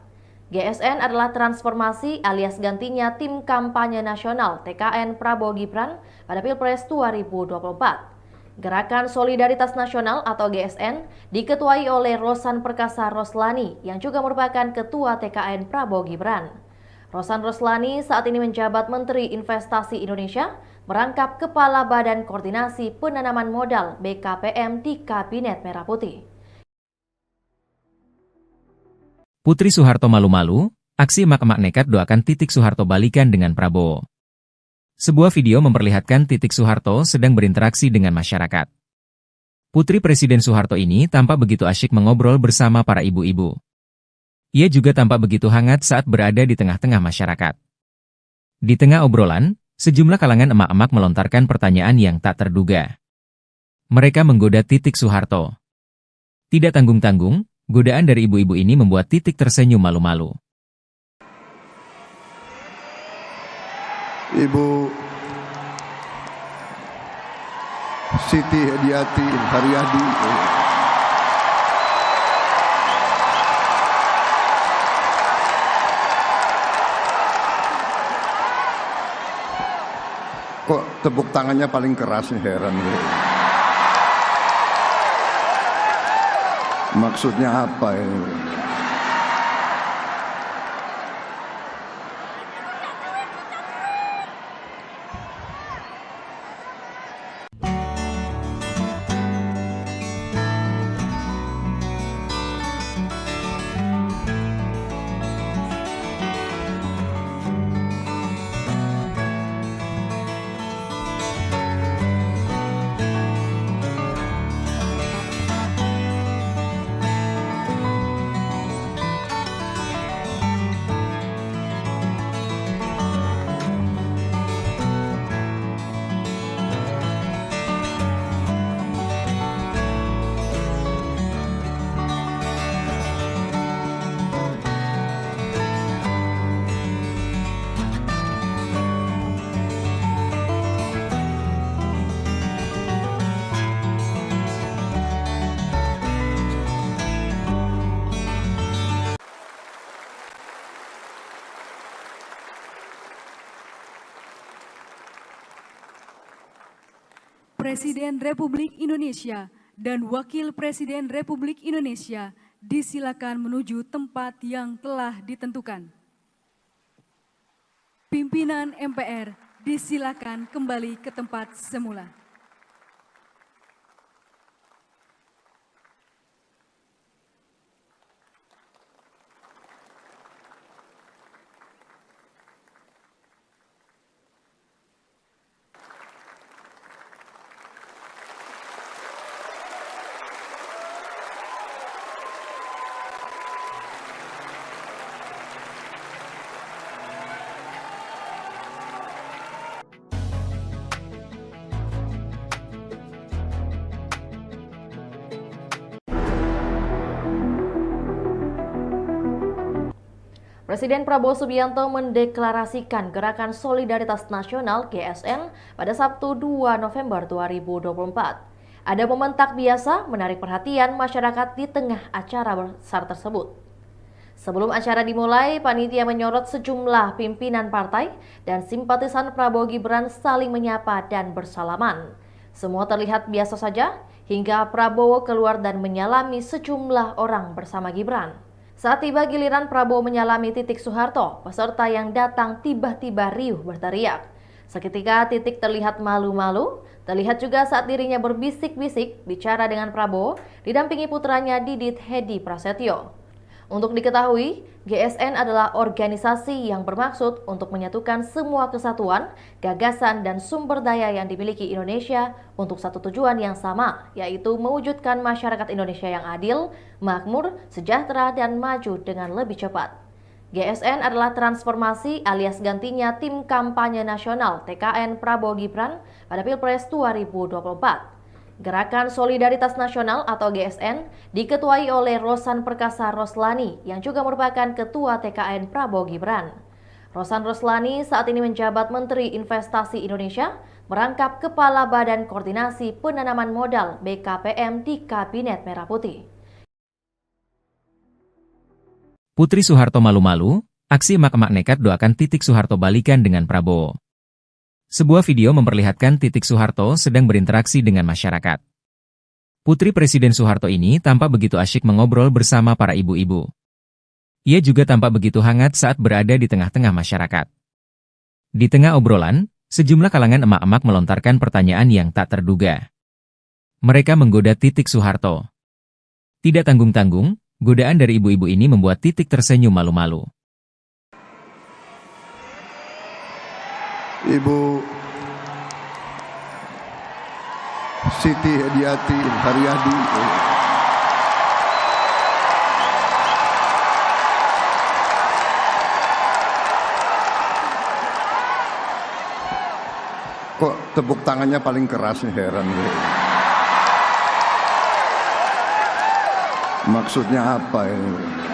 GSN adalah transformasi alias gantinya tim kampanye nasional TKN Prabowo Gibran pada Pilpres 2024. Gerakan Solidaritas Nasional atau GSN diketuai oleh Rosan Perkasa Roslani yang juga merupakan Ketua TKN Prabowo Gibran. Rosan Roslani saat ini menjabat Menteri Investasi Indonesia, merangkap Kepala Badan Koordinasi Penanaman Modal BKPM di Kabinet Merah Putih. Putri Soeharto malu-malu, aksi emak-emak nekat doakan Titik Soeharto balikan dengan Prabowo. Sebuah video memperlihatkan Titik Soeharto sedang berinteraksi dengan masyarakat. Putri Presiden Soeharto ini tampak begitu asyik mengobrol bersama para ibu-ibu. Ia juga tampak begitu hangat saat berada di tengah-tengah masyarakat. Di tengah obrolan, sejumlah kalangan emak-emak melontarkan pertanyaan yang tak terduga. Mereka menggoda Titik Soeharto. Tidak tanggung-tanggung, godaan dari ibu-ibu ini membuat Titik tersenyum malu-malu. Ibu Siti Hediati Haryadi, kok tepuk tangannya paling keras nih, heran gue. Maksudnya apa ini? Presiden Republik Indonesia dan Wakil Presiden Republik Indonesia disilakan menuju tempat yang telah ditentukan. Pimpinan MPR disilakan kembali ke tempat semula. Presiden Prabowo Subianto mendeklarasikan Gerakan Solidaritas Nasional (GSN) pada Sabtu 2 November 2024. Ada momen tak biasa menarik perhatian masyarakat di tengah acara besar tersebut. Sebelum acara dimulai, panitia menyorot sejumlah pimpinan partai dan simpatisan Prabowo Gibran saling menyapa dan bersalaman. Semua terlihat biasa saja hingga Prabowo keluar dan menyalami sejumlah orang bersama Gibran. Saat tiba giliran Prabowo menyalami Titik Soeharto, peserta yang datang tiba-tiba riuh berteriak. Seketika Titik terlihat malu-malu, terlihat juga saat dirinya berbisik-bisik bicara dengan Prabowo, didampingi putranya Didit Hedi Prasetyo. Untuk diketahui, GSN adalah organisasi yang bermaksud untuk menyatukan semua kesatuan, gagasan, dan sumber daya yang dimiliki Indonesia untuk satu tujuan yang sama, yaitu mewujudkan masyarakat Indonesia yang adil, makmur, sejahtera, dan maju dengan lebih cepat. GSN adalah transformasi alias gantinya tim kampanye nasional TKN Prabowo Gibran pada Pilpres 2024. Gerakan Solidaritas Nasional atau GSN diketuai oleh Rosan Perkasa Roslani yang juga merupakan Ketua TKN Prabowo Gibran. Rosan Roslani saat ini menjabat Menteri Investasi Indonesia, merangkap Kepala Badan Koordinasi Penanaman Modal BKPM di Kabinet Merah Putih. Putri Soeharto malu-malu, aksi emak-emak nekat doakan Titik Soeharto balikan dengan Prabowo. Sebuah video memperlihatkan Titik Soeharto sedang berinteraksi dengan masyarakat. Putri Presiden Soeharto ini tampak begitu asyik mengobrol bersama para ibu-ibu. Ia juga tampak begitu hangat saat berada di tengah-tengah masyarakat. Di tengah obrolan, sejumlah kalangan emak-emak melontarkan pertanyaan yang tak terduga. Mereka menggoda Titik Soeharto. Tidak tanggung-tanggung, godaan dari ibu-ibu ini membuat Titik tersenyum malu-malu. Ibu Siti Hediati Haryadi. Kok tepuk tangannya paling keras nih, heran gue. Maksudnya apa ini?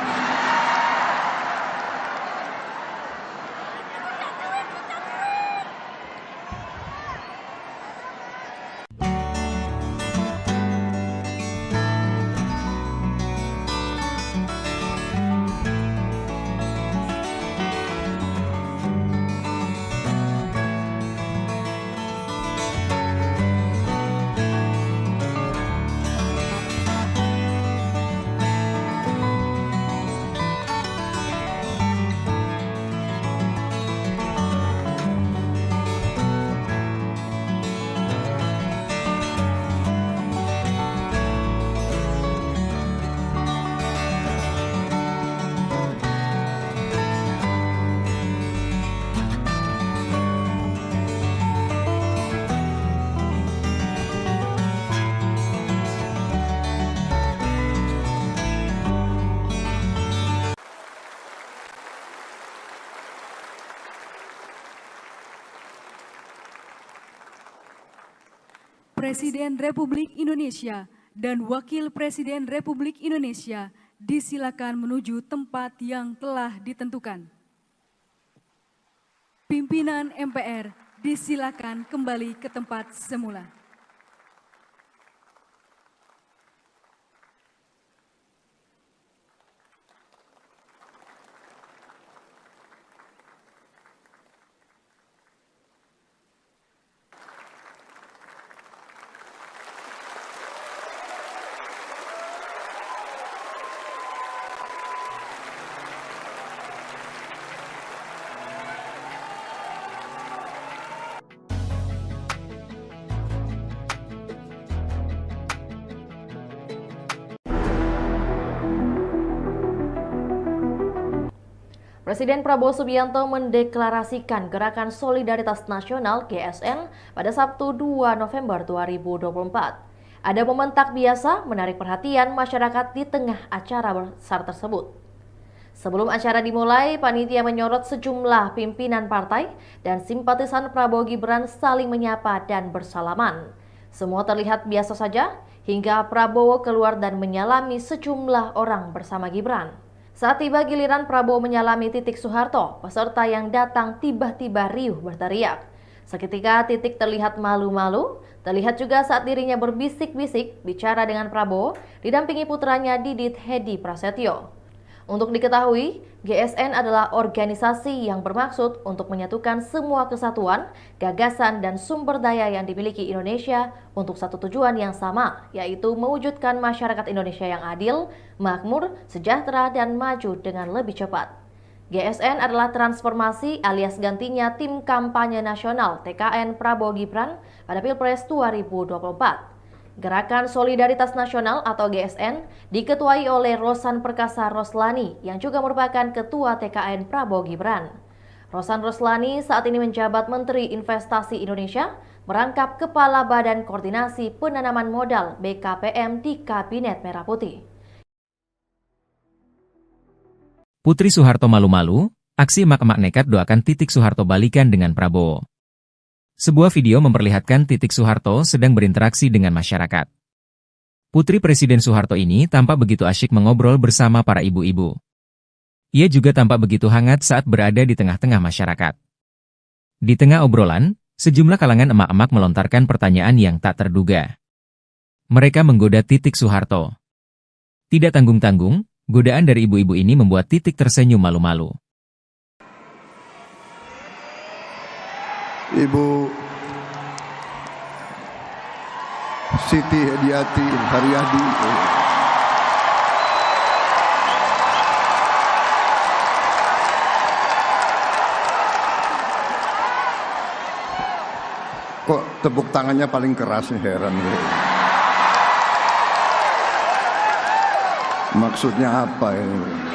Presiden Republik Indonesia dan Wakil Presiden Republik Indonesia disilakan menuju tempat yang telah ditentukan. Pimpinan MPR disilakan kembali ke tempat semula. Presiden Prabowo Subianto mendeklarasikan Gerakan Solidaritas Nasional GSN pada Sabtu 2 November 2024. Ada momen tak biasa menarik perhatian masyarakat di tengah acara besar tersebut. Sebelum acara dimulai, panitia menyorot sejumlah pimpinan partai dan simpatisan Prabowo Gibran saling menyapa dan bersalaman. Semua terlihat biasa saja hingga Prabowo keluar dan menyalami sejumlah orang bersama Gibran. Saat tiba giliran Prabowo menyalami Titik Soeharto, peserta yang datang tiba-tiba riuh berteriak. Seketika Titik terlihat malu-malu, terlihat juga saat dirinya berbisik-bisik bicara dengan Prabowo, didampingi putranya Didit Hedi Prasetyo. Untuk diketahui, GSN adalah organisasi yang bermaksud untuk menyatukan semua kesatuan, gagasan, dan sumber daya yang dimiliki Indonesia untuk satu tujuan yang sama, yaitu mewujudkan masyarakat Indonesia yang adil, makmur, sejahtera, dan maju dengan lebih cepat. GSN adalah transformasi alias gantinya tim kampanye nasional TKN Prabowo Gibran pada Pilpres 2024. Gerakan Solidaritas Nasional atau GSN diketuai oleh Rosan Perkasa Roslani yang juga merupakan Ketua TKN Prabowo Gibran. Rosan Roslani saat ini menjabat Menteri Investasi Indonesia, merangkap Kepala Badan Koordinasi Penanaman Modal BKPM di Kabinet Merah Putih. Putri Soeharto malu-malu, aksi emak-emak nekat doakan Titik Soeharto balikan dengan Prabowo. Sebuah video memperlihatkan Titik Soeharto sedang berinteraksi dengan masyarakat. Putri Presiden Soeharto ini tampak begitu asyik mengobrol bersama para ibu-ibu. Ia juga tampak begitu hangat saat berada di tengah-tengah masyarakat. Di tengah obrolan, sejumlah kalangan emak-emak melontarkan pertanyaan yang tak terduga. Mereka menggoda Titik Soeharto. Tidak tanggung-tanggung, godaan dari ibu-ibu ini membuat Titik tersenyum malu-malu. Ibu Siti Hediati Haryadi. Kok tepuk tangannya paling keras nih, heran gue. Maksudnya apa ini?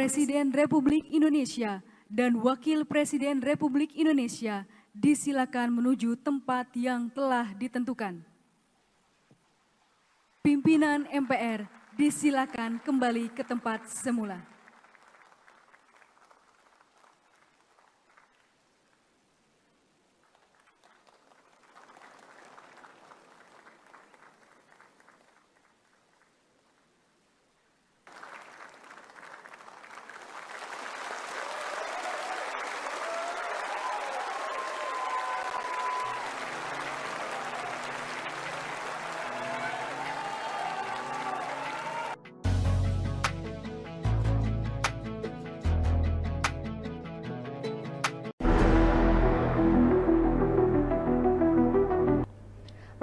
Presiden Republik Indonesia dan Wakil Presiden Republik Indonesia disilakan menuju tempat yang telah ditentukan. Pimpinan MPR disilakan kembali ke tempat semula.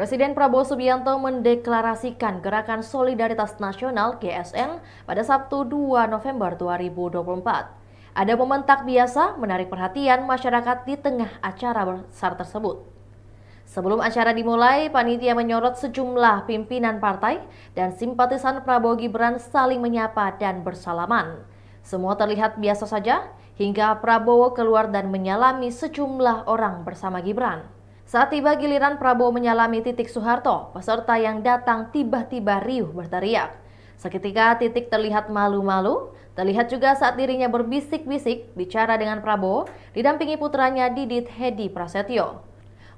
Presiden Prabowo Subianto mendeklarasikan Gerakan Solidaritas Nasional GSN pada Sabtu 2 November 2024. Ada momen tak biasa menarik perhatian masyarakat di tengah acara besar tersebut. Sebelum acara dimulai, panitia menyorot sejumlah pimpinan partai dan simpatisan Prabowo Gibran saling menyapa dan bersalaman. Semua terlihat biasa saja hingga Prabowo keluar dan menyalami sejumlah orang bersama Gibran. Saat tiba giliran Prabowo menyalami Titik Soeharto, peserta yang datang tiba-tiba riuh berteriak. Seketika Titik terlihat malu-malu, terlihat juga saat dirinya berbisik-bisik bicara dengan Prabowo, didampingi putranya Didit Hedi Prasetyo.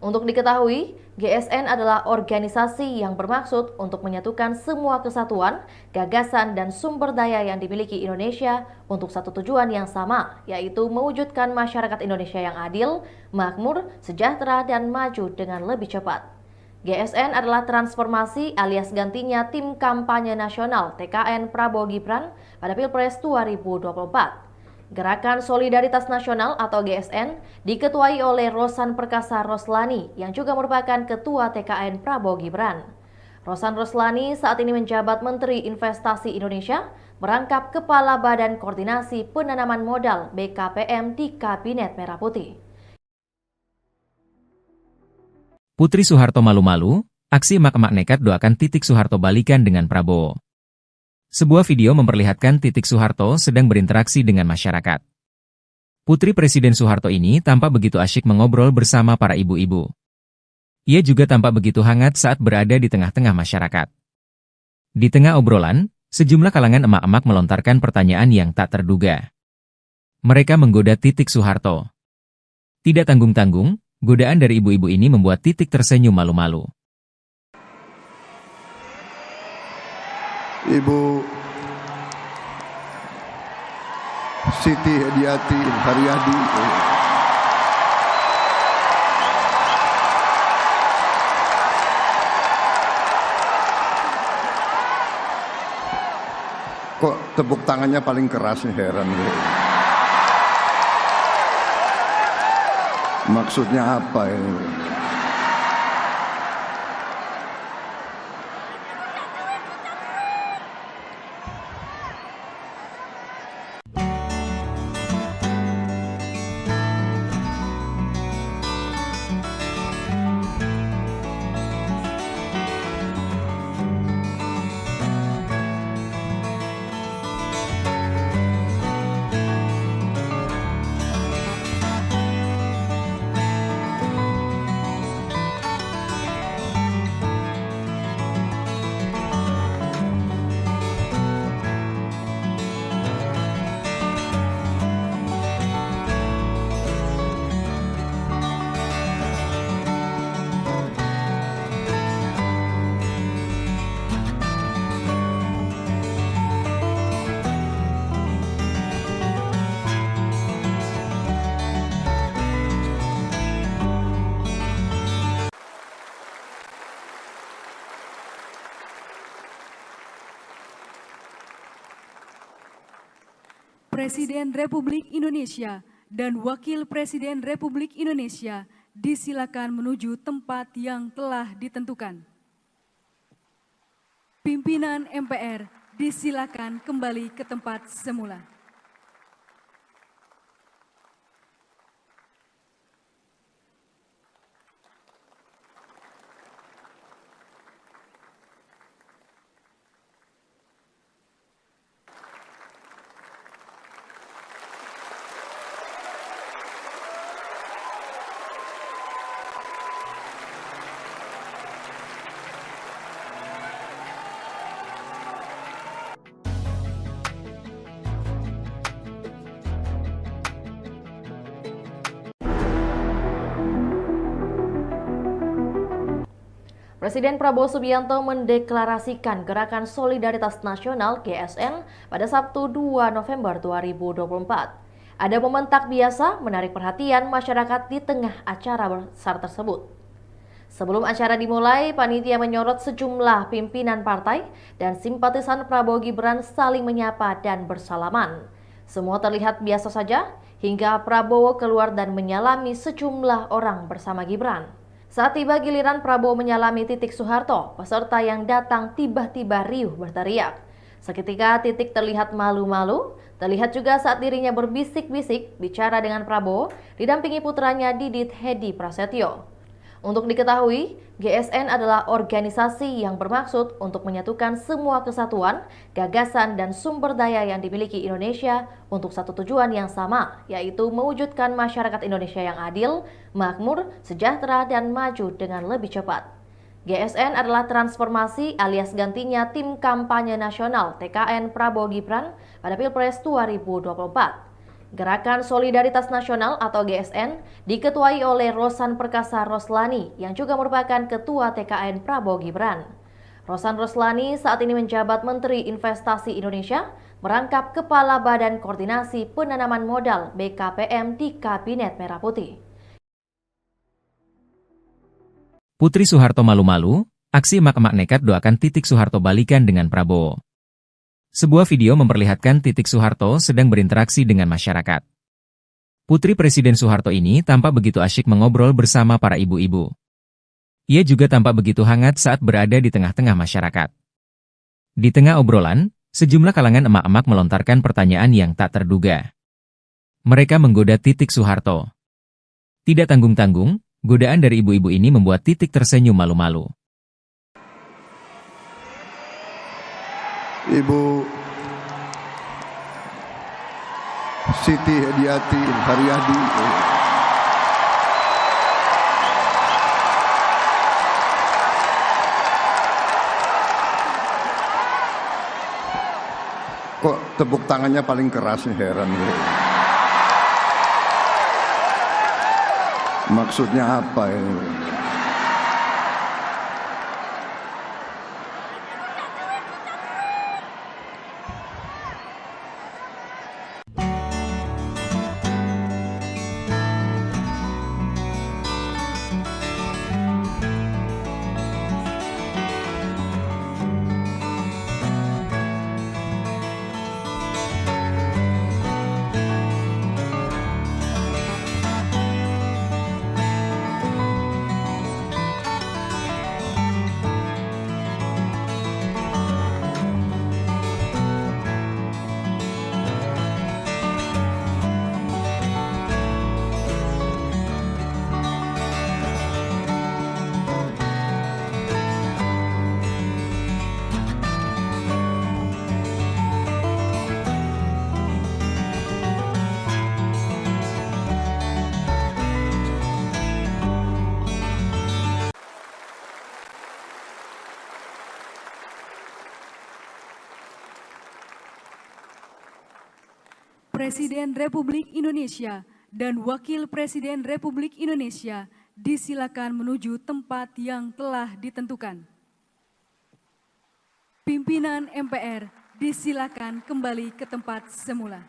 Untuk diketahui, GSN adalah organisasi yang bermaksud untuk menyatukan semua kesatuan, gagasan, dan sumber daya yang dimiliki Indonesia untuk satu tujuan yang sama, yaitu mewujudkan masyarakat Indonesia yang adil, makmur, sejahtera, dan maju dengan lebih cepat. GSN adalah transformasi alias gantinya tim kampanye nasional TKN Prabowo Gibran pada Pilpres 2024. Gerakan Solidaritas Nasional atau GSN diketuai oleh Rosan Perkasa Roslani yang juga merupakan Ketua TKN Prabowo Gibran. Rosan Roslani saat ini menjabat Menteri Investasi Indonesia, merangkap Kepala Badan Koordinasi Penanaman Modal BKPM di Kabinet Merah Putih. Putri Soeharto malu-malu, aksi emak-emak nekat doakan Titik Soeharto balikan dengan Prabowo. Sebuah video memperlihatkan Titik Soeharto sedang berinteraksi dengan masyarakat. Putri Presiden Soeharto ini tampak begitu asyik mengobrol bersama para ibu-ibu. Ia juga tampak begitu hangat saat berada di tengah-tengah masyarakat. Di tengah obrolan, sejumlah kalangan emak-emak melontarkan pertanyaan yang tak terduga. Mereka menggoda Titik Soeharto. Tidak tanggung-tanggung, godaan dari ibu-ibu ini membuat Titik tersenyum malu-malu. Ibu Siti Hediati Haryadi. Kok tepuk tangannya paling keras, heran gue. Maksudnya apa ini? Presiden Republik Indonesia dan Wakil Presiden Republik Indonesia disilakan menuju tempat yang telah ditentukan. Pimpinan MPR disilakan kembali ke tempat semula. Presiden Prabowo Subianto mendeklarasikan Gerakan Solidaritas Nasional GSN pada Sabtu 2 November 2024. Ada momen tak biasa menarik perhatian masyarakat di tengah acara besar tersebut. Sebelum acara dimulai, panitia menyorot sejumlah pimpinan partai dan simpatisan Prabowo Gibran saling menyapa dan bersalaman. Semua terlihat biasa saja hingga Prabowo keluar dan menyalami sejumlah orang bersama Gibran. Saat tiba giliran Prabowo menyalami Titik Soeharto, peserta yang datang tiba-tiba riuh berteriak. Seketika Titik terlihat malu-malu, terlihat juga saat dirinya berbisik-bisik bicara dengan Prabowo, didampingi putranya Didit Hedi Prasetyo. Untuk diketahui, GSN adalah organisasi yang bermaksud untuk menyatukan semua kesatuan, gagasan, dan sumber daya yang dimiliki Indonesia untuk satu tujuan yang sama, yaitu mewujudkan masyarakat Indonesia yang adil, makmur, sejahtera, dan maju dengan lebih cepat. GSN adalah transformasi alias gantinya tim kampanye nasional TKN Prabowo Gibran pada Pilpres 2024. Gerakan Solidaritas Nasional atau GSN diketuai oleh Rosan Perkasa Roslani yang juga merupakan Ketua TKN Prabowo Gibran. Rosan Roslani saat ini menjabat Menteri Investasi Indonesia, merangkap Kepala Badan Koordinasi Penanaman Modal BKPM di Kabinet Merah Putih. Putri Soeharto malu-malu, aksi emak-emak nekat doakan Titik Soeharto balikan dengan Prabowo. Sebuah video memperlihatkan Titik Soeharto sedang berinteraksi dengan masyarakat. Putri Presiden Soeharto ini tampak begitu asyik mengobrol bersama para ibu-ibu. Ia juga tampak begitu hangat saat berada di tengah-tengah masyarakat. Di tengah obrolan, sejumlah kalangan emak-emak melontarkan pertanyaan yang tak terduga. Mereka menggoda Titik Soeharto. Tidak tanggung-tanggung, godaan dari ibu-ibu ini membuat Titik tersenyum malu-malu. Ibu Siti Hediati Haryadi. Kok tepuk tangannya paling keras nih, heran gue. Maksudnya apa ini? Presiden Republik Indonesia dan Wakil Presiden Republik Indonesia disilakan menuju tempat yang telah ditentukan. Pimpinan MPR disilakan kembali ke tempat semula.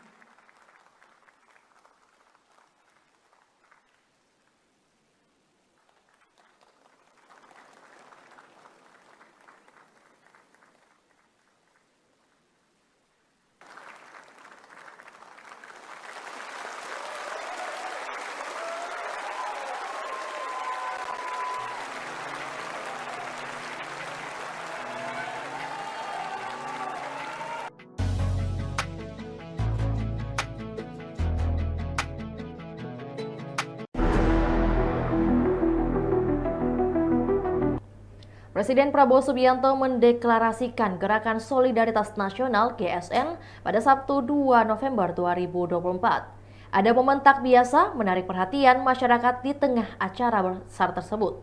Presiden Prabowo Subianto mendeklarasikan Gerakan Solidaritas Nasional (GSN) pada Sabtu 2 November 2024. Ada momen tak biasa menarik perhatian masyarakat di tengah acara besar tersebut.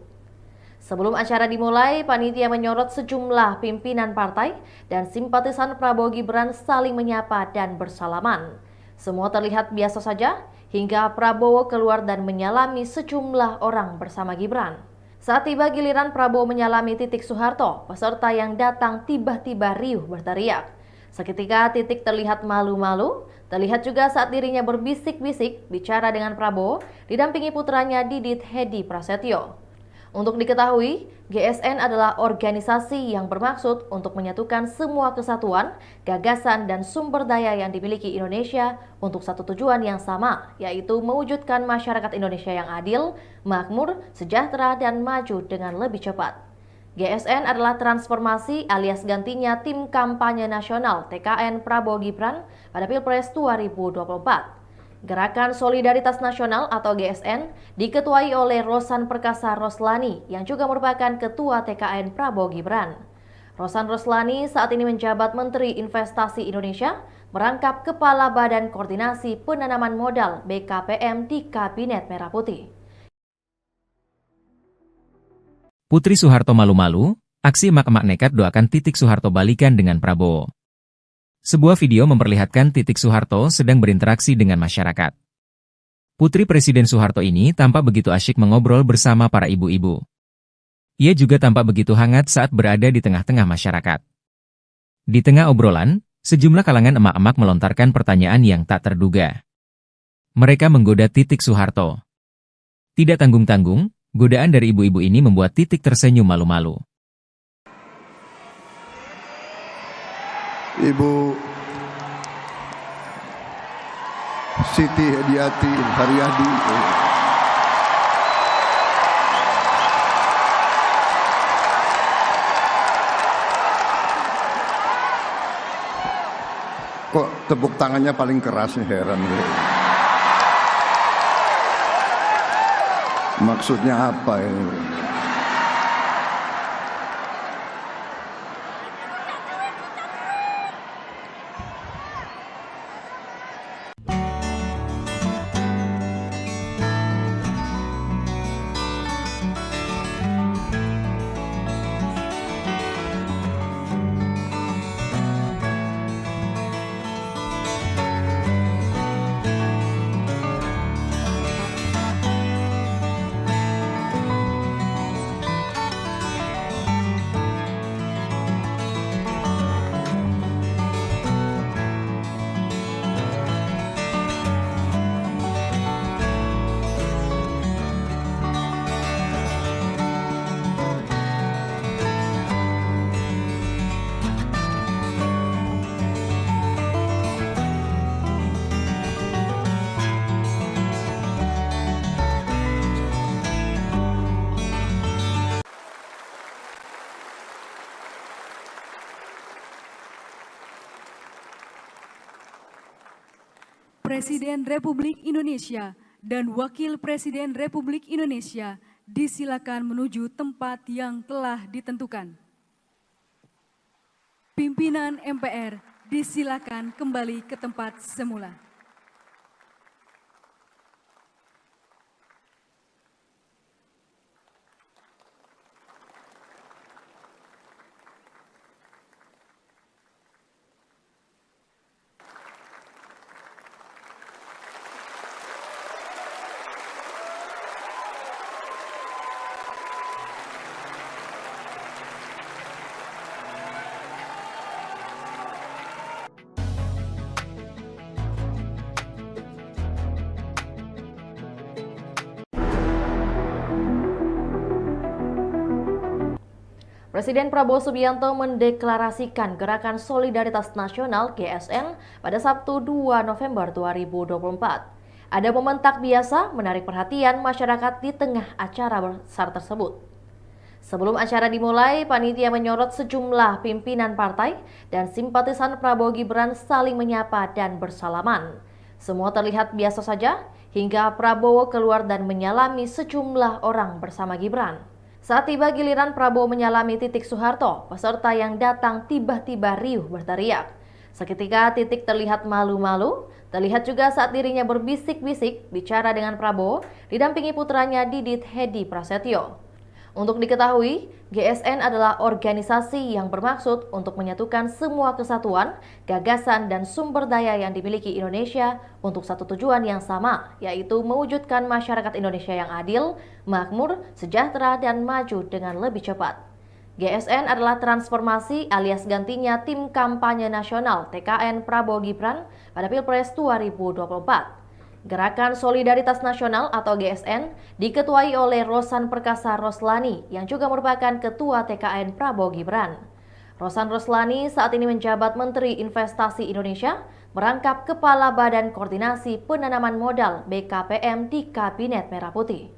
Sebelum acara dimulai, panitia menyorot sejumlah pimpinan partai dan simpatisan Prabowo Gibran saling menyapa dan bersalaman. Semua terlihat biasa saja hingga Prabowo keluar dan menyalami sejumlah orang bersama Gibran. Saat tiba giliran Prabowo menyalami Titik Soeharto, peserta yang datang tiba-tiba riuh berteriak. Seketika Titik terlihat malu-malu, terlihat juga saat dirinya berbisik-bisik bicara dengan Prabowo, didampingi putranya Didit Hedi Prasetyo. Untuk diketahui, GSN adalah organisasi yang bermaksud untuk menyatukan semua kesatuan, gagasan, dan sumber daya yang dimiliki Indonesia untuk satu tujuan yang sama, yaitu mewujudkan masyarakat Indonesia yang adil, makmur, sejahtera, dan maju dengan lebih cepat. GSN adalah transformasi alias gantinya tim kampanye nasional TKN Prabowo Gibran pada Pilpres 2024. Gerakan Solidaritas Nasional atau GSN diketuai oleh Rosan Perkasa Roslani yang juga merupakan Ketua TKN Prabowo Gibran. Rosan Roslani saat ini menjabat Menteri Investasi Indonesia, merangkap Kepala Badan Koordinasi Penanaman Modal BKPM di Kabinet Merah Putih. Putri Soeharto malu-malu, aksi emak-emak nekat doakan Titik Soeharto balikan dengan Prabowo. Sebuah video memperlihatkan Titik Soeharto sedang berinteraksi dengan masyarakat. Putri Presiden Soeharto ini tampak begitu asyik mengobrol bersama para ibu-ibu. Ia juga tampak begitu hangat saat berada di tengah-tengah masyarakat. Di tengah obrolan, sejumlah kalangan emak-emak melontarkan pertanyaan yang tak terduga. Mereka menggoda Titik Soeharto. Tidak tanggung-tanggung, godaan dari ibu-ibu ini membuat Titik tersenyum malu-malu. Ibu Siti Hediati Haryadi. Kok tepuk tangannya paling keras nih, heran gue. Maksudnya apa ini? Presiden Republik Indonesia dan Wakil Presiden Republik Indonesia disilakan menuju tempat yang telah ditentukan. Pimpinan MPR disilakan kembali ke tempat semula. Presiden Prabowo Subianto mendeklarasikan Gerakan Solidaritas Nasional (GSN) pada Sabtu 2 November 2024. Ada momen tak biasa menarik perhatian masyarakat di tengah acara besar tersebut. Sebelum acara dimulai, panitia menyorot sejumlah pimpinan partai dan simpatisan Prabowo Gibran saling menyapa dan bersalaman. Semua terlihat biasa saja hingga Prabowo keluar dan menyalami sejumlah orang bersama Gibran. Saat tiba giliran Prabowo menyalami Titik Soeharto, peserta yang datang tiba-tiba riuh berteriak. Seketika Titik terlihat malu-malu, terlihat juga saat dirinya berbisik-bisik bicara dengan Prabowo, didampingi putranya Didit Hedi Prasetyo. Untuk diketahui, GSN adalah organisasi yang bermaksud untuk menyatukan semua kesatuan, gagasan, dan sumber daya yang dimiliki Indonesia untuk satu tujuan yang sama, yaitu mewujudkan masyarakat Indonesia yang adil, makmur, sejahtera, dan maju dengan lebih cepat. GSN adalah transformasi alias gantinya tim kampanye nasional TKN Prabowo Gibran pada Pilpres 2024. Gerakan Solidaritas Nasional atau GSN diketuai oleh Rosan Perkasa Roslani yang juga merupakan Ketua TKN Prabowo Gibran. Rosan Roslani saat ini menjabat Menteri Investasi Indonesia, merangkap Kepala Badan Koordinasi Penanaman Modal BKPM di Kabinet Merah Putih.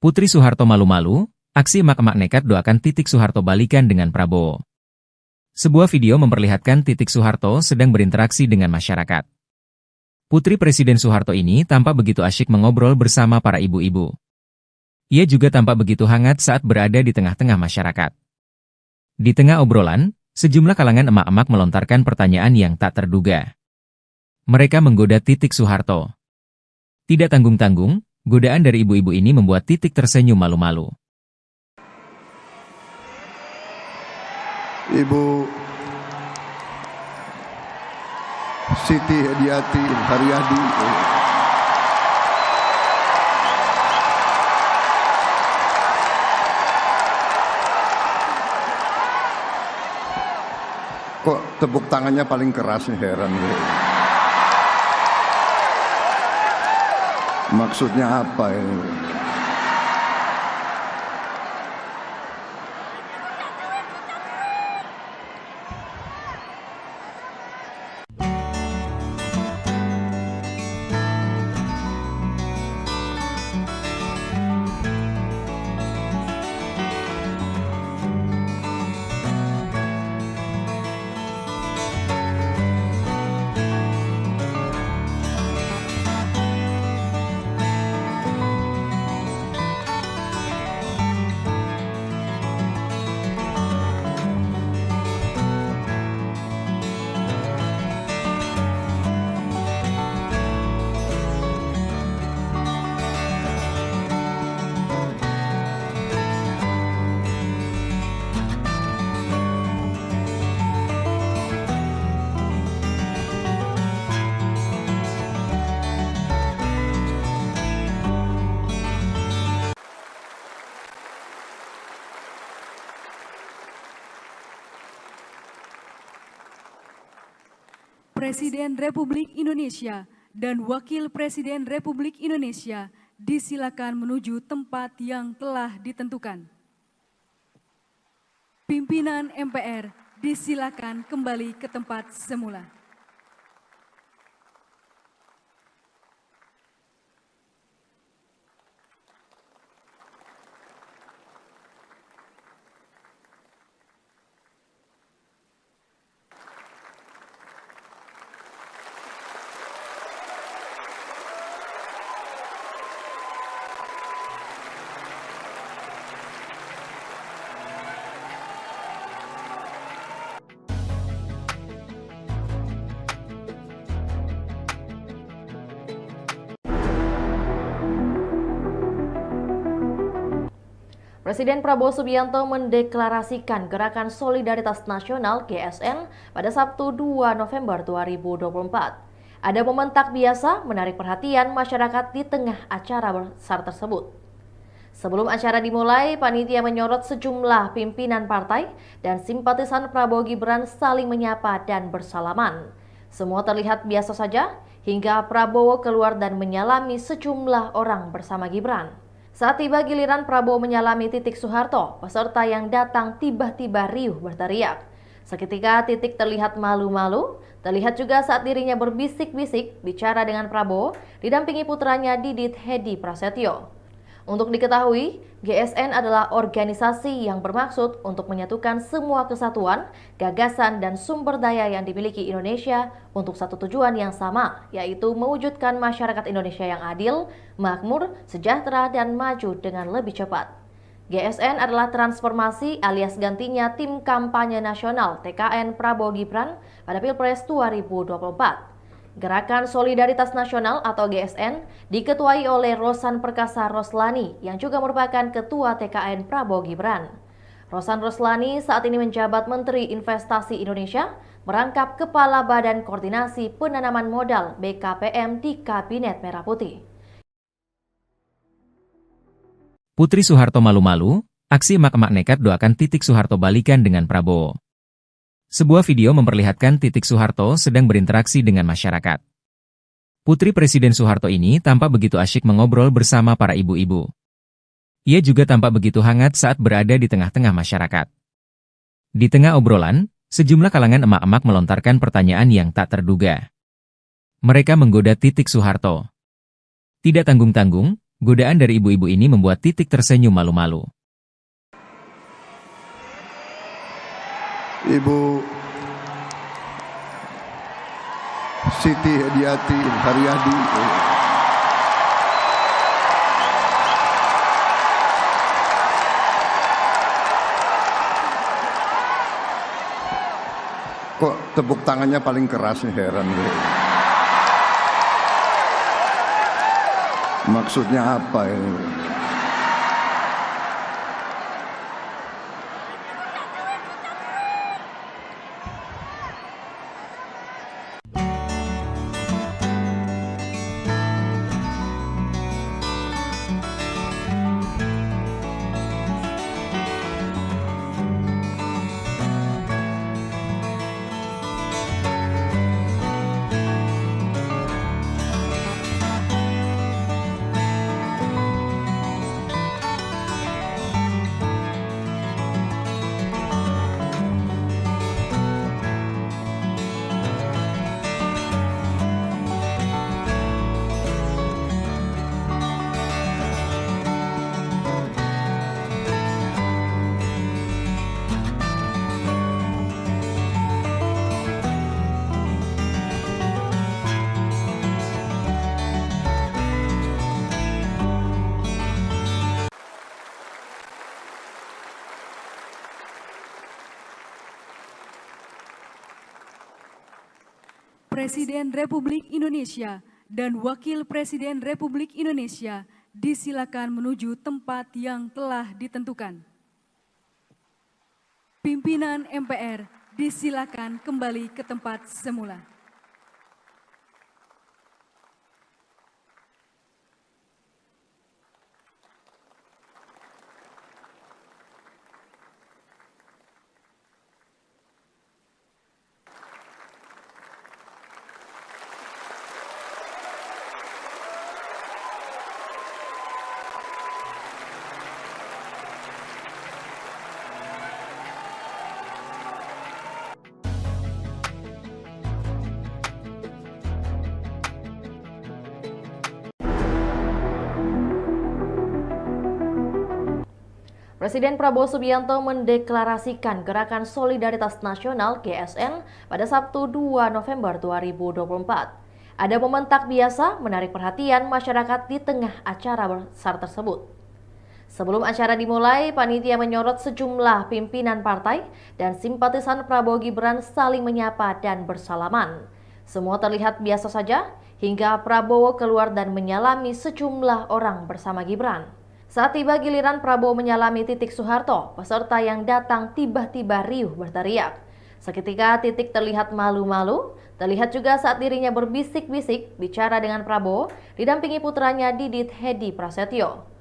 Putri Soeharto malu-malu, aksi emak-emak nekat doakan Titik Soeharto balikan dengan Prabowo. Sebuah video memperlihatkan Titik Soeharto sedang berinteraksi dengan masyarakat. Putri Presiden Soeharto ini tampak begitu asyik mengobrol bersama para ibu-ibu. Ia juga tampak begitu hangat saat berada di tengah-tengah masyarakat. Di tengah obrolan, sejumlah kalangan emak-emak melontarkan pertanyaan yang tak terduga. Mereka menggoda Titik Soeharto. Tidak tanggung-tanggung, godaan dari ibu-ibu ini membuat Titik tersenyum malu-malu. Ibu Siti Hediati Haryadi. Kok tepuk tangannya paling keras nih, heran gue. Maksudnya apa ini? Presiden Republik Indonesia dan Wakil Presiden Republik Indonesia disilakan menuju tempat yang telah ditentukan. Pimpinan MPR disilakan kembali ke tempat semula. Presiden Prabowo Subianto mendeklarasikan Gerakan Solidaritas Nasional (GSN) pada Sabtu 2 November 2024. Ada momen tak biasa menarik perhatian masyarakat di tengah acara besar tersebut. Sebelum acara dimulai, panitia menyorot sejumlah pimpinan partai dan simpatisan Prabowo Gibran saling menyapa dan bersalaman. Semua terlihat biasa saja hingga Prabowo keluar dan menyalami sejumlah orang bersama Gibran. Saat tiba giliran Prabowo menyalami Titik Soeharto, peserta yang datang tiba-tiba riuh berteriak. Seketika Titik terlihat malu-malu, terlihat juga saat dirinya berbisik-bisik bicara dengan Prabowo, didampingi putranya Didit Hedi Prasetyo. Untuk diketahui, GSN adalah organisasi yang bermaksud untuk menyatukan semua kesatuan, gagasan, dan sumber daya yang dimiliki Indonesia untuk satu tujuan yang sama, yaitu mewujudkan masyarakat Indonesia yang adil, makmur, sejahtera, dan maju dengan lebih cepat. GSN adalah transformasi alias gantinya Tim Kampanye Nasional TKN Prabowo Gibran pada Pilpres 2024. Gerakan Solidaritas Nasional atau GSN diketuai oleh Rosan Perkasa Roslani yang juga merupakan Ketua TKN Prabowo Gibran. Rosan Roslani saat ini menjabat Menteri Investasi Indonesia, merangkap Kepala Badan Koordinasi Penanaman Modal BKPM di Kabinet Merah Putih. Putri Soeharto malu-malu, aksi emak-emak nekat doakan Titik Soeharto balikan dengan Prabowo. Sebuah video memperlihatkan Titik Soeharto sedang berinteraksi dengan masyarakat. Putri Presiden Soeharto ini tampak begitu asyik mengobrol bersama para ibu-ibu. Ia juga tampak begitu hangat saat berada di tengah-tengah masyarakat. Di tengah obrolan, sejumlah kalangan emak-emak melontarkan pertanyaan yang tak terduga. Mereka menggoda Titik Soeharto. Tidak tanggung-tanggung, godaan dari ibu-ibu ini membuat Titik tersenyum malu-malu. Ibu Siti Hediati Haryadi, kok tepuk tangannya paling keras, heran gue. Maksudnya apa ini? Presiden Republik Indonesia dan Wakil Presiden Republik Indonesia disilakan menuju tempat yang telah ditentukan. Pimpinan MPR disilakan kembali ke tempat semula. Presiden Prabowo Subianto mendeklarasikan Gerakan Solidaritas Nasional (GSN) pada Sabtu 2 November 2024. Ada momen tak biasa menarik perhatian masyarakat di tengah acara besar tersebut. Sebelum acara dimulai, panitia menyorot sejumlah pimpinan partai dan simpatisan Prabowo Gibran saling menyapa dan bersalaman. Semua terlihat biasa saja hingga Prabowo keluar dan menyalami sejumlah orang bersama Gibran. Saat tiba giliran Prabowo menyalami Titik Soeharto, peserta yang datang tiba-tiba riuh berteriak. Seketika Titik terlihat malu-malu, terlihat juga saat dirinya berbisik-bisik bicara dengan Prabowo, didampingi putranya Didit Hedi Prasetyo.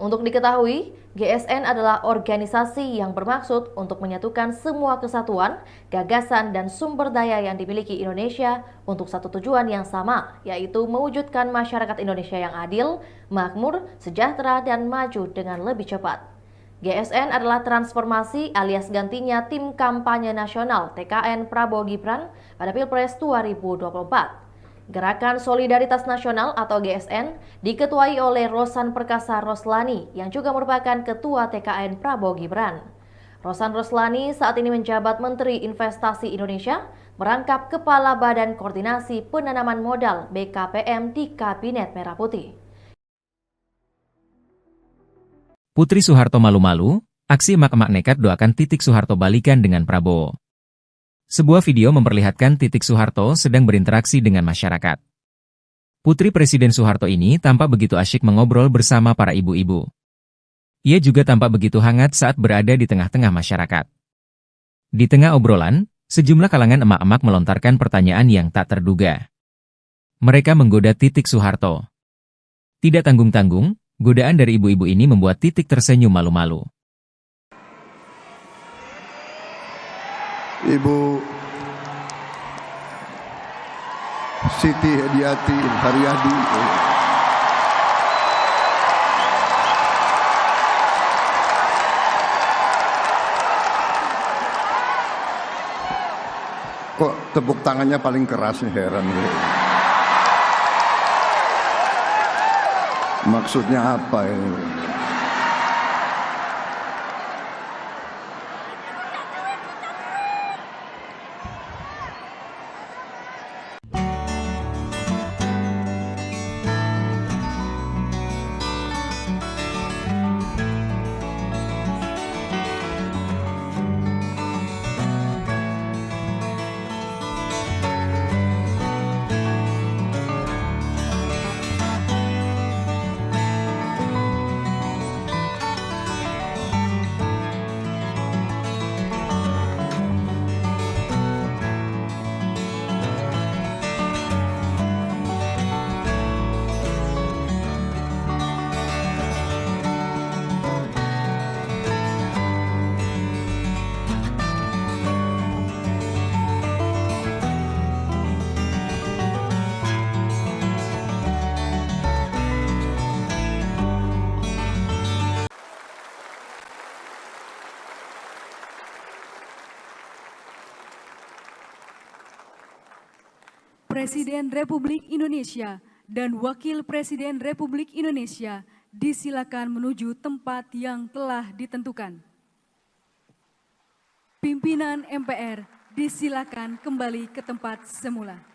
Untuk diketahui, GSN adalah organisasi yang bermaksud untuk menyatukan semua kesatuan, gagasan, dan sumber daya yang dimiliki Indonesia untuk satu tujuan yang sama, yaitu mewujudkan masyarakat Indonesia yang adil, makmur, sejahtera, dan maju dengan lebih cepat. GSN adalah transformasi alias gantinya Tim Kampanye Nasional TKN Prabowo Gibran pada Pilpres 2024. Gerakan Solidaritas Nasional atau GSN diketuai oleh Rosan Perkasa Roslani yang juga merupakan Ketua TKN Prabowo Gibran. Rosan Roslani saat ini menjabat Menteri Investasi Indonesia, merangkap Kepala Badan Koordinasi Penanaman Modal BKPM di Kabinet Merah Putih. Putri Soeharto malu-malu, aksi emak-emak nekat doakan Titik Soeharto balikan dengan Prabowo. Sebuah video memperlihatkan Titik Soeharto sedang berinteraksi dengan masyarakat. Putri Presiden Soeharto ini tampak begitu asyik mengobrol bersama para ibu-ibu. Ia juga tampak begitu hangat saat berada di tengah-tengah masyarakat. Di tengah obrolan, sejumlah kalangan emak-emak melontarkan pertanyaan yang tak terduga. Mereka menggoda Titik Soeharto. Tidak tanggung-tanggung, godaan dari ibu-ibu ini membuat Titik tersenyum malu-malu. Ibu Siti Hediati Haryadi. Kok tepuk tangannya paling keras, heran. Maksudnya apa ini? Presiden Republik Indonesia dan Wakil Presiden Republik Indonesia disilakan menuju tempat yang telah ditentukan. Pimpinan MPR disilakan kembali ke tempat semula.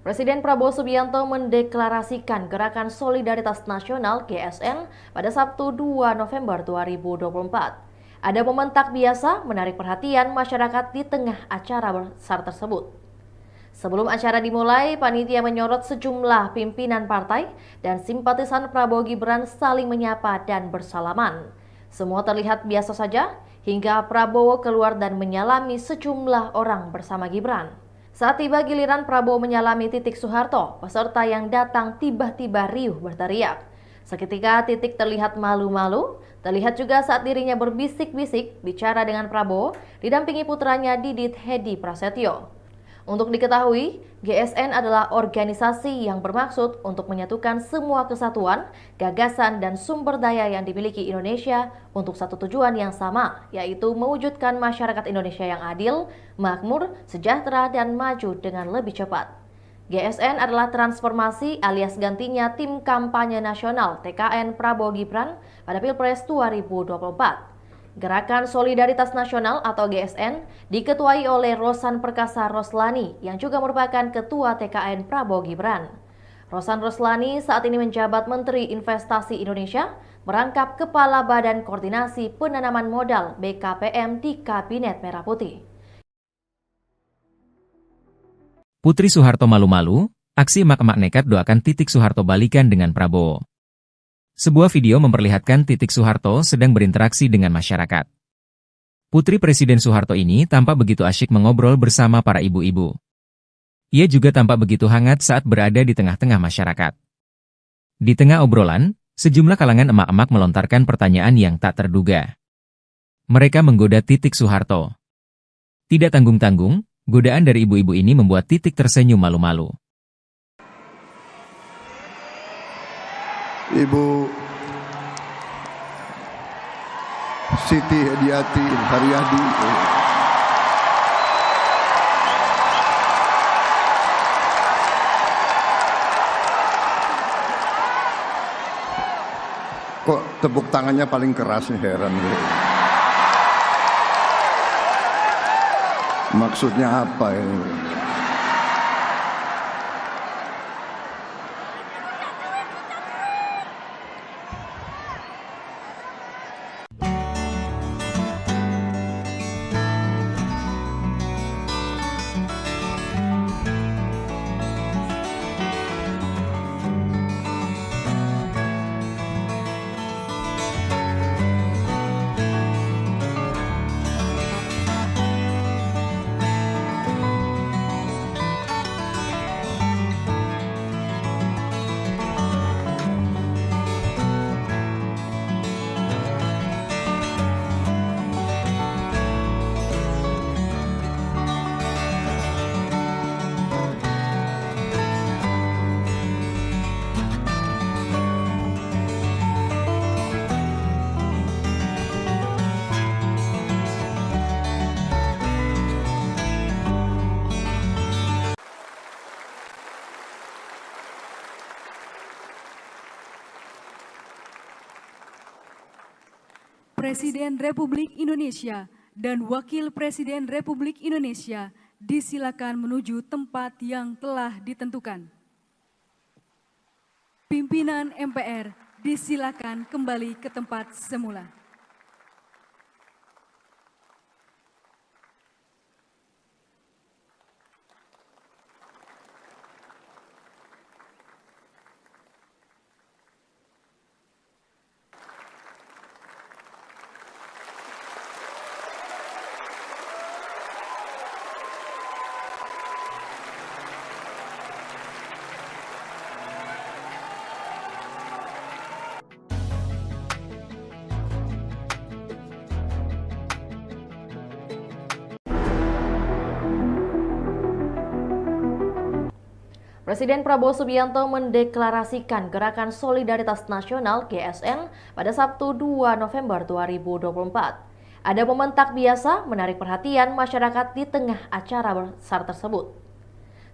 Presiden Prabowo Subianto mendeklarasikan Gerakan Solidaritas Nasional (GSN) pada Sabtu 2 November 2024. Ada momen tak biasa menarik perhatian masyarakat di tengah acara besar tersebut. Sebelum acara dimulai, panitia menyorot sejumlah pimpinan partai dan simpatisan Prabowo Gibran saling menyapa dan bersalaman. Semua terlihat biasa saja hingga Prabowo keluar dan menyalami sejumlah orang bersama Gibran. Saat tiba giliran Prabowo menyalami Titik Soeharto, peserta yang datang tiba-tiba riuh berteriak. Seketika Titik terlihat malu-malu, terlihat juga saat dirinya berbisik-bisik bicara dengan Prabowo, didampingi putranya Didit Hedi Prasetyo. Untuk diketahui, GSN adalah organisasi yang bermaksud untuk menyatukan semua kesatuan, gagasan, dan sumber daya yang dimiliki Indonesia untuk satu tujuan yang sama, yaitu mewujudkan masyarakat Indonesia yang adil, makmur, sejahtera, dan maju dengan lebih cepat. GSN adalah transformasi alias gantinya tim kampanye nasional TKN Prabowo Gibran pada Pilpres 2024. Gerakan Solidaritas Nasional atau GSN diketuai oleh Rosan Perkasa Roslani yang juga merupakan Ketua TKN Prabowo Gibran. Rosan Roslani saat ini menjabat Menteri Investasi Indonesia, merangkap Kepala Badan Koordinasi Penanaman Modal BKPM di Kabinet Merah Putih. Putri Soeharto malu-malu, aksi emak-emak nekat doakan Titik Soeharto balikan dengan Prabowo. Sebuah video memperlihatkan Titik Soeharto sedang berinteraksi dengan masyarakat. Putri Presiden Soeharto ini tampak begitu asyik mengobrol bersama para ibu-ibu. Ia juga tampak begitu hangat saat berada di tengah-tengah masyarakat. Di tengah obrolan, sejumlah kalangan emak-emak melontarkan pertanyaan yang tak terduga. Mereka menggoda Titik Soeharto. Tidak tanggung-tanggung, godaan dari ibu-ibu ini membuat Titik tersenyum malu-malu. Ibu Siti Hediati Haryadi. Kok tepuk tangannya paling keras nih, heran gue. Maksudnya apa ini? Presiden Republik Indonesia dan Wakil Presiden Republik Indonesia disilakan menuju tempat yang telah ditentukan. Pimpinan MPR disilakan kembali ke tempat semula. Presiden Prabowo Subianto mendeklarasikan Gerakan Solidaritas Nasional GSN pada Sabtu 2 November 2024. Ada momen tak biasa menarik perhatian masyarakat di tengah acara besar tersebut.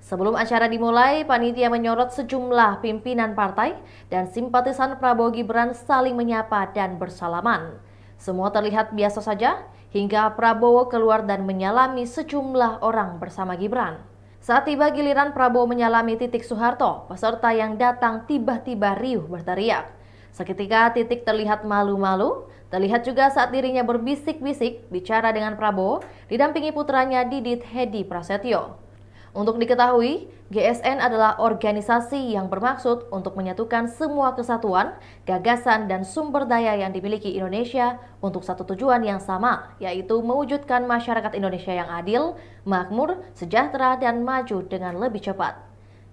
Sebelum acara dimulai, panitia menyorot sejumlah pimpinan partai dan simpatisan Prabowo Gibran saling menyapa dan bersalaman. Semua terlihat biasa saja hingga Prabowo keluar dan menyalami sejumlah orang bersama Gibran. Saat tiba giliran Prabowo menyalami Titik Soeharto, peserta yang datang tiba-tiba riuh berteriak. Seketika Titik terlihat malu-malu, terlihat juga saat dirinya berbisik-bisik bicara dengan Prabowo, didampingi putranya Didit Hedi Prasetyo. Untuk diketahui, GSN adalah organisasi yang bermaksud untuk menyatukan semua kesatuan, gagasan, dan sumber daya yang dimiliki Indonesia untuk satu tujuan yang sama, yaitu mewujudkan masyarakat Indonesia yang adil, makmur, sejahtera, dan maju dengan lebih cepat.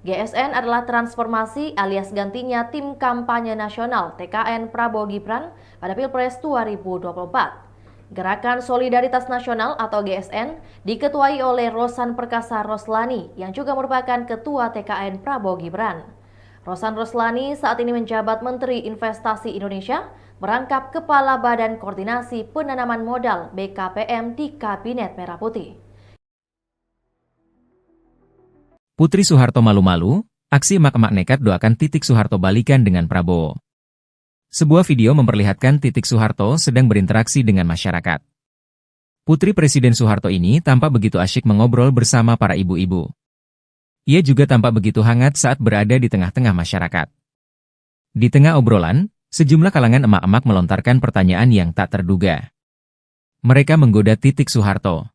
GSN adalah transformasi alias gantinya tim kampanye nasional TKN Prabowo Gibran pada Pilpres 2024. Gerakan Solidaritas Nasional atau GSN diketuai oleh Rosan Perkasa Roslani yang juga merupakan Ketua TKN Prabowo Gibran. Rosan Roslani saat ini menjabat Menteri Investasi Indonesia, merangkap Kepala Badan Koordinasi Penanaman Modal BKPM di Kabinet Merah Putih. Putri Soeharto malu-malu, aksi emak-emak nekat doakan Titik Soeharto balikan dengan Prabowo. Sebuah video memperlihatkan Titik Soeharto sedang berinteraksi dengan masyarakat. Putri Presiden Soeharto ini tampak begitu asyik mengobrol bersama para ibu-ibu. Ia juga tampak begitu hangat saat berada di tengah-tengah masyarakat. Di tengah obrolan, sejumlah kalangan emak-emak melontarkan pertanyaan yang tak terduga. Mereka menggoda Titik Soeharto.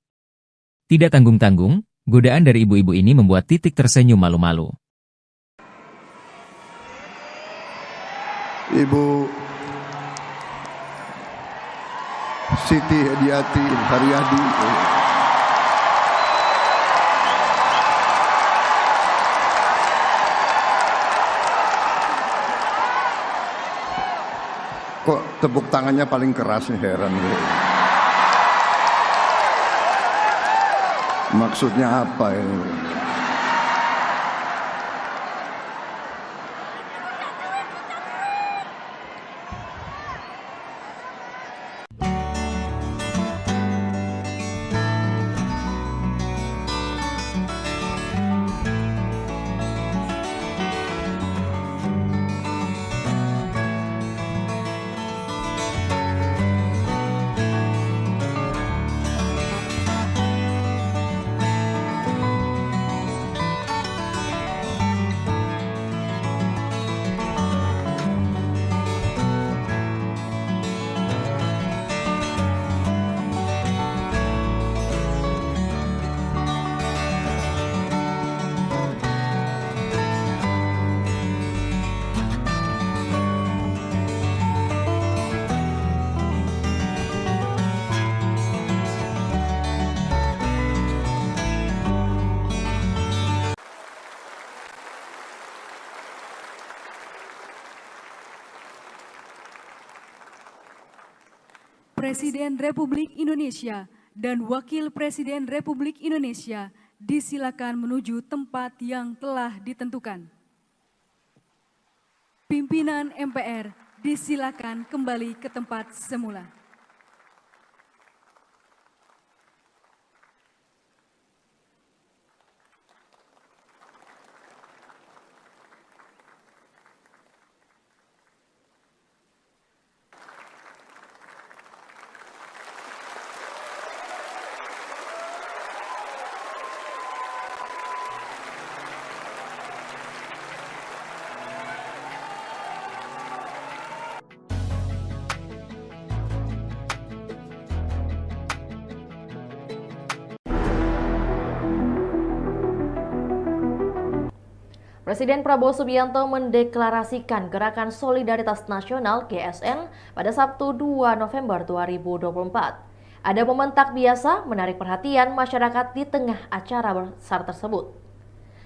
Tidak tanggung-tanggung, godaan dari ibu-ibu ini membuat Titik tersenyum malu-malu. Ibu Siti Hediati Haryadi, kok tepuk tangannya paling keras nih, heran gue. Maksudnya apa ini? Presiden Republik Indonesia dan Wakil Presiden Republik Indonesia disilakan menuju tempat yang telah ditentukan. Pimpinan MPR disilakan kembali ke tempat semula. Presiden Prabowo Subianto mendeklarasikan Gerakan Solidaritas Nasional GSN pada Sabtu 2 November 2024. Ada momen tak biasa menarik perhatian masyarakat di tengah acara besar tersebut.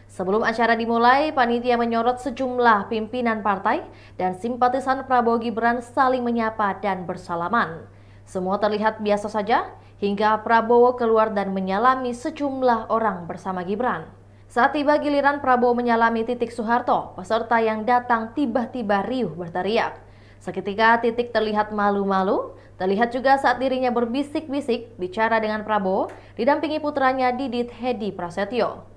Sebelum acara dimulai, panitia menyorot sejumlah pimpinan partai dan simpatisan Prabowo Gibran saling menyapa dan bersalaman. Semua terlihat biasa saja hingga Prabowo keluar dan menyalami sejumlah orang bersama Gibran. Saat tiba giliran Prabowo menyalami Titik Soeharto, peserta yang datang tiba-tiba riuh berteriak. Seketika Titik terlihat malu-malu, terlihat juga saat dirinya berbisik-bisik bicara dengan Prabowo, didampingi putranya Didit Hedi Prasetyo.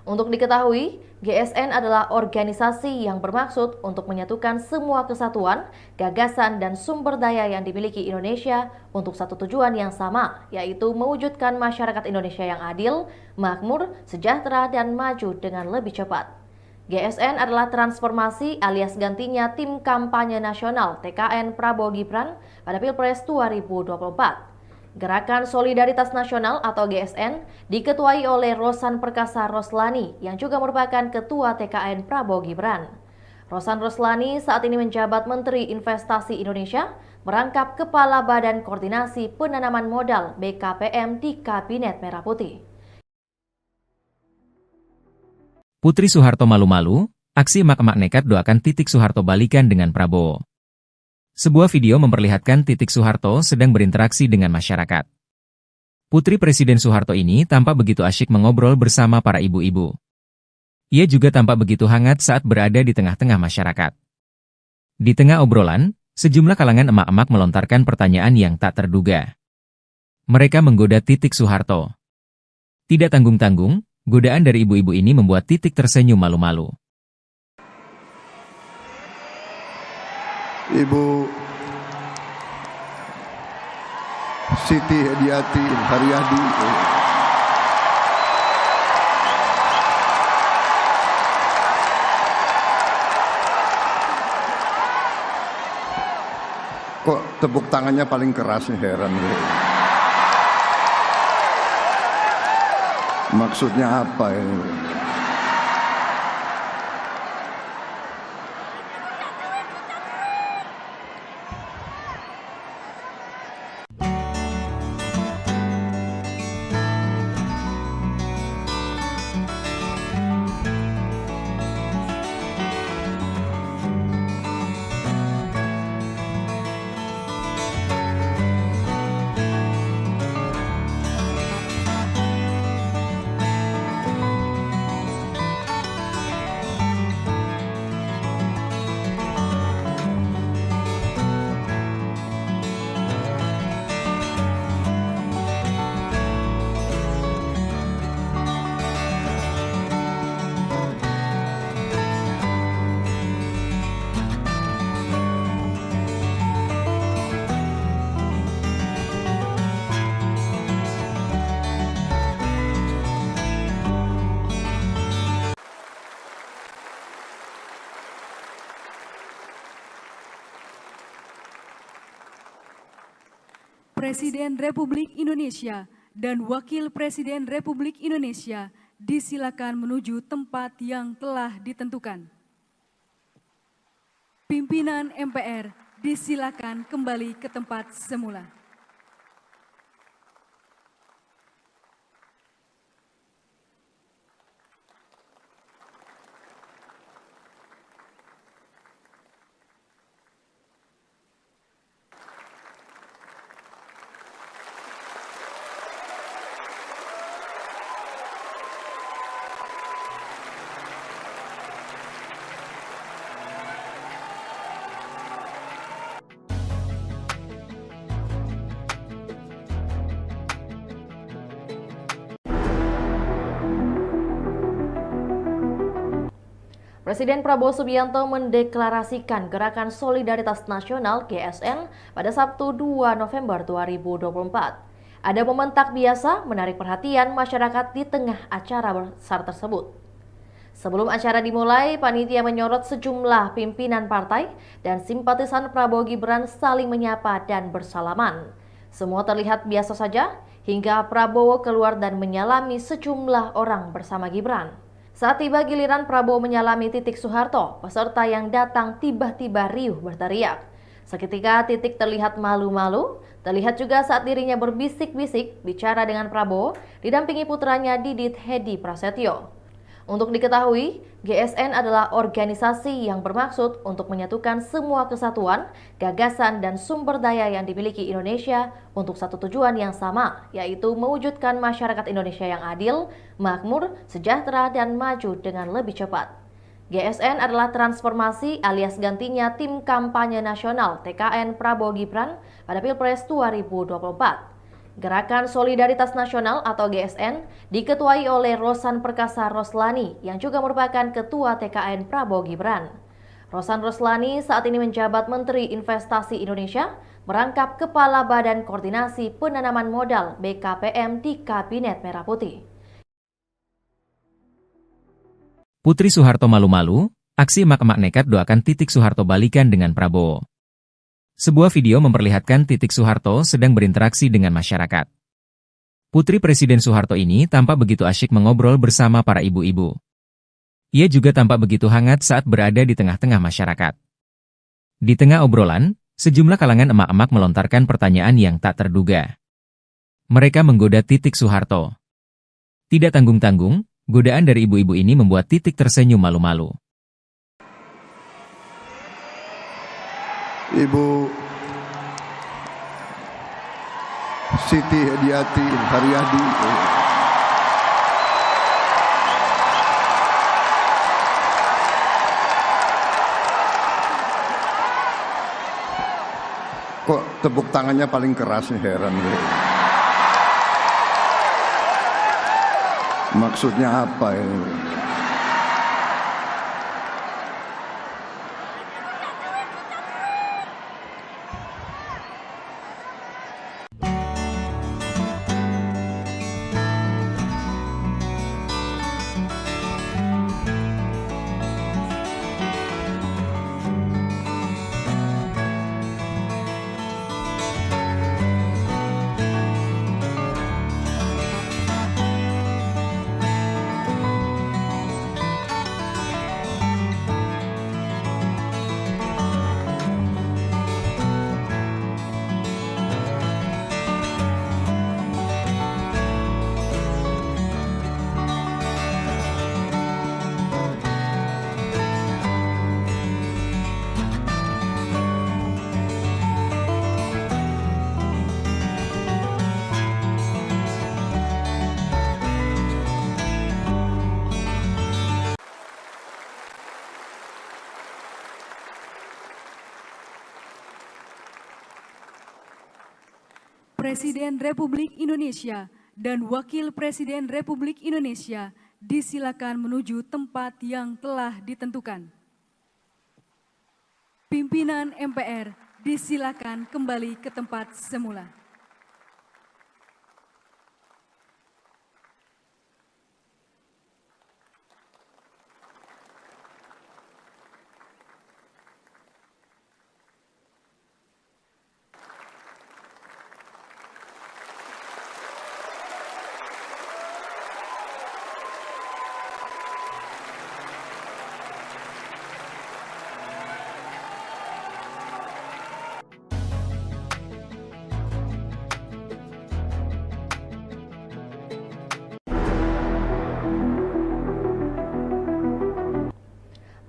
Untuk diketahui, GSN adalah organisasi yang bermaksud untuk menyatukan semua kesatuan, gagasan, dan sumber daya yang dimiliki Indonesia untuk satu tujuan yang sama, yaitu mewujudkan masyarakat Indonesia yang adil, makmur, sejahtera, dan maju dengan lebih cepat. GSN adalah transformasi alias gantinya tim kampanye nasional TKN Prabowo Gibran pada Pilpres 2024. Gerakan Solidaritas Nasional atau GSN diketuai oleh Rosan Perkasa Roslani yang juga merupakan Ketua TKN Prabowo Gibran. Rosan Roslani saat ini menjabat Menteri Investasi Indonesia, merangkap Kepala Badan Koordinasi Penanaman Modal BKPM di Kabinet Merah Putih. Putri Soeharto malu-malu, aksi emak-emak nekat doakan Titik Soeharto balikan dengan Prabowo. Sebuah video memperlihatkan Titik Soeharto sedang berinteraksi dengan masyarakat. Putri Presiden Soeharto ini tampak begitu asyik mengobrol bersama para ibu-ibu. Ia juga tampak begitu hangat saat berada di tengah-tengah masyarakat. Di tengah obrolan, sejumlah kalangan emak-emak melontarkan pertanyaan yang tak terduga. Mereka menggoda Titik Soeharto. Tidak tanggung-tanggung, godaan dari ibu-ibu ini membuat Titik tersenyum malu-malu. Ibu Siti Hediati Haryadi, kok tepuk tangannya paling keras, heran. Maksudnya apa ini? Presiden Republik Indonesia dan Wakil Presiden Republik Indonesia disilakan menuju tempat yang telah ditentukan. Pimpinan MPR disilakan kembali ke tempat semula. Presiden Prabowo Subianto mendeklarasikan Gerakan Solidaritas Nasional GSN pada Sabtu 2 November 2024. Ada momen tak biasa menarik perhatian masyarakat di tengah acara besar tersebut. Sebelum acara dimulai, panitia menyorot sejumlah pimpinan partai dan simpatisan Prabowo Gibran saling menyapa dan bersalaman. Semua terlihat biasa saja hingga Prabowo keluar dan menyalami sejumlah orang bersama Gibran. Saat tiba giliran Prabowo menyalami Titik Soeharto, peserta yang datang tiba-tiba riuh berteriak. Seketika Titik terlihat malu-malu, terlihat juga saat dirinya berbisik-bisik bicara dengan Prabowo, didampingi putranya Didit Hedi Prasetyo. Untuk diketahui, GSN adalah organisasi yang bermaksud untuk menyatukan semua kesatuan, gagasan, dan sumber daya yang dimiliki Indonesia untuk satu tujuan yang sama, yaitu mewujudkan masyarakat Indonesia yang adil, makmur, sejahtera, dan maju dengan lebih cepat. GSN adalah transformasi alias gantinya tim kampanye nasional TKN Prabowo Gibran pada Pilpres 2024. Gerakan Solidaritas Nasional atau GSN diketuai oleh Rosan Perkasa Roslani yang juga merupakan Ketua TKN Prabowo Gibran. Rosan Roslani saat ini menjabat Menteri Investasi Indonesia, merangkap Kepala Badan Koordinasi Penanaman Modal BKPM di Kabinet Merah Putih. Putri Soeharto malu-malu, aksi emak-emak nekat doakan Titik Soeharto balikan dengan Prabowo. Sebuah video memperlihatkan Titik Soeharto sedang berinteraksi dengan masyarakat. Putri Presiden Soeharto ini tampak begitu asyik mengobrol bersama para ibu-ibu. Ia juga tampak begitu hangat saat berada di tengah-tengah masyarakat. Di tengah obrolan, sejumlah kalangan emak-emak melontarkan pertanyaan yang tak terduga. Mereka menggoda Titik Soeharto. Tidak tanggung-tanggung, godaan dari ibu-ibu ini membuat Titik tersenyum malu-malu. Ibu Siti Hediati Haryadi. Kok tepuk tangannya paling keras nih, heran gue. Maksudnya apa ini? Presiden Republik Indonesia dan Wakil Presiden Republik Indonesia disilakan menuju tempat yang telah ditentukan. Pimpinan MPR disilakan kembali ke tempat semula.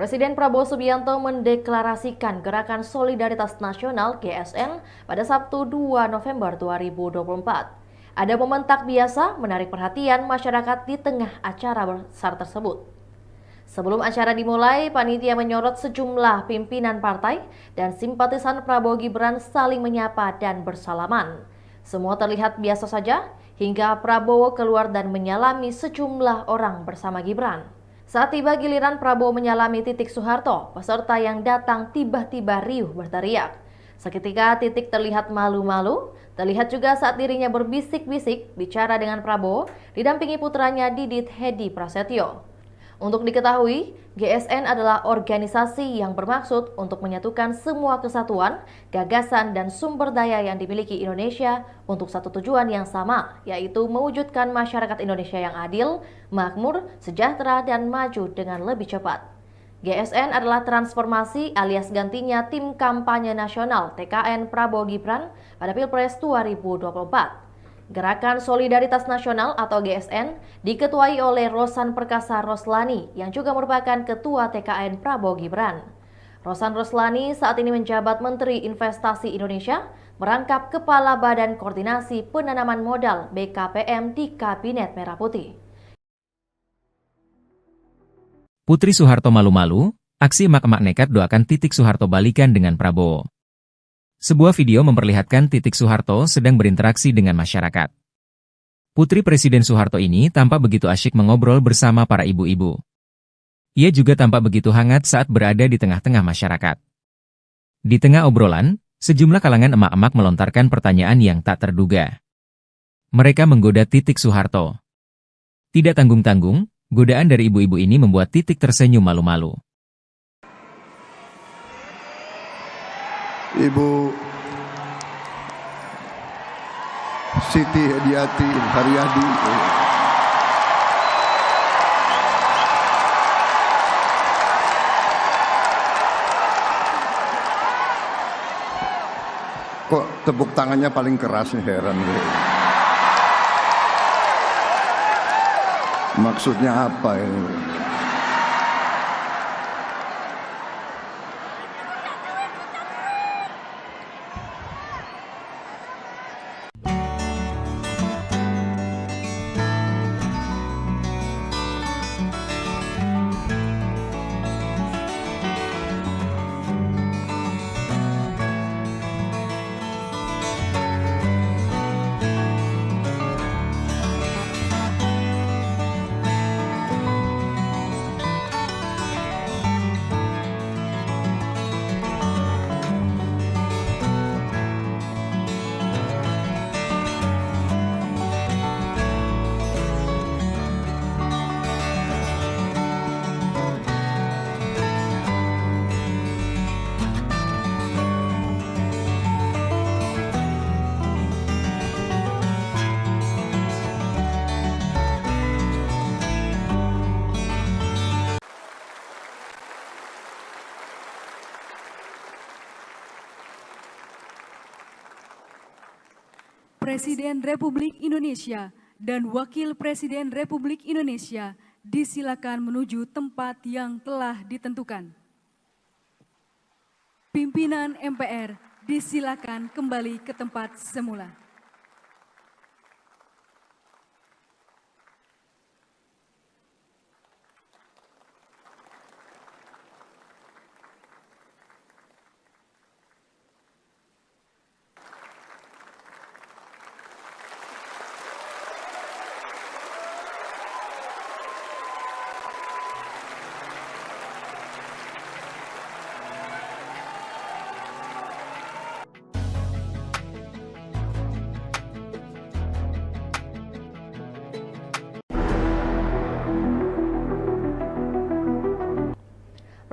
Presiden Prabowo Subianto mendeklarasikan Gerakan Solidaritas Nasional GSN pada Sabtu 2 November 2024. Ada momen tak biasa menarik perhatian masyarakat di tengah acara besar tersebut. Sebelum acara dimulai, panitia menyorot sejumlah pimpinan partai dan simpatisan Prabowo Gibran saling menyapa dan bersalaman. Semua terlihat biasa saja hingga Prabowo keluar dan menyalami sejumlah orang bersama Gibran. Saat tiba giliran Prabowo menyalami Titik Soeharto, peserta yang datang tiba-tiba riuh berteriak. Seketika Titik terlihat malu-malu, terlihat juga saat dirinya berbisik-bisik bicara dengan Prabowo, didampingi putranya Didit Hedi Prasetyo. Untuk diketahui, GSN adalah organisasi yang bermaksud untuk menyatukan semua kesatuan, gagasan, dan sumber daya yang dimiliki Indonesia untuk satu tujuan yang sama, yaitu mewujudkan masyarakat Indonesia yang adil, makmur, sejahtera, dan maju dengan lebih cepat. GSN adalah transformasi alias gantinya Tim Kampanye Nasional TKN Prabowo Gibran pada Pilpres 2024. Gerakan Solidaritas Nasional atau GSN diketuai oleh Rosan Perkasa Roslani yang juga merupakan Ketua TKN Prabowo Gibran. Rosan Roslani saat ini menjabat Menteri Investasi Indonesia, merangkap Kepala Badan Koordinasi Penanaman Modal BKPM di Kabinet Merah Putih. Putri Soeharto malu-malu, aksi emak-emak nekat doakan Titik Soeharto balikan dengan Prabowo. Sebuah video memperlihatkan Titik Soeharto sedang berinteraksi dengan masyarakat. Putri Presiden Soeharto ini tampak begitu asyik mengobrol bersama para ibu-ibu. Ia juga tampak begitu hangat saat berada di tengah-tengah masyarakat. Di tengah obrolan, sejumlah kalangan emak-emak melontarkan pertanyaan yang tak terduga. Mereka menggoda Titik Soeharto. Tidak tanggung-tanggung, godaan dari ibu-ibu ini membuat Titik tersenyum malu-malu. Ibu Siti Hediati Haryadi. Kok tepuk tangannya paling keras nih, heran gue. Maksudnya apa ini? Presiden Republik Indonesia dan Wakil Presiden Republik Indonesia disilakan menuju tempat yang telah ditentukan. Pimpinan MPR disilakan kembali ke tempat semula.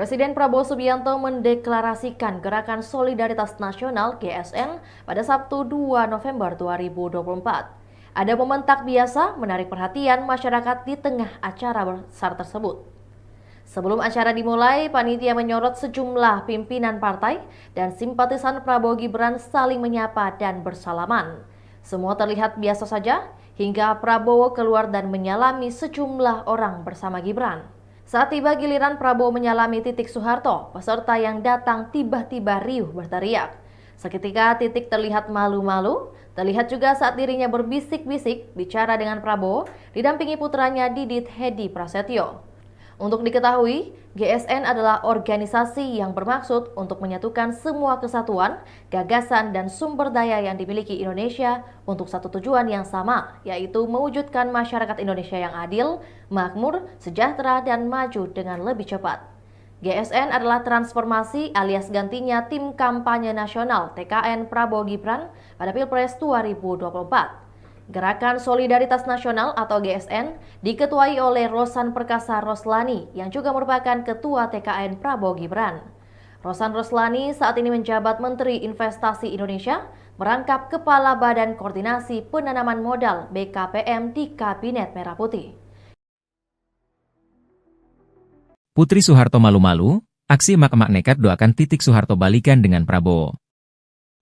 Presiden Prabowo Subianto mendeklarasikan Gerakan Solidaritas Nasional (GSN) pada Sabtu 2 November 2024. Ada momen tak biasa menarik perhatian masyarakat di tengah acara besar tersebut. Sebelum acara dimulai, panitia menyorot sejumlah pimpinan partai dan simpatisan Prabowo Gibran saling menyapa dan bersalaman. Semua terlihat biasa saja hingga Prabowo keluar dan menyalami sejumlah orang bersama Gibran. Saat tiba giliran Prabowo menyalami Titik Soeharto, peserta yang datang tiba-tiba riuh berteriak. Seketika Titik terlihat malu-malu, terlihat juga saat dirinya berbisik-bisik bicara dengan Prabowo, didampingi putranya Didit Hedi Prasetyo. Untuk diketahui, GSN adalah organisasi yang bermaksud untuk menyatukan semua kesatuan, gagasan, dan sumber daya yang dimiliki Indonesia untuk satu tujuan yang sama, yaitu mewujudkan masyarakat Indonesia yang adil, makmur, sejahtera, dan maju dengan lebih cepat. GSN adalah transformasi alias gantinya tim kampanye nasional TKN Prabowo Gibran pada Pilpres 2024. Gerakan Solidaritas Nasional atau GSN diketuai oleh Rosan Perkasa Roslani yang juga merupakan Ketua TKN Prabowo Gibran. Rosan Roslani saat ini menjabat Menteri Investasi Indonesia, merangkap Kepala Badan Koordinasi Penanaman Modal BKPM di Kabinet Merah Putih. Putri Soeharto malu-malu, aksi emak-emak nekat doakan Titik Soeharto balikan dengan Prabowo.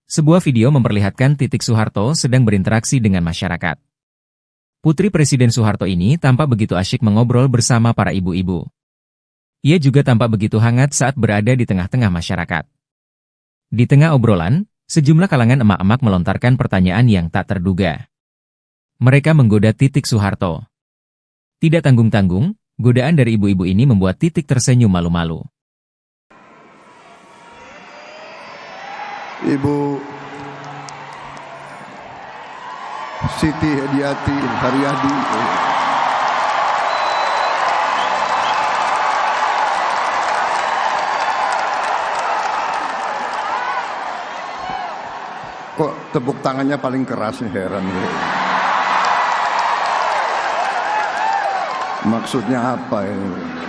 Sebuah video memperlihatkan Titik Soeharto sedang berinteraksi dengan masyarakat. Putri Presiden Soeharto ini tampak begitu asyik mengobrol bersama para ibu-ibu. Ia juga tampak begitu hangat saat berada di tengah-tengah masyarakat. Di tengah obrolan, sejumlah kalangan emak-emak melontarkan pertanyaan yang tak terduga. Mereka menggoda Titik Soeharto. Tidak tanggung-tanggung, godaan dari ibu-ibu ini membuat Titik tersenyum malu-malu. Ibu Siti Hediati Haryadi. Kok tepuk tangannya paling keras nih, heran gue. Maksudnya apa ini?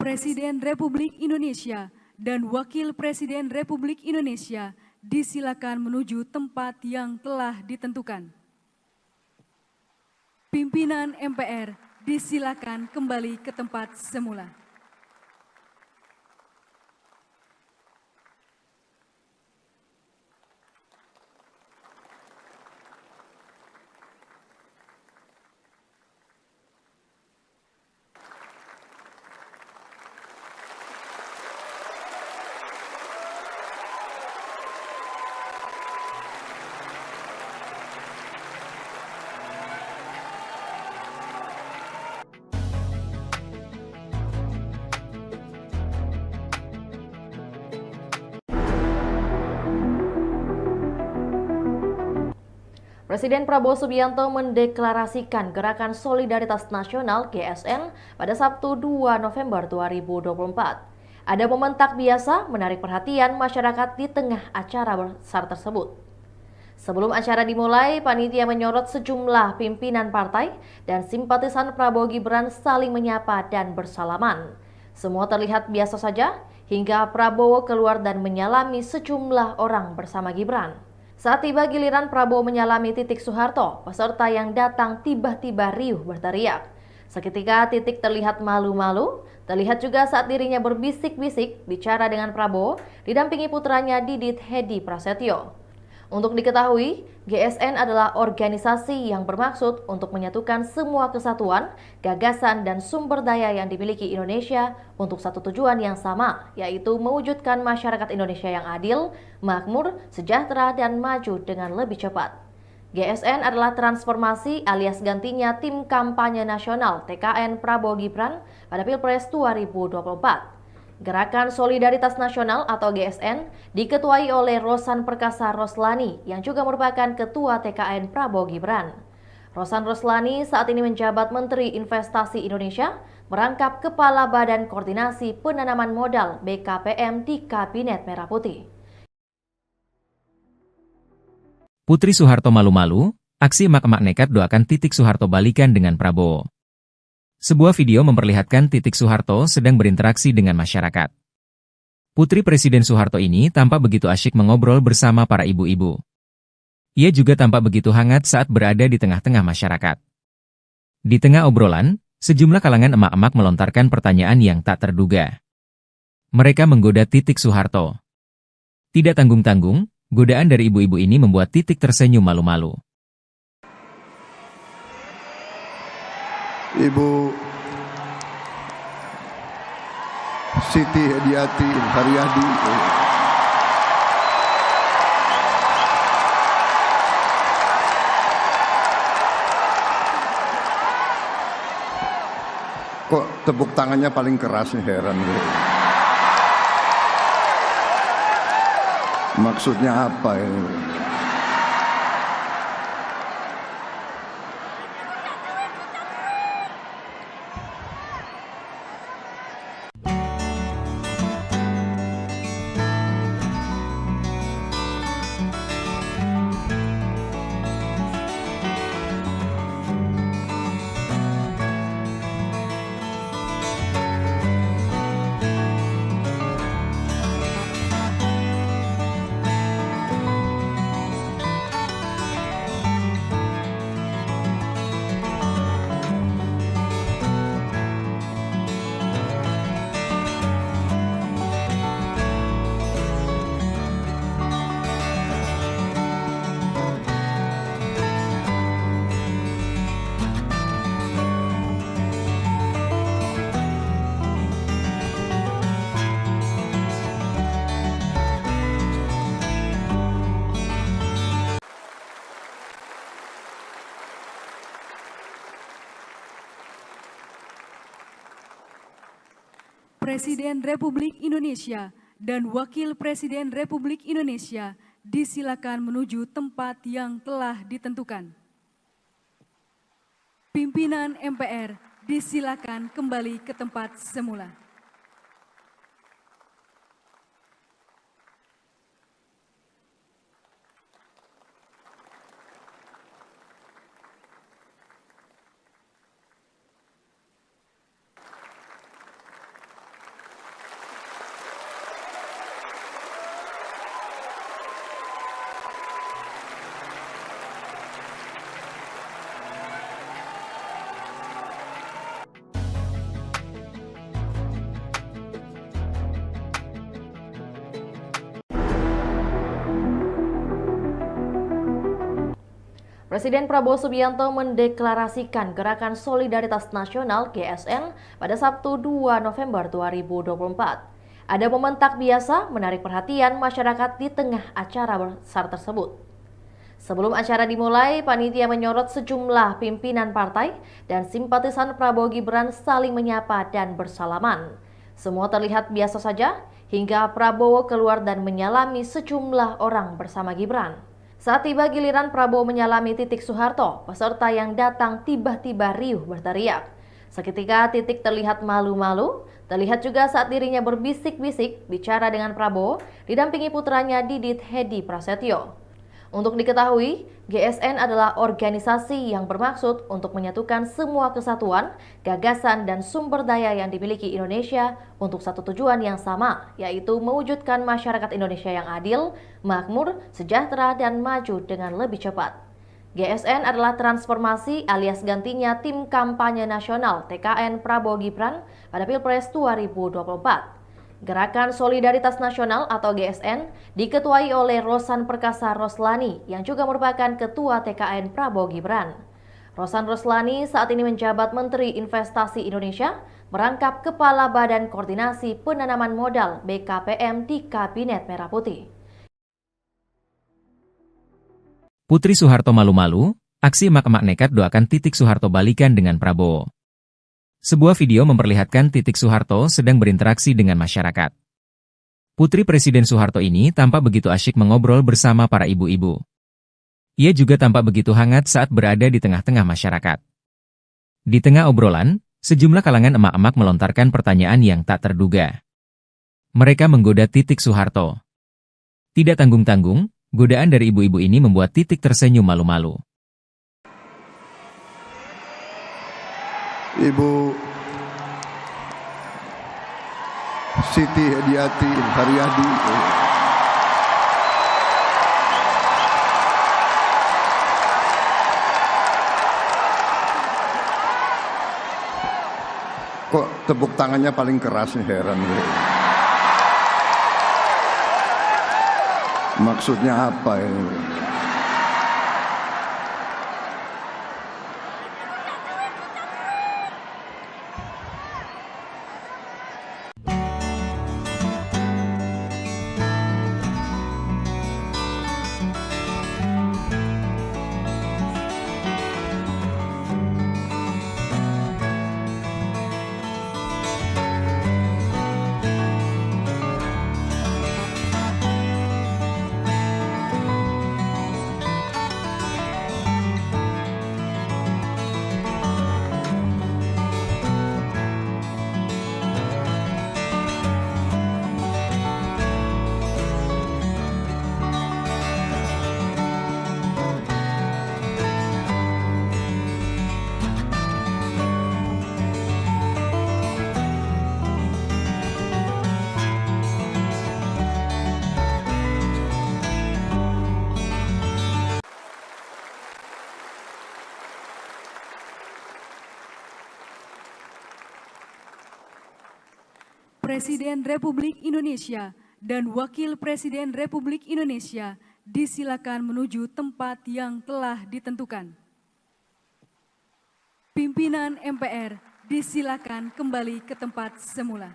Presiden Republik Indonesia dan Wakil Presiden Republik Indonesia disilakan menuju tempat yang telah ditentukan. Pimpinan MPR disilakan kembali ke tempat semula. Presiden Prabowo Subianto mendeklarasikan Gerakan Solidaritas Nasional (GSN) pada Sabtu 2 November 2024. Ada momen tak biasa menarik perhatian masyarakat di tengah acara besar tersebut. Sebelum acara dimulai, panitia menyorot sejumlah pimpinan partai dan simpatisan Prabowo Gibran saling menyapa dan bersalaman. Semua terlihat biasa saja hingga Prabowo keluar dan menyalami sejumlah orang bersama Gibran. Saat tiba giliran Prabowo menyalami Titik Soeharto, peserta yang datang tiba-tiba riuh berteriak. Seketika Titik terlihat malu-malu, terlihat juga saat dirinya berbisik-bisik bicara dengan Prabowo, didampingi putranya Didit Hedi Prasetyo. Untuk diketahui, GSN adalah organisasi yang bermaksud untuk menyatukan semua kesatuan, gagasan, dan sumber daya yang dimiliki Indonesia untuk satu tujuan yang sama, yaitu mewujudkan masyarakat Indonesia yang adil, makmur, sejahtera, dan maju dengan lebih cepat. GSN adalah transformasi alias gantinya tim kampanye nasional TKN Prabowo Gibran pada Pilpres 2024. Gerakan Solidaritas Nasional atau GSN diketuai oleh Rosan Perkasa Roslani yang juga merupakan Ketua TKN Prabowo Gibran. Rosan Roslani saat ini menjabat Menteri Investasi Indonesia, merangkap Kepala Badan Koordinasi Penanaman Modal BKPM di Kabinet Merah Putih. Putri Soeharto malu-malu, aksi emak-emak nekat doakan Titik Soeharto balikan dengan Prabowo. Sebuah video memperlihatkan Titik Soeharto sedang berinteraksi dengan masyarakat. Putri Presiden Soeharto ini tampak begitu asyik mengobrol bersama para ibu-ibu. Ia juga tampak begitu hangat saat berada di tengah-tengah masyarakat. Di tengah obrolan, sejumlah kalangan emak-emak melontarkan pertanyaan yang tak terduga. Mereka menggoda Titik Soeharto. Tidak tanggung-tanggung, godaan dari ibu-ibu ini membuat Titik tersenyum malu-malu. Ibu Siti Hediati Haryadi, kok tepuk tangannya paling keras nih, heran gue. Maksudnya apa ini? Presiden Republik Indonesia dan Wakil Presiden Republik Indonesia disilakan menuju tempat yang telah ditentukan. Pimpinan MPR disilakan kembali ke tempat semula. Presiden Prabowo Subianto mendeklarasikan Gerakan Solidaritas Nasional (GSN) pada Sabtu 2 November 2024. Ada momen tak biasa menarik perhatian masyarakat di tengah acara besar tersebut. Sebelum acara dimulai, panitia menyorot sejumlah pimpinan partai dan simpatisan Prabowo Gibran saling menyapa dan bersalaman. Semua terlihat biasa saja hingga Prabowo keluar dan menyalami sejumlah orang bersama Gibran. Saat tiba giliran Prabowo menyalami Titik Soeharto, peserta yang datang tiba-tiba riuh berteriak. Seketika Titik terlihat malu-malu, terlihat juga saat dirinya berbisik-bisik bicara dengan Prabowo didampingi putranya Didit Hedi Prasetyo. Untuk diketahui, GSN adalah organisasi yang bermaksud untuk menyatukan semua kesatuan, gagasan, dan sumber daya yang dimiliki Indonesia untuk satu tujuan yang sama, yaitu mewujudkan masyarakat Indonesia yang adil, makmur, sejahtera, dan maju dengan lebih cepat. GSN adalah transformasi alias gantinya tim kampanye nasional TKN Prabowo Gibran pada Pilpres 2024. Gerakan Solidaritas Nasional atau GSN diketuai oleh Rosan Perkasa Roslani yang juga merupakan Ketua TKN Prabowo Gibran. Rosan Roslani saat ini menjabat Menteri Investasi Indonesia, merangkap Kepala Badan Koordinasi Penanaman Modal BKPM di Kabinet Merah Putih. Putri Soeharto malu-malu, aksi emak-emak nekat doakan Titik Soeharto balikan dengan Prabowo. Sebuah video memperlihatkan Titik Soeharto sedang berinteraksi dengan masyarakat. Putri Presiden Soeharto ini tampak begitu asyik mengobrol bersama para ibu-ibu. Ia juga tampak begitu hangat saat berada di tengah-tengah masyarakat. Di tengah obrolan, sejumlah kalangan emak-emak melontarkan pertanyaan yang tak terduga. Mereka menggoda Titik Soeharto. Tidak tanggung-tanggung, godaan dari ibu-ibu ini membuat Titik tersenyum malu-malu. Ibu Siti Hediati Haryadi, kok tepuk tangannya paling keras nih, heran gue. Maksudnya apa ini? Presiden Republik Indonesia dan Wakil Presiden Republik Indonesia disilakan menuju tempat yang telah ditentukan. Pimpinan MPR disilakan kembali ke tempat semula.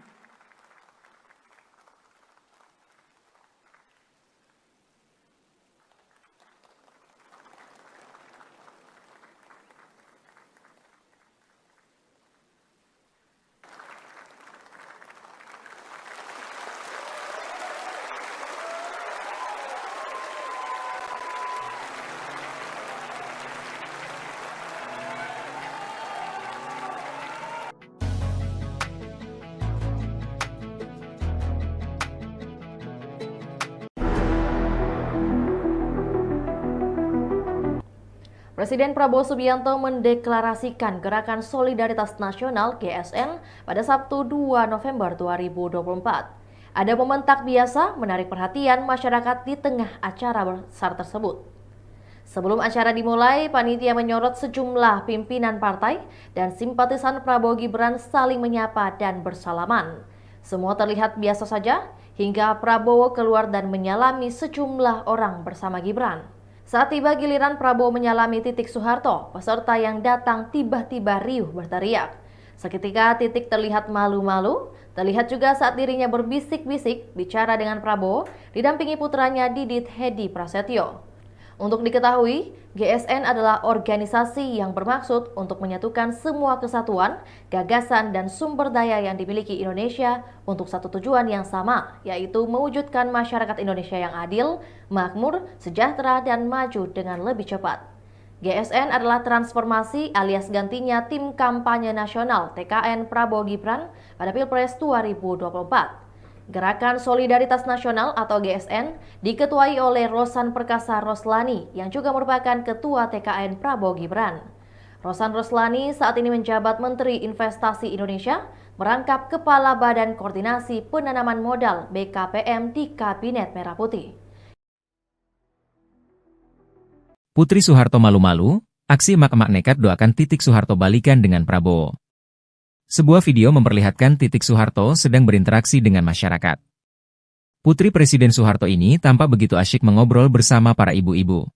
Presiden Prabowo Subianto mendeklarasikan Gerakan Solidaritas Nasional (GSN) pada Sabtu 2 November 2024. Ada momen tak biasa menarik perhatian masyarakat di tengah acara besar tersebut. Sebelum acara dimulai, panitia menyorot sejumlah pimpinan partai dan simpatisan Prabowo Gibran saling menyapa dan bersalaman. Semua terlihat biasa saja hingga Prabowo keluar dan menyalami sejumlah orang bersama Gibran. Saat tiba giliran Prabowo menyalami Titik Soeharto, peserta yang datang tiba-tiba riuh berteriak. Seketika Titik terlihat malu-malu, terlihat juga saat dirinya berbisik-bisik bicara dengan Prabowo, didampingi putranya Didit Hedi Prasetyo. Untuk diketahui, GSN adalah organisasi yang bermaksud untuk menyatukan semua kesatuan, gagasan, dan sumber daya yang dimiliki Indonesia untuk satu tujuan yang sama, yaitu mewujudkan masyarakat Indonesia yang adil, makmur, sejahtera, dan maju dengan lebih cepat. GSN adalah transformasi alias gantinya tim kampanye nasional TKN Prabowo Gibran pada Pilpres 2024. Gerakan Solidaritas Nasional atau GSN diketuai oleh Rosan Perkasa Roslani yang juga merupakan Ketua TKN Prabowo Gibran. Rosan Roslani saat ini menjabat Menteri Investasi Indonesia, merangkap Kepala Badan Koordinasi Penanaman Modal BKPM di Kabinet Merah Putih. Putri Soeharto malu-malu, aksi emak-emak nekat doakan Titik Soeharto balikan dengan Prabowo. Sebuah video memperlihatkan Titik Soeharto sedang berinteraksi dengan masyarakat. Putri Presiden Soeharto ini tampak begitu asyik mengobrol bersama para ibu-ibu.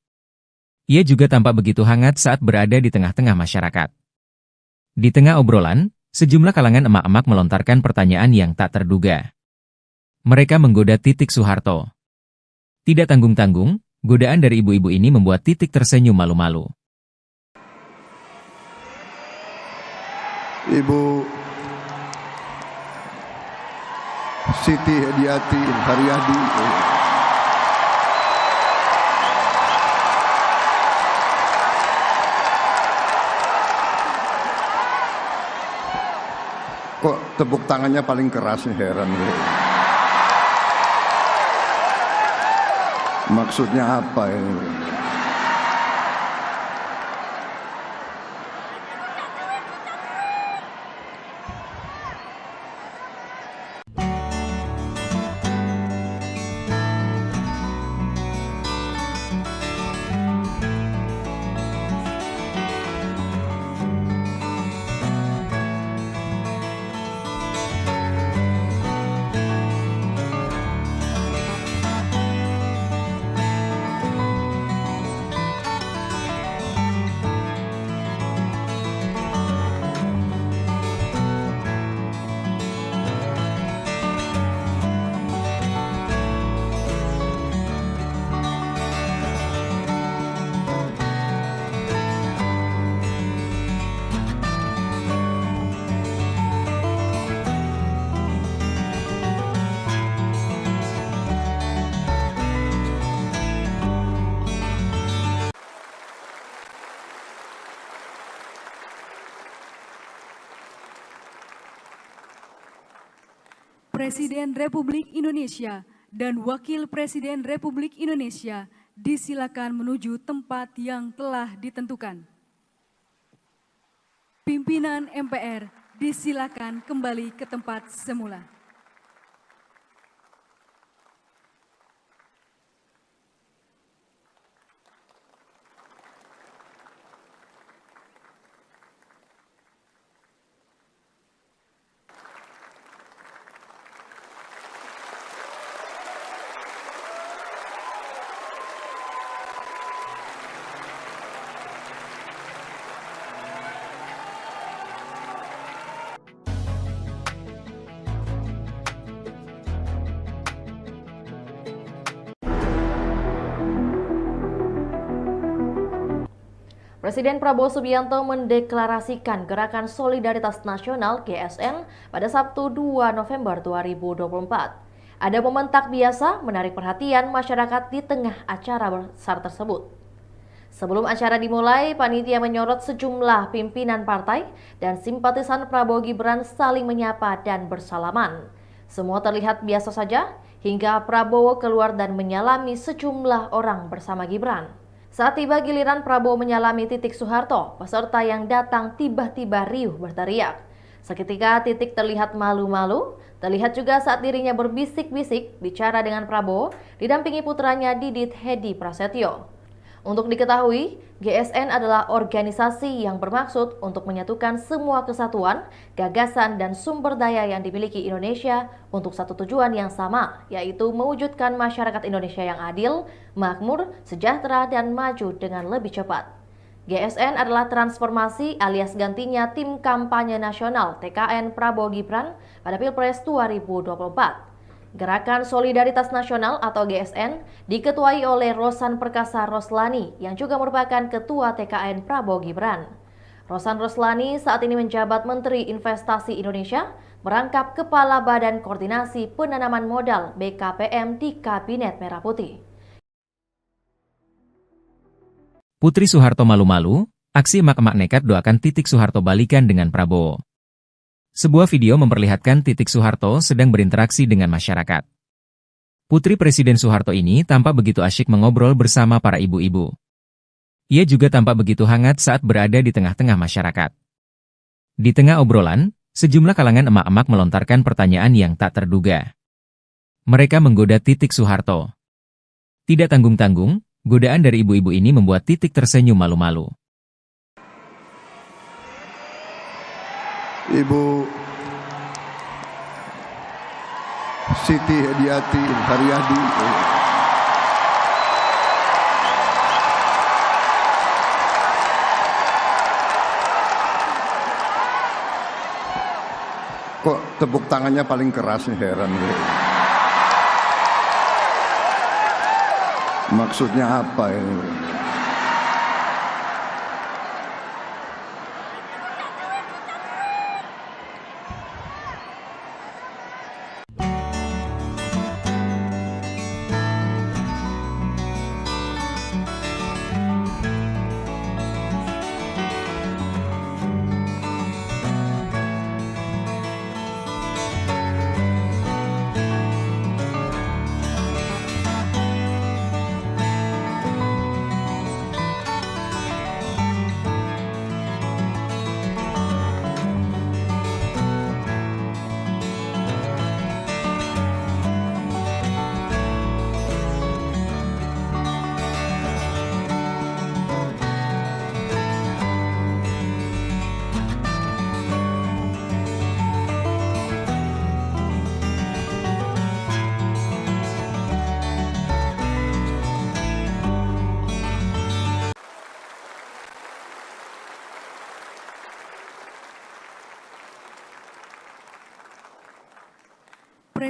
Ia juga tampak begitu hangat saat berada di tengah-tengah masyarakat. Di tengah obrolan, sejumlah kalangan emak-emak melontarkan pertanyaan yang tak terduga. Mereka menggoda Titik Soeharto. Tidak tanggung-tanggung, godaan dari ibu-ibu ini membuat Titik tersenyum malu-malu. Ibu Siti Hediati Haryadi, kok tepuk tangannya paling keras, heran. Maksudnya apa ini? Presiden Republik Indonesia dan Wakil Presiden Republik Indonesia disilakan menuju tempat yang telah ditentukan. Pimpinan MPR disilakan kembali ke tempat semula. Presiden Prabowo Subianto mendeklarasikan Gerakan Solidaritas Nasional GSN pada Sabtu 2 November 2024. Ada momen tak biasa menarik perhatian masyarakat di tengah acara besar tersebut. Sebelum acara dimulai, panitia menyorot sejumlah pimpinan partai dan simpatisan Prabowo Gibran saling menyapa dan bersalaman. Semua terlihat biasa saja hingga Prabowo keluar dan menyalami sejumlah orang bersama Gibran. Saat tiba giliran Prabowo menyalami Titik Soeharto, peserta yang datang tiba-tiba riuh berteriak. Seketika Titik terlihat malu-malu, terlihat juga saat dirinya berbisik-bisik bicara dengan Prabowo, didampingi putranya Didit Hedi Prasetyo. Untuk diketahui, GSN adalah organisasi yang bermaksud untuk menyatukan semua kesatuan, gagasan, dan sumber daya yang dimiliki Indonesia untuk satu tujuan yang sama, yaitu mewujudkan masyarakat Indonesia yang adil, makmur, sejahtera, dan maju dengan lebih cepat. GSN adalah transformasi alias gantinya tim kampanye nasional TKN Prabowo Gibran pada Pilpres 2024. Gerakan Solidaritas Nasional atau GSN diketuai oleh Rosan Perkasa Roslani yang juga merupakan Ketua TKN Prabowo Gibran. Rosan Roslani saat ini menjabat Menteri Investasi Indonesia, merangkap Kepala Badan Koordinasi Penanaman Modal BKPM di Kabinet Merah Putih. Putri Soeharto malu-malu, aksi emak-emak nekat doakan Titik Soeharto balikan dengan Prabowo. Sebuah video memperlihatkan Titik Soeharto sedang berinteraksi dengan masyarakat. Putri Presiden Soeharto ini tampak begitu asyik mengobrol bersama para ibu-ibu. Ia juga tampak begitu hangat saat berada di tengah-tengah masyarakat. Di tengah obrolan, sejumlah kalangan emak-emak melontarkan pertanyaan yang tak terduga. Mereka menggoda Titik Soeharto. Tidak tanggung-tanggung, godaan dari ibu-ibu ini membuat Titik tersenyum malu-malu. Ibu Siti Hediati Haryadi. Kok tepuk tangannya paling keras nih, heran gue. Maksudnya apa ini?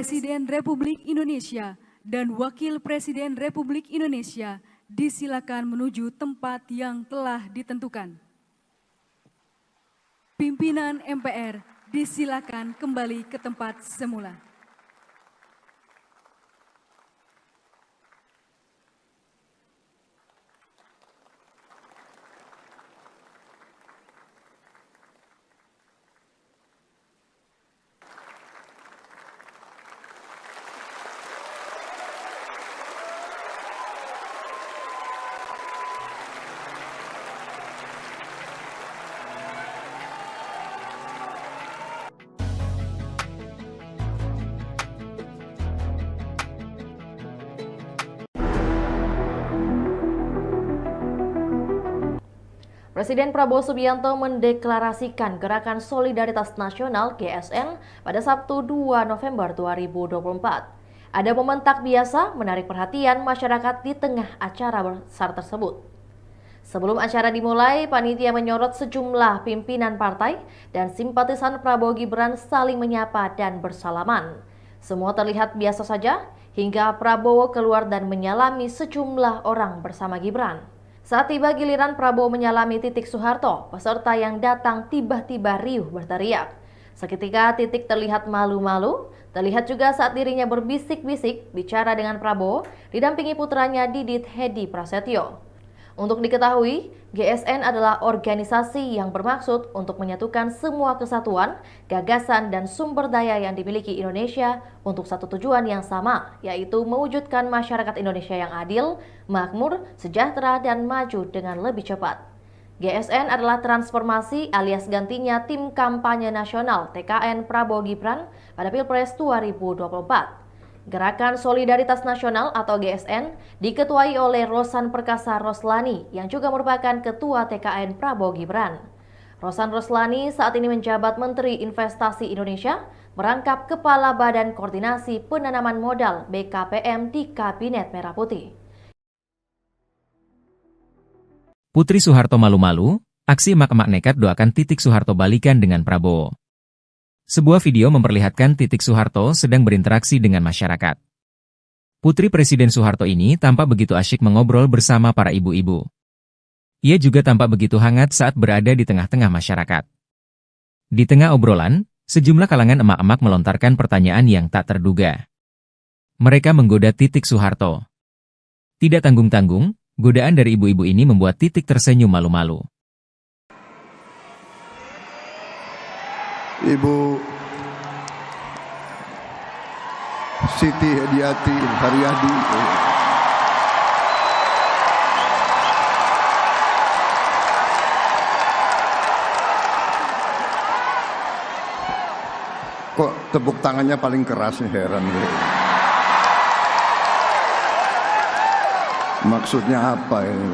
Presiden Republik Indonesia dan Wakil Presiden Republik Indonesia disilakan menuju tempat yang telah ditentukan. Pimpinan MPR disilakan kembali ke tempat semula. Presiden Prabowo Subianto mendeklarasikan Gerakan Solidaritas Nasional GSN pada Sabtu 2 November 2024. Ada momen tak biasa menarik perhatian masyarakat di tengah acara besar tersebut. Sebelum acara dimulai, panitia menyorot sejumlah pimpinan partai dan simpatisan Prabowo Gibran saling menyapa dan bersalaman. Semua terlihat biasa saja hingga Prabowo keluar dan menyalami sejumlah orang bersama Gibran. Saat tiba giliran Prabowo menyalami Titik Soeharto, peserta yang datang tiba-tiba riuh berteriak. Seketika Titik terlihat malu-malu, terlihat juga saat dirinya berbisik-bisik bicara dengan Prabowo, didampingi putranya Didit Hedi Prasetyo. Untuk diketahui, GSN adalah organisasi yang bermaksud untuk menyatukan semua kesatuan, gagasan, dan sumber daya yang dimiliki Indonesia untuk satu tujuan yang sama, yaitu mewujudkan masyarakat Indonesia yang adil, makmur, sejahtera, dan maju dengan lebih cepat. GSN adalah transformasi alias gantinya tim kampanye nasional TKN Prabowo Gibran pada Pilpres 2024. Gerakan Solidaritas Nasional atau GSN diketuai oleh Rosan Perkasa Roslani yang juga merupakan Ketua TKN Prabowo Gibran. Rosan Roslani saat ini menjabat Menteri Investasi Indonesia, merangkap Kepala Badan Koordinasi Penanaman Modal BKPM di Kabinet Merah Putih. Putri Soeharto malu-malu, aksi emak-emak nekat doakan Titik Soeharto balikan dengan Prabowo. Sebuah video memperlihatkan Titik Soeharto sedang berinteraksi dengan masyarakat. Putri Presiden Soeharto ini tampak begitu asyik mengobrol bersama para ibu-ibu. Ia juga tampak begitu hangat saat berada di tengah-tengah masyarakat. Di tengah obrolan, sejumlah kalangan emak-emak melontarkan pertanyaan yang tak terduga. Mereka menggoda Titik Soeharto. Tidak tanggung-tanggung, godaan dari ibu-ibu ini membuat Titik tersenyum malu-malu. Ibu Siti Hediati Haryadi. Kok tepuk tangannya paling keras, heran gue. Maksudnya apa ini?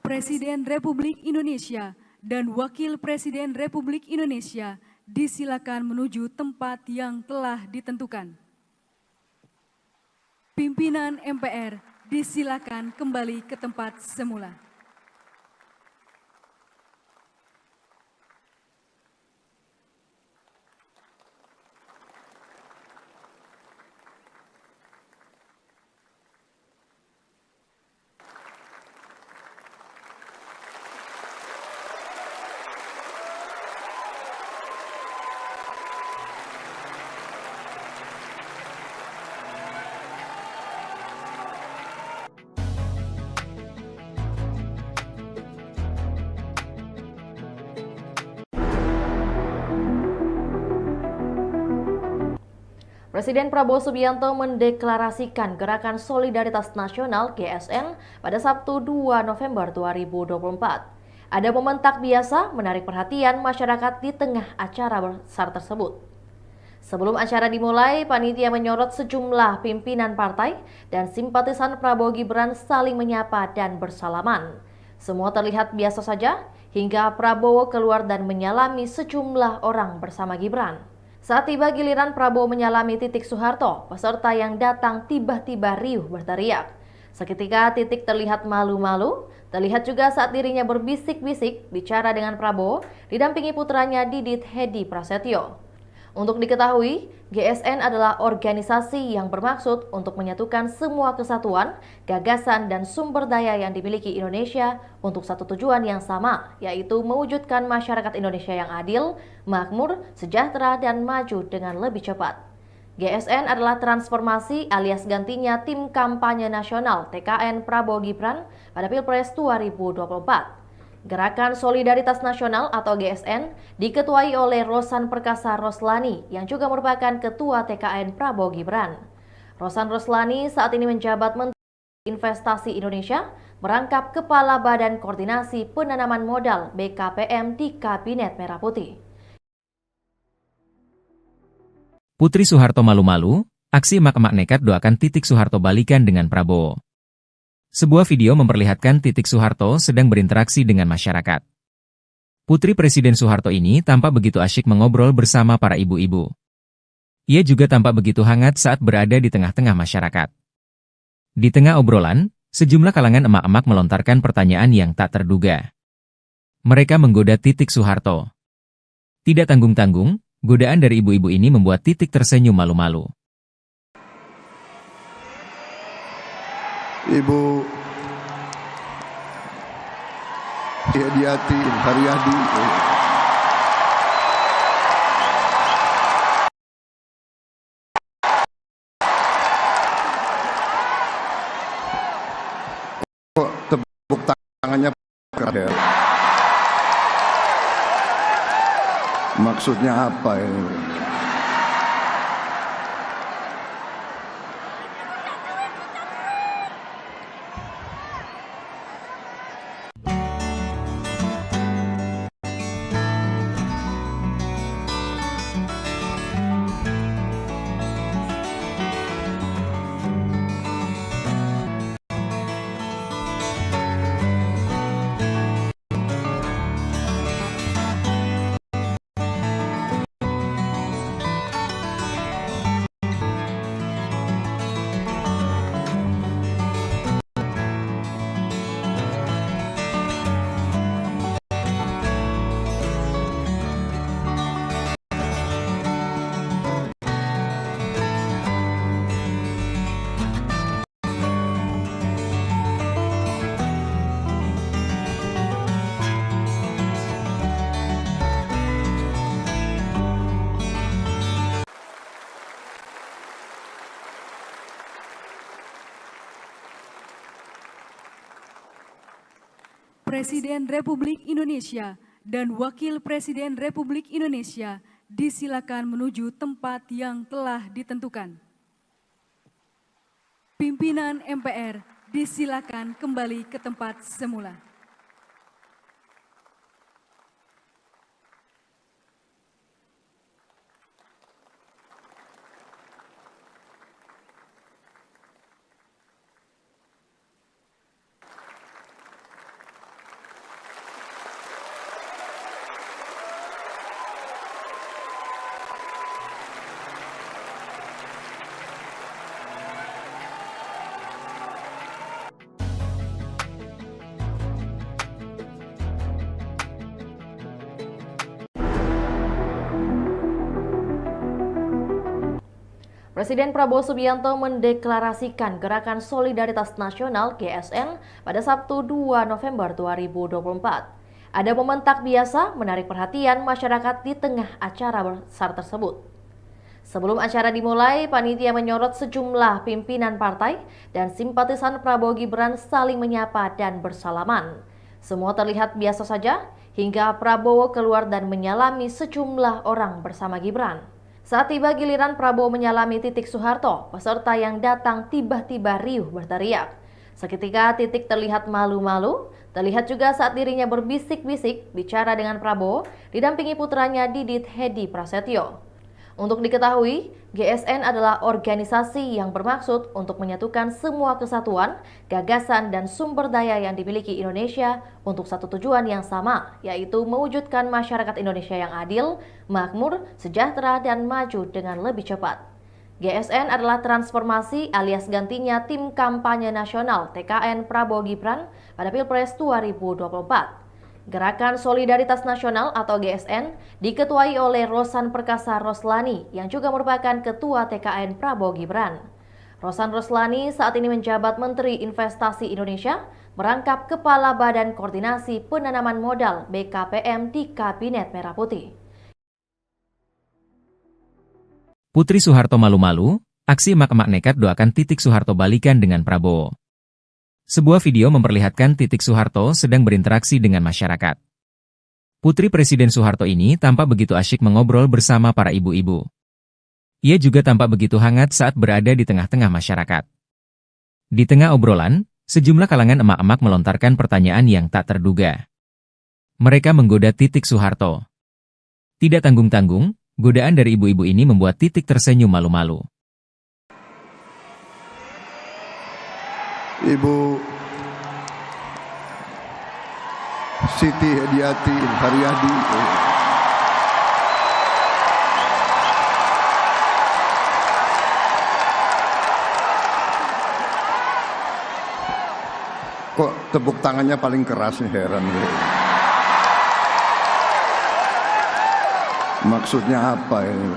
Presiden Republik Indonesia dan Wakil Presiden Republik Indonesia disilakan menuju tempat yang telah ditentukan. Pimpinan MPR disilakan kembali ke tempat semula. Presiden Prabowo Subianto mendeklarasikan Gerakan Solidaritas Nasional GSN pada Sabtu 2 November 2024. Ada momen tak biasa menarik perhatian masyarakat di tengah acara besar tersebut. Sebelum acara dimulai, panitia menyorot sejumlah pimpinan partai dan simpatisan Prabowo Gibran saling menyapa dan bersalaman. Semua terlihat biasa saja hingga Prabowo keluar dan menyalami sejumlah orang bersama Gibran. Saat tiba giliran Prabowo menyalami Titik Soeharto, peserta yang datang tiba-tiba riuh berteriak. Seketika Titik terlihat malu-malu, terlihat juga saat dirinya berbisik-bisik bicara dengan Prabowo, didampingi putranya Didit Hedi Prasetyo. Untuk diketahui, GSN adalah organisasi yang bermaksud untuk menyatukan semua kesatuan, gagasan, dan sumber daya yang dimiliki Indonesia untuk satu tujuan yang sama, yaitu mewujudkan masyarakat Indonesia yang adil, makmur, sejahtera, dan maju dengan lebih cepat. GSN adalah transformasi alias gantinya tim kampanye nasional TKN Prabowo Gibran pada Pilpres 2024. Gerakan Solidaritas Nasional atau GSN diketuai oleh Rosan Perkasa Roslani yang juga merupakan Ketua TKN Prabowo Gibran. Rosan Roslani saat ini menjabat Menteri Investasi Indonesia, merangkap Kepala Badan Koordinasi Penanaman Modal BKPM di Kabinet Merah Putih. Putri Soeharto malu-malu, aksi emak-emak nekat doakan Titik Soeharto balikan dengan Prabowo. Sebuah video memperlihatkan Titik Soeharto sedang berinteraksi dengan masyarakat. Putri Presiden Soeharto ini tampak begitu asyik mengobrol bersama para ibu-ibu. Ia juga tampak begitu hangat saat berada di tengah-tengah masyarakat. Di tengah obrolan, sejumlah kalangan emak-emak melontarkan pertanyaan yang tak terduga. Mereka menggoda Titik Soeharto. Tidak tanggung-tanggung, godaan dari ibu-ibu ini membuat Titik tersenyum malu-malu. Ibu Hediati Haryadi. Kok tepuk tangannya keras? Maksudnya apa ini? Presiden Republik Indonesia dan Wakil Presiden Republik Indonesia disilakan menuju tempat yang telah ditentukan. Pimpinan MPR disilakan kembali ke tempat semula. Presiden Prabowo Subianto mendeklarasikan Gerakan Solidaritas Nasional (GSN) pada Sabtu 2 November 2024. Ada momen tak biasa menarik perhatian masyarakat di tengah acara besar tersebut. Sebelum acara dimulai, panitia menyorot sejumlah pimpinan partai dan simpatisan Prabowo Gibran saling menyapa dan bersalaman. Semua terlihat biasa saja hingga Prabowo keluar dan menyalami sejumlah orang bersama Gibran. Saat tiba giliran Prabowo menyalami Titik Soeharto, peserta yang datang tiba-tiba riuh berteriak. Seketika Titik terlihat malu-malu, terlihat juga saat dirinya berbisik-bisik bicara dengan Prabowo, didampingi putranya Didit Hedi Prasetyo. Untuk diketahui, GSN adalah organisasi yang bermaksud untuk menyatukan semua kesatuan, gagasan, dan sumber daya yang dimiliki Indonesia untuk satu tujuan yang sama, yaitu mewujudkan masyarakat Indonesia yang adil, makmur, sejahtera, dan maju dengan lebih cepat. GSN adalah transformasi alias gantinya tim kampanye nasional TKN Prabowo Gibran pada Pilpres 2024. Gerakan Solidaritas Nasional atau GSN diketuai oleh Rosan Perkasa Roslani yang juga merupakan Ketua TKN Prabowo Gibran. Rosan Roslani saat ini menjabat Menteri Investasi Indonesia, merangkap Kepala Badan Koordinasi Penanaman Modal BKPM di Kabinet Merah Putih. Putri Soeharto malu-malu, aksi emak-emak nekat doakan Titik Soeharto balikan dengan Prabowo. Sebuah video memperlihatkan Titik Soeharto sedang berinteraksi dengan masyarakat. Putri Presiden Soeharto ini tampak begitu asyik mengobrol bersama para ibu-ibu. Ia juga tampak begitu hangat saat berada di tengah-tengah masyarakat. Di tengah obrolan, sejumlah kalangan emak-emak melontarkan pertanyaan yang tak terduga. Mereka menggoda Titik Soeharto. Tidak tanggung-tanggung, godaan dari ibu-ibu ini membuat Titik tersenyum malu-malu. Ibu Siti Hediati Haryadi, kok tepuk tangannya paling keras nih, heran gue. Maksudnya apa ini?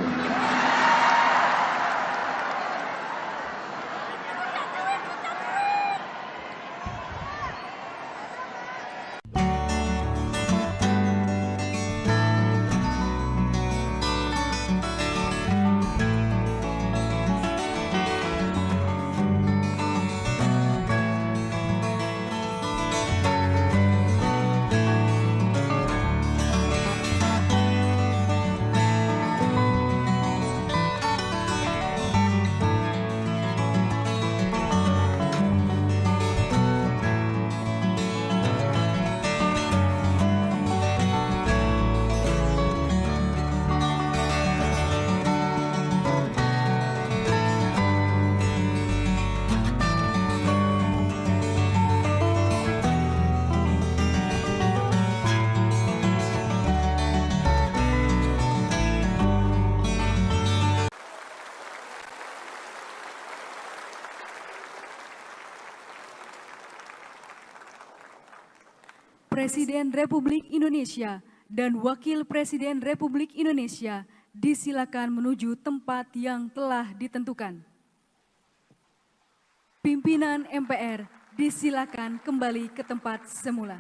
Presiden Republik Indonesia dan Wakil Presiden Republik Indonesia disilakan menuju tempat yang telah ditentukan. Pimpinan MPR disilakan kembali ke tempat semula.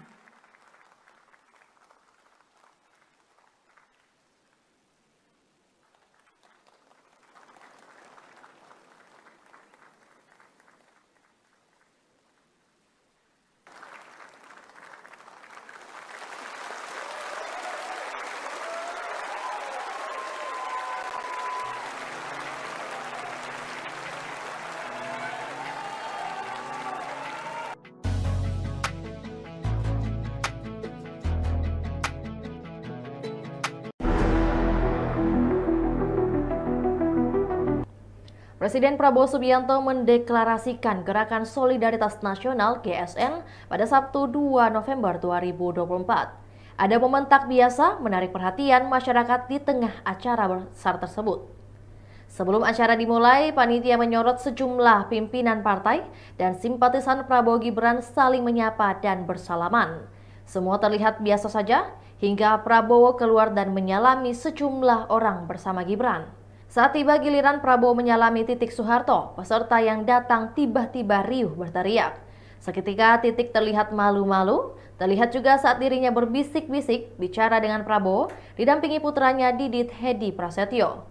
Presiden Prabowo Subianto mendeklarasikan Gerakan Solidaritas Nasional (GSN) pada Sabtu 2 November 2024. Ada momen tak biasa menarik perhatian masyarakat di tengah acara besar tersebut. Sebelum acara dimulai, panitia menyorot sejumlah pimpinan partai dan simpatisan Prabowo Gibran saling menyapa dan bersalaman. Semua terlihat biasa saja hingga Prabowo keluar dan menyalami sejumlah orang bersama Gibran. Saat tiba giliran Prabowo menyalami Titik Soeharto, peserta yang datang tiba-tiba riuh berteriak. Seketika Titik terlihat malu-malu, terlihat juga saat dirinya berbisik-bisik bicara dengan Prabowo, didampingi putranya Didit Hedi Prasetyo.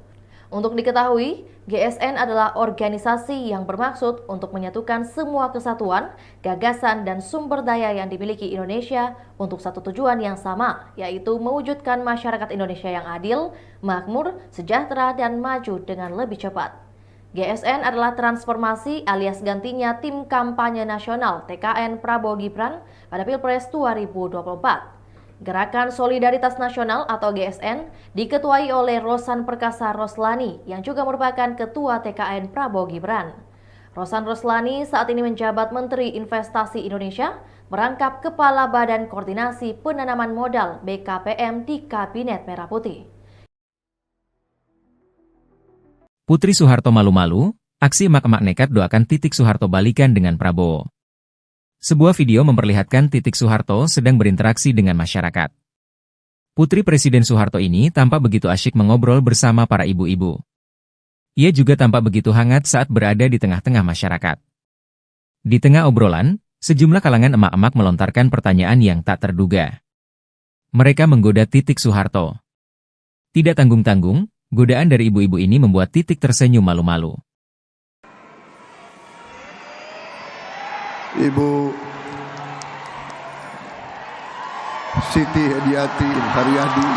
Untuk diketahui, GSN adalah organisasi yang bermaksud untuk menyatukan semua kesatuan, gagasan, dan sumber daya yang dimiliki Indonesia untuk satu tujuan yang sama, yaitu mewujudkan masyarakat Indonesia yang adil, makmur, sejahtera, dan maju dengan lebih cepat. GSN adalah transformasi alias gantinya tim kampanye nasional TKN Prabowo Gibran pada Pilpres 2024. Gerakan Solidaritas Nasional atau GSN diketuai oleh Rosan Perkasa Roslani yang juga merupakan Ketua TKN Prabowo Gibran. Rosan Roslani saat ini menjabat Menteri Investasi Indonesia, merangkap Kepala Badan Koordinasi Penanaman Modal BKPM di Kabinet Merah Putih. Putri Soeharto malu-malu, aksi emak-emak nekat doakan Titik Soeharto balikan dengan Prabowo. Sebuah video memperlihatkan Titik Soeharto sedang berinteraksi dengan masyarakat. Putri Presiden Soeharto ini tampak begitu asyik mengobrol bersama para ibu-ibu. Ia juga tampak begitu hangat saat berada di tengah-tengah masyarakat. Di tengah obrolan, sejumlah kalangan emak-emak melontarkan pertanyaan yang tak terduga. Mereka menggoda Titik Soeharto. Tidak tanggung-tanggung, godaan dari ibu-ibu ini membuat Titik tersenyum malu-malu. Ibu Siti Hediati Haryadi,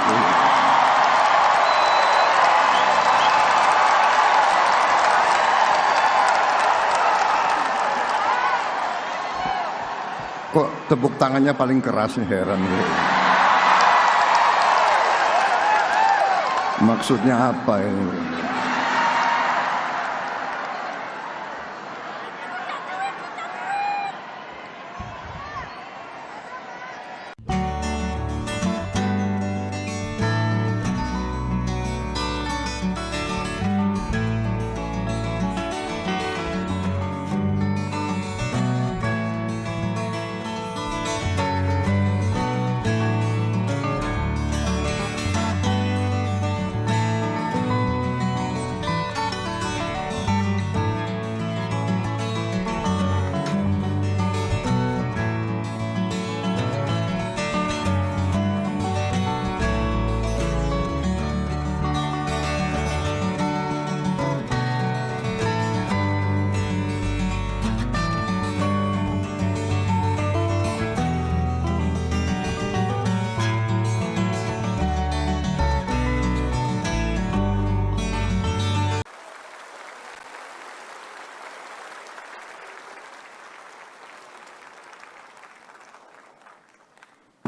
kok tepuk tangannya paling keras nih, heran gue. Maksudnya apa ini?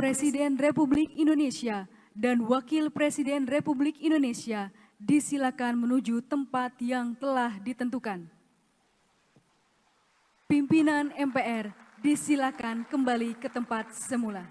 Presiden Republik Indonesia dan Wakil Presiden Republik Indonesia disilakan menuju tempat yang telah ditentukan. Pimpinan MPR disilakan kembali ke tempat semula.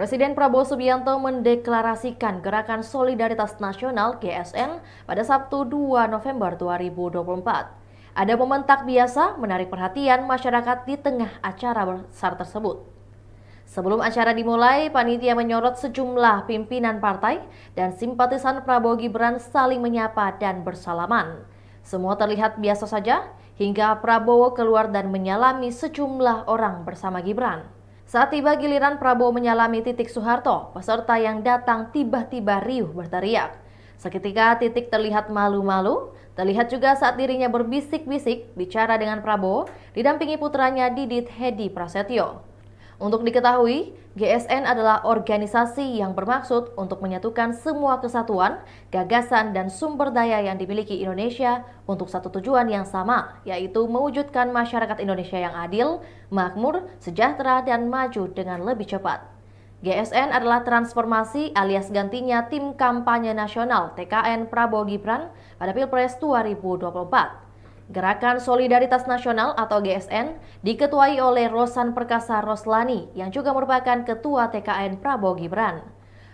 Presiden Prabowo Subianto mendeklarasikan Gerakan Solidaritas Nasional (GSN) pada Sabtu 2 November 2024. Ada momen tak biasa menarik perhatian masyarakat di tengah acara besar tersebut. Sebelum acara dimulai, panitia menyorot sejumlah pimpinan partai dan simpatisan Prabowo Gibran saling menyapa dan bersalaman. Semua terlihat biasa saja hingga Prabowo keluar dan menyalami sejumlah orang bersama Gibran. Saat tiba giliran Prabowo menyalami Titik Soeharto, peserta yang datang tiba-tiba riuh berteriak. Seketika Titik terlihat malu-malu, terlihat juga saat dirinya berbisik-bisik bicara dengan Prabowo, didampingi putranya Didit Hedi Prasetyo. Untuk diketahui, GSN adalah organisasi yang bermaksud untuk menyatukan semua kesatuan, gagasan, dan sumber daya yang dimiliki Indonesia untuk satu tujuan yang sama, yaitu mewujudkan masyarakat Indonesia yang adil, makmur, sejahtera, dan maju dengan lebih cepat. GSN adalah transformasi alias gantinya tim kampanye nasional TKN Prabowo Gibran pada Pilpres 2024. Gerakan Solidaritas Nasional atau GSN diketuai oleh Rosan Perkasa Roslani yang juga merupakan Ketua TKN Prabowo Gibran.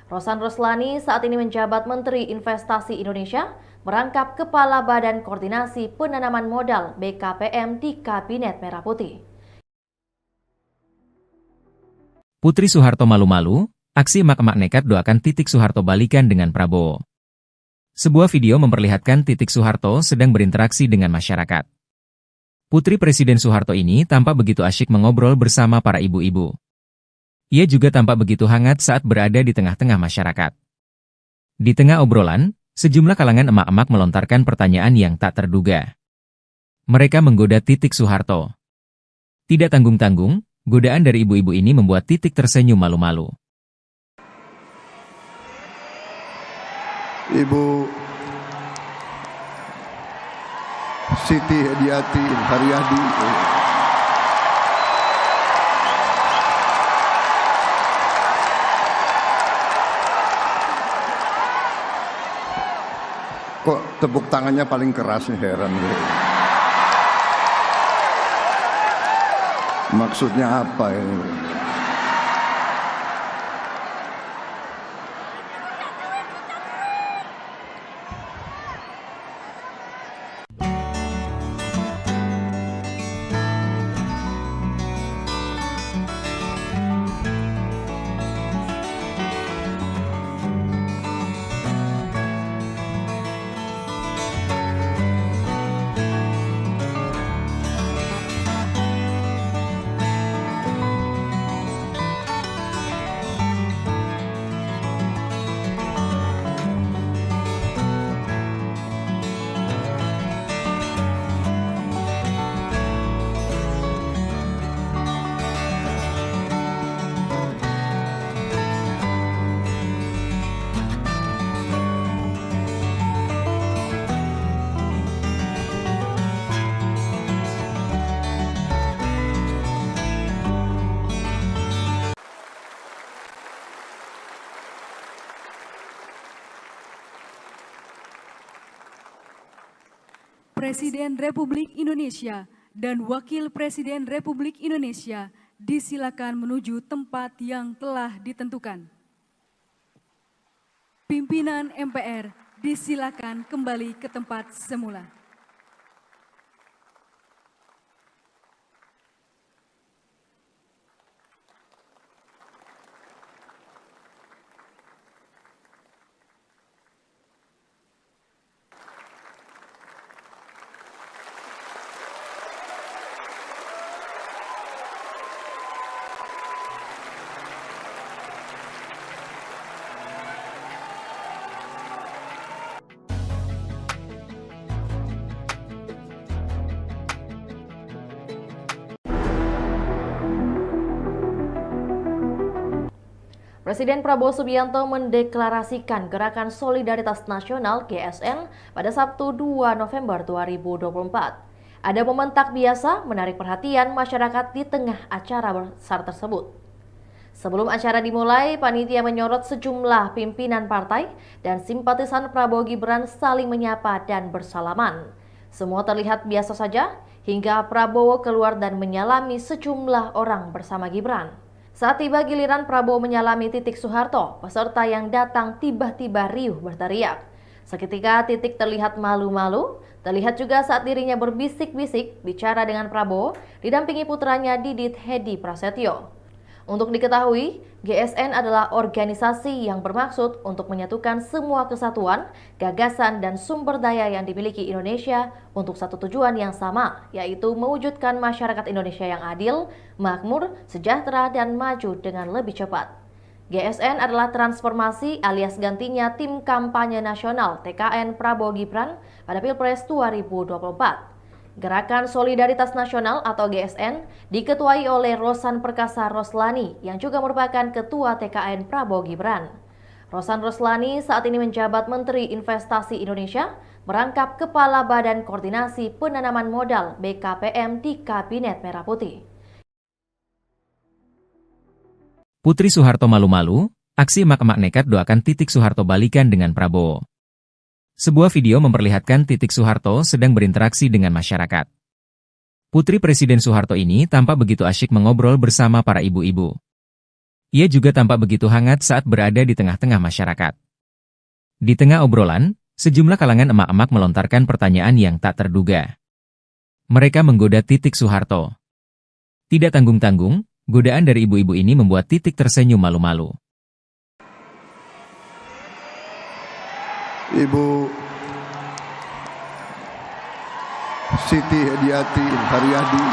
Rosan Roslani saat ini menjabat Menteri Investasi Indonesia, merangkap Kepala Badan Koordinasi Penanaman Modal BKPM di Kabinet Merah Putih. Putri Soeharto malu-malu, aksi emak-emak nekat doakan Titik Soeharto balikan dengan Prabowo. Sebuah video memperlihatkan Titik Soeharto sedang berinteraksi dengan masyarakat. Putri Presiden Soeharto ini tampak begitu asyik mengobrol bersama para ibu-ibu. Ia juga tampak begitu hangat saat berada di tengah-tengah masyarakat. Di tengah obrolan, sejumlah kalangan emak-emak melontarkan pertanyaan yang tak terduga. Mereka menggoda Titik Soeharto. Tidak tanggung-tanggung, godaan dari ibu-ibu ini membuat Titik tersenyum malu-malu. Ibu Siti Hediati Haryadi, kok tepuk tangannya paling keras nih, heran. Maksudnya apa ini? Presiden Republik Indonesia dan Wakil Presiden Republik Indonesia disilakan menuju tempat yang telah ditentukan. Pimpinan MPR disilakan kembali ke tempat semula. Presiden Prabowo Subianto mendeklarasikan Gerakan Solidaritas Nasional (GSN) pada Sabtu 2 November 2024. Ada momen tak biasa menarik perhatian masyarakat di tengah acara besar tersebut. Sebelum acara dimulai, panitia menyorot sejumlah pimpinan partai dan simpatisan Prabowo Gibran saling menyapa dan bersalaman. Semua terlihat biasa saja hingga Prabowo keluar dan menyalami sejumlah orang bersama Gibran. Saat tiba giliran Prabowo menyalami Titik Soeharto, peserta yang datang tiba-tiba riuh berteriak. Seketika Titik terlihat malu-malu, terlihat juga saat dirinya berbisik-bisik bicara dengan Prabowo didampingi putranya Didit Hedi Prasetyo. Untuk diketahui, GSN adalah organisasi yang bermaksud untuk menyatukan semua kesatuan, gagasan, dan sumber daya yang dimiliki Indonesia untuk satu tujuan yang sama, yaitu mewujudkan masyarakat Indonesia yang adil, makmur, sejahtera, dan maju dengan lebih cepat. GSN adalah transformasi alias gantinya Tim Kampanye Nasional TKN Prabowo Gibran pada Pilpres 2024. Gerakan Solidaritas Nasional atau GSN diketuai oleh Rosan Perkasa Roslani yang juga merupakan Ketua TKN Prabowo Gibran. Rosan Roslani saat ini menjabat Menteri Investasi Indonesia, merangkap Kepala Badan Koordinasi Penanaman Modal BKPM di Kabinet Merah Putih. Putri Soeharto malu-malu, aksi emak-emak nekat doakan Titik Soeharto balikan dengan Prabowo. Sebuah video memperlihatkan Titik Soeharto sedang berinteraksi dengan masyarakat. Putri Presiden Soeharto ini tampak begitu asyik mengobrol bersama para ibu-ibu. Ia juga tampak begitu hangat saat berada di tengah-tengah masyarakat. Di tengah obrolan, sejumlah kalangan emak-emak melontarkan pertanyaan yang tak terduga. Mereka menggoda Titik Soeharto. Tidak tanggung-tanggung, godaan dari ibu-ibu ini membuat Titik tersenyum malu-malu. Ibu Siti Hediati Haryadi.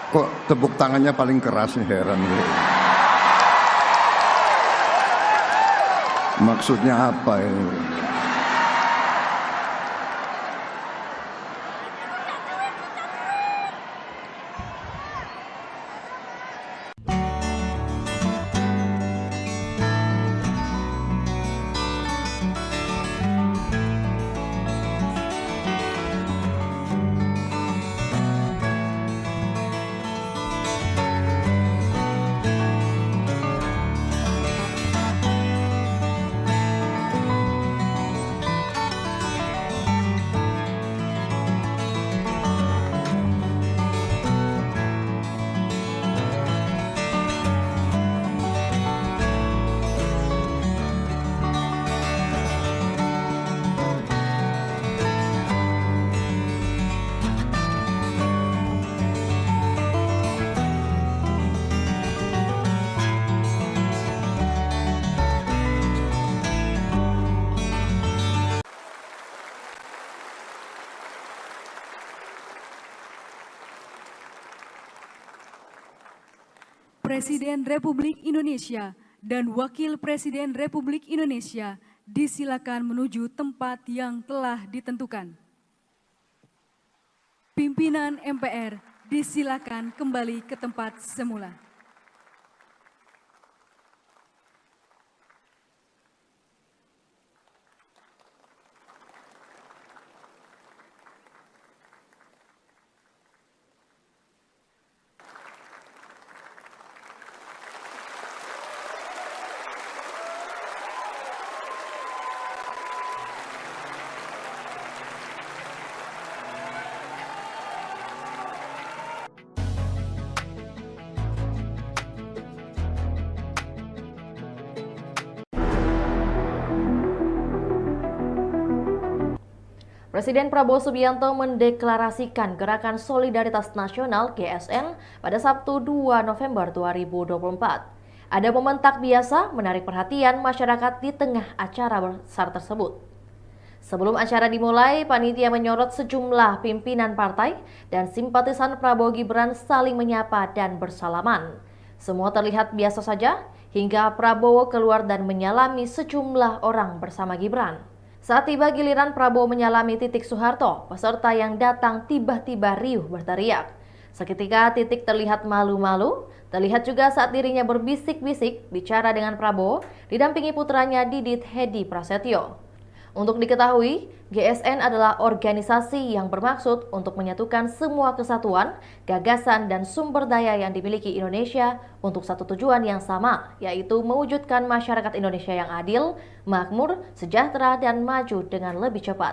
Kok tepuk tangannya paling keras nih, heran gue. Maksudnya apa ini? Presiden Republik Indonesia dan Wakil Presiden Republik Indonesia disilakan menuju tempat yang telah ditentukan. Pimpinan MPR disilakan kembali ke tempat semula. Presiden Prabowo Subianto mendeklarasikan Gerakan Solidaritas Nasional (GSN) pada Sabtu 2 November 2024. Ada momen tak biasa menarik perhatian masyarakat di tengah acara besar tersebut. Sebelum acara dimulai, panitia menyorot sejumlah pimpinan partai dan simpatisan Prabowo Gibran saling menyapa dan bersalaman. Semua terlihat biasa saja hingga Prabowo keluar dan menyalami sejumlah orang bersama Gibran. Saat tiba giliran Prabowo menyalami Titik Soeharto, peserta yang datang tiba-tiba riuh berteriak. Seketika Titik terlihat malu-malu, terlihat juga saat dirinya berbisik-bisik bicara dengan Prabowo, didampingi putranya Didit Hedi Prasetyo. Untuk diketahui, GSN adalah organisasi yang bermaksud untuk menyatukan semua kesatuan, gagasan, dan sumber daya yang dimiliki Indonesia untuk satu tujuan yang sama, yaitu mewujudkan masyarakat Indonesia yang adil, makmur, sejahtera, dan maju dengan lebih cepat.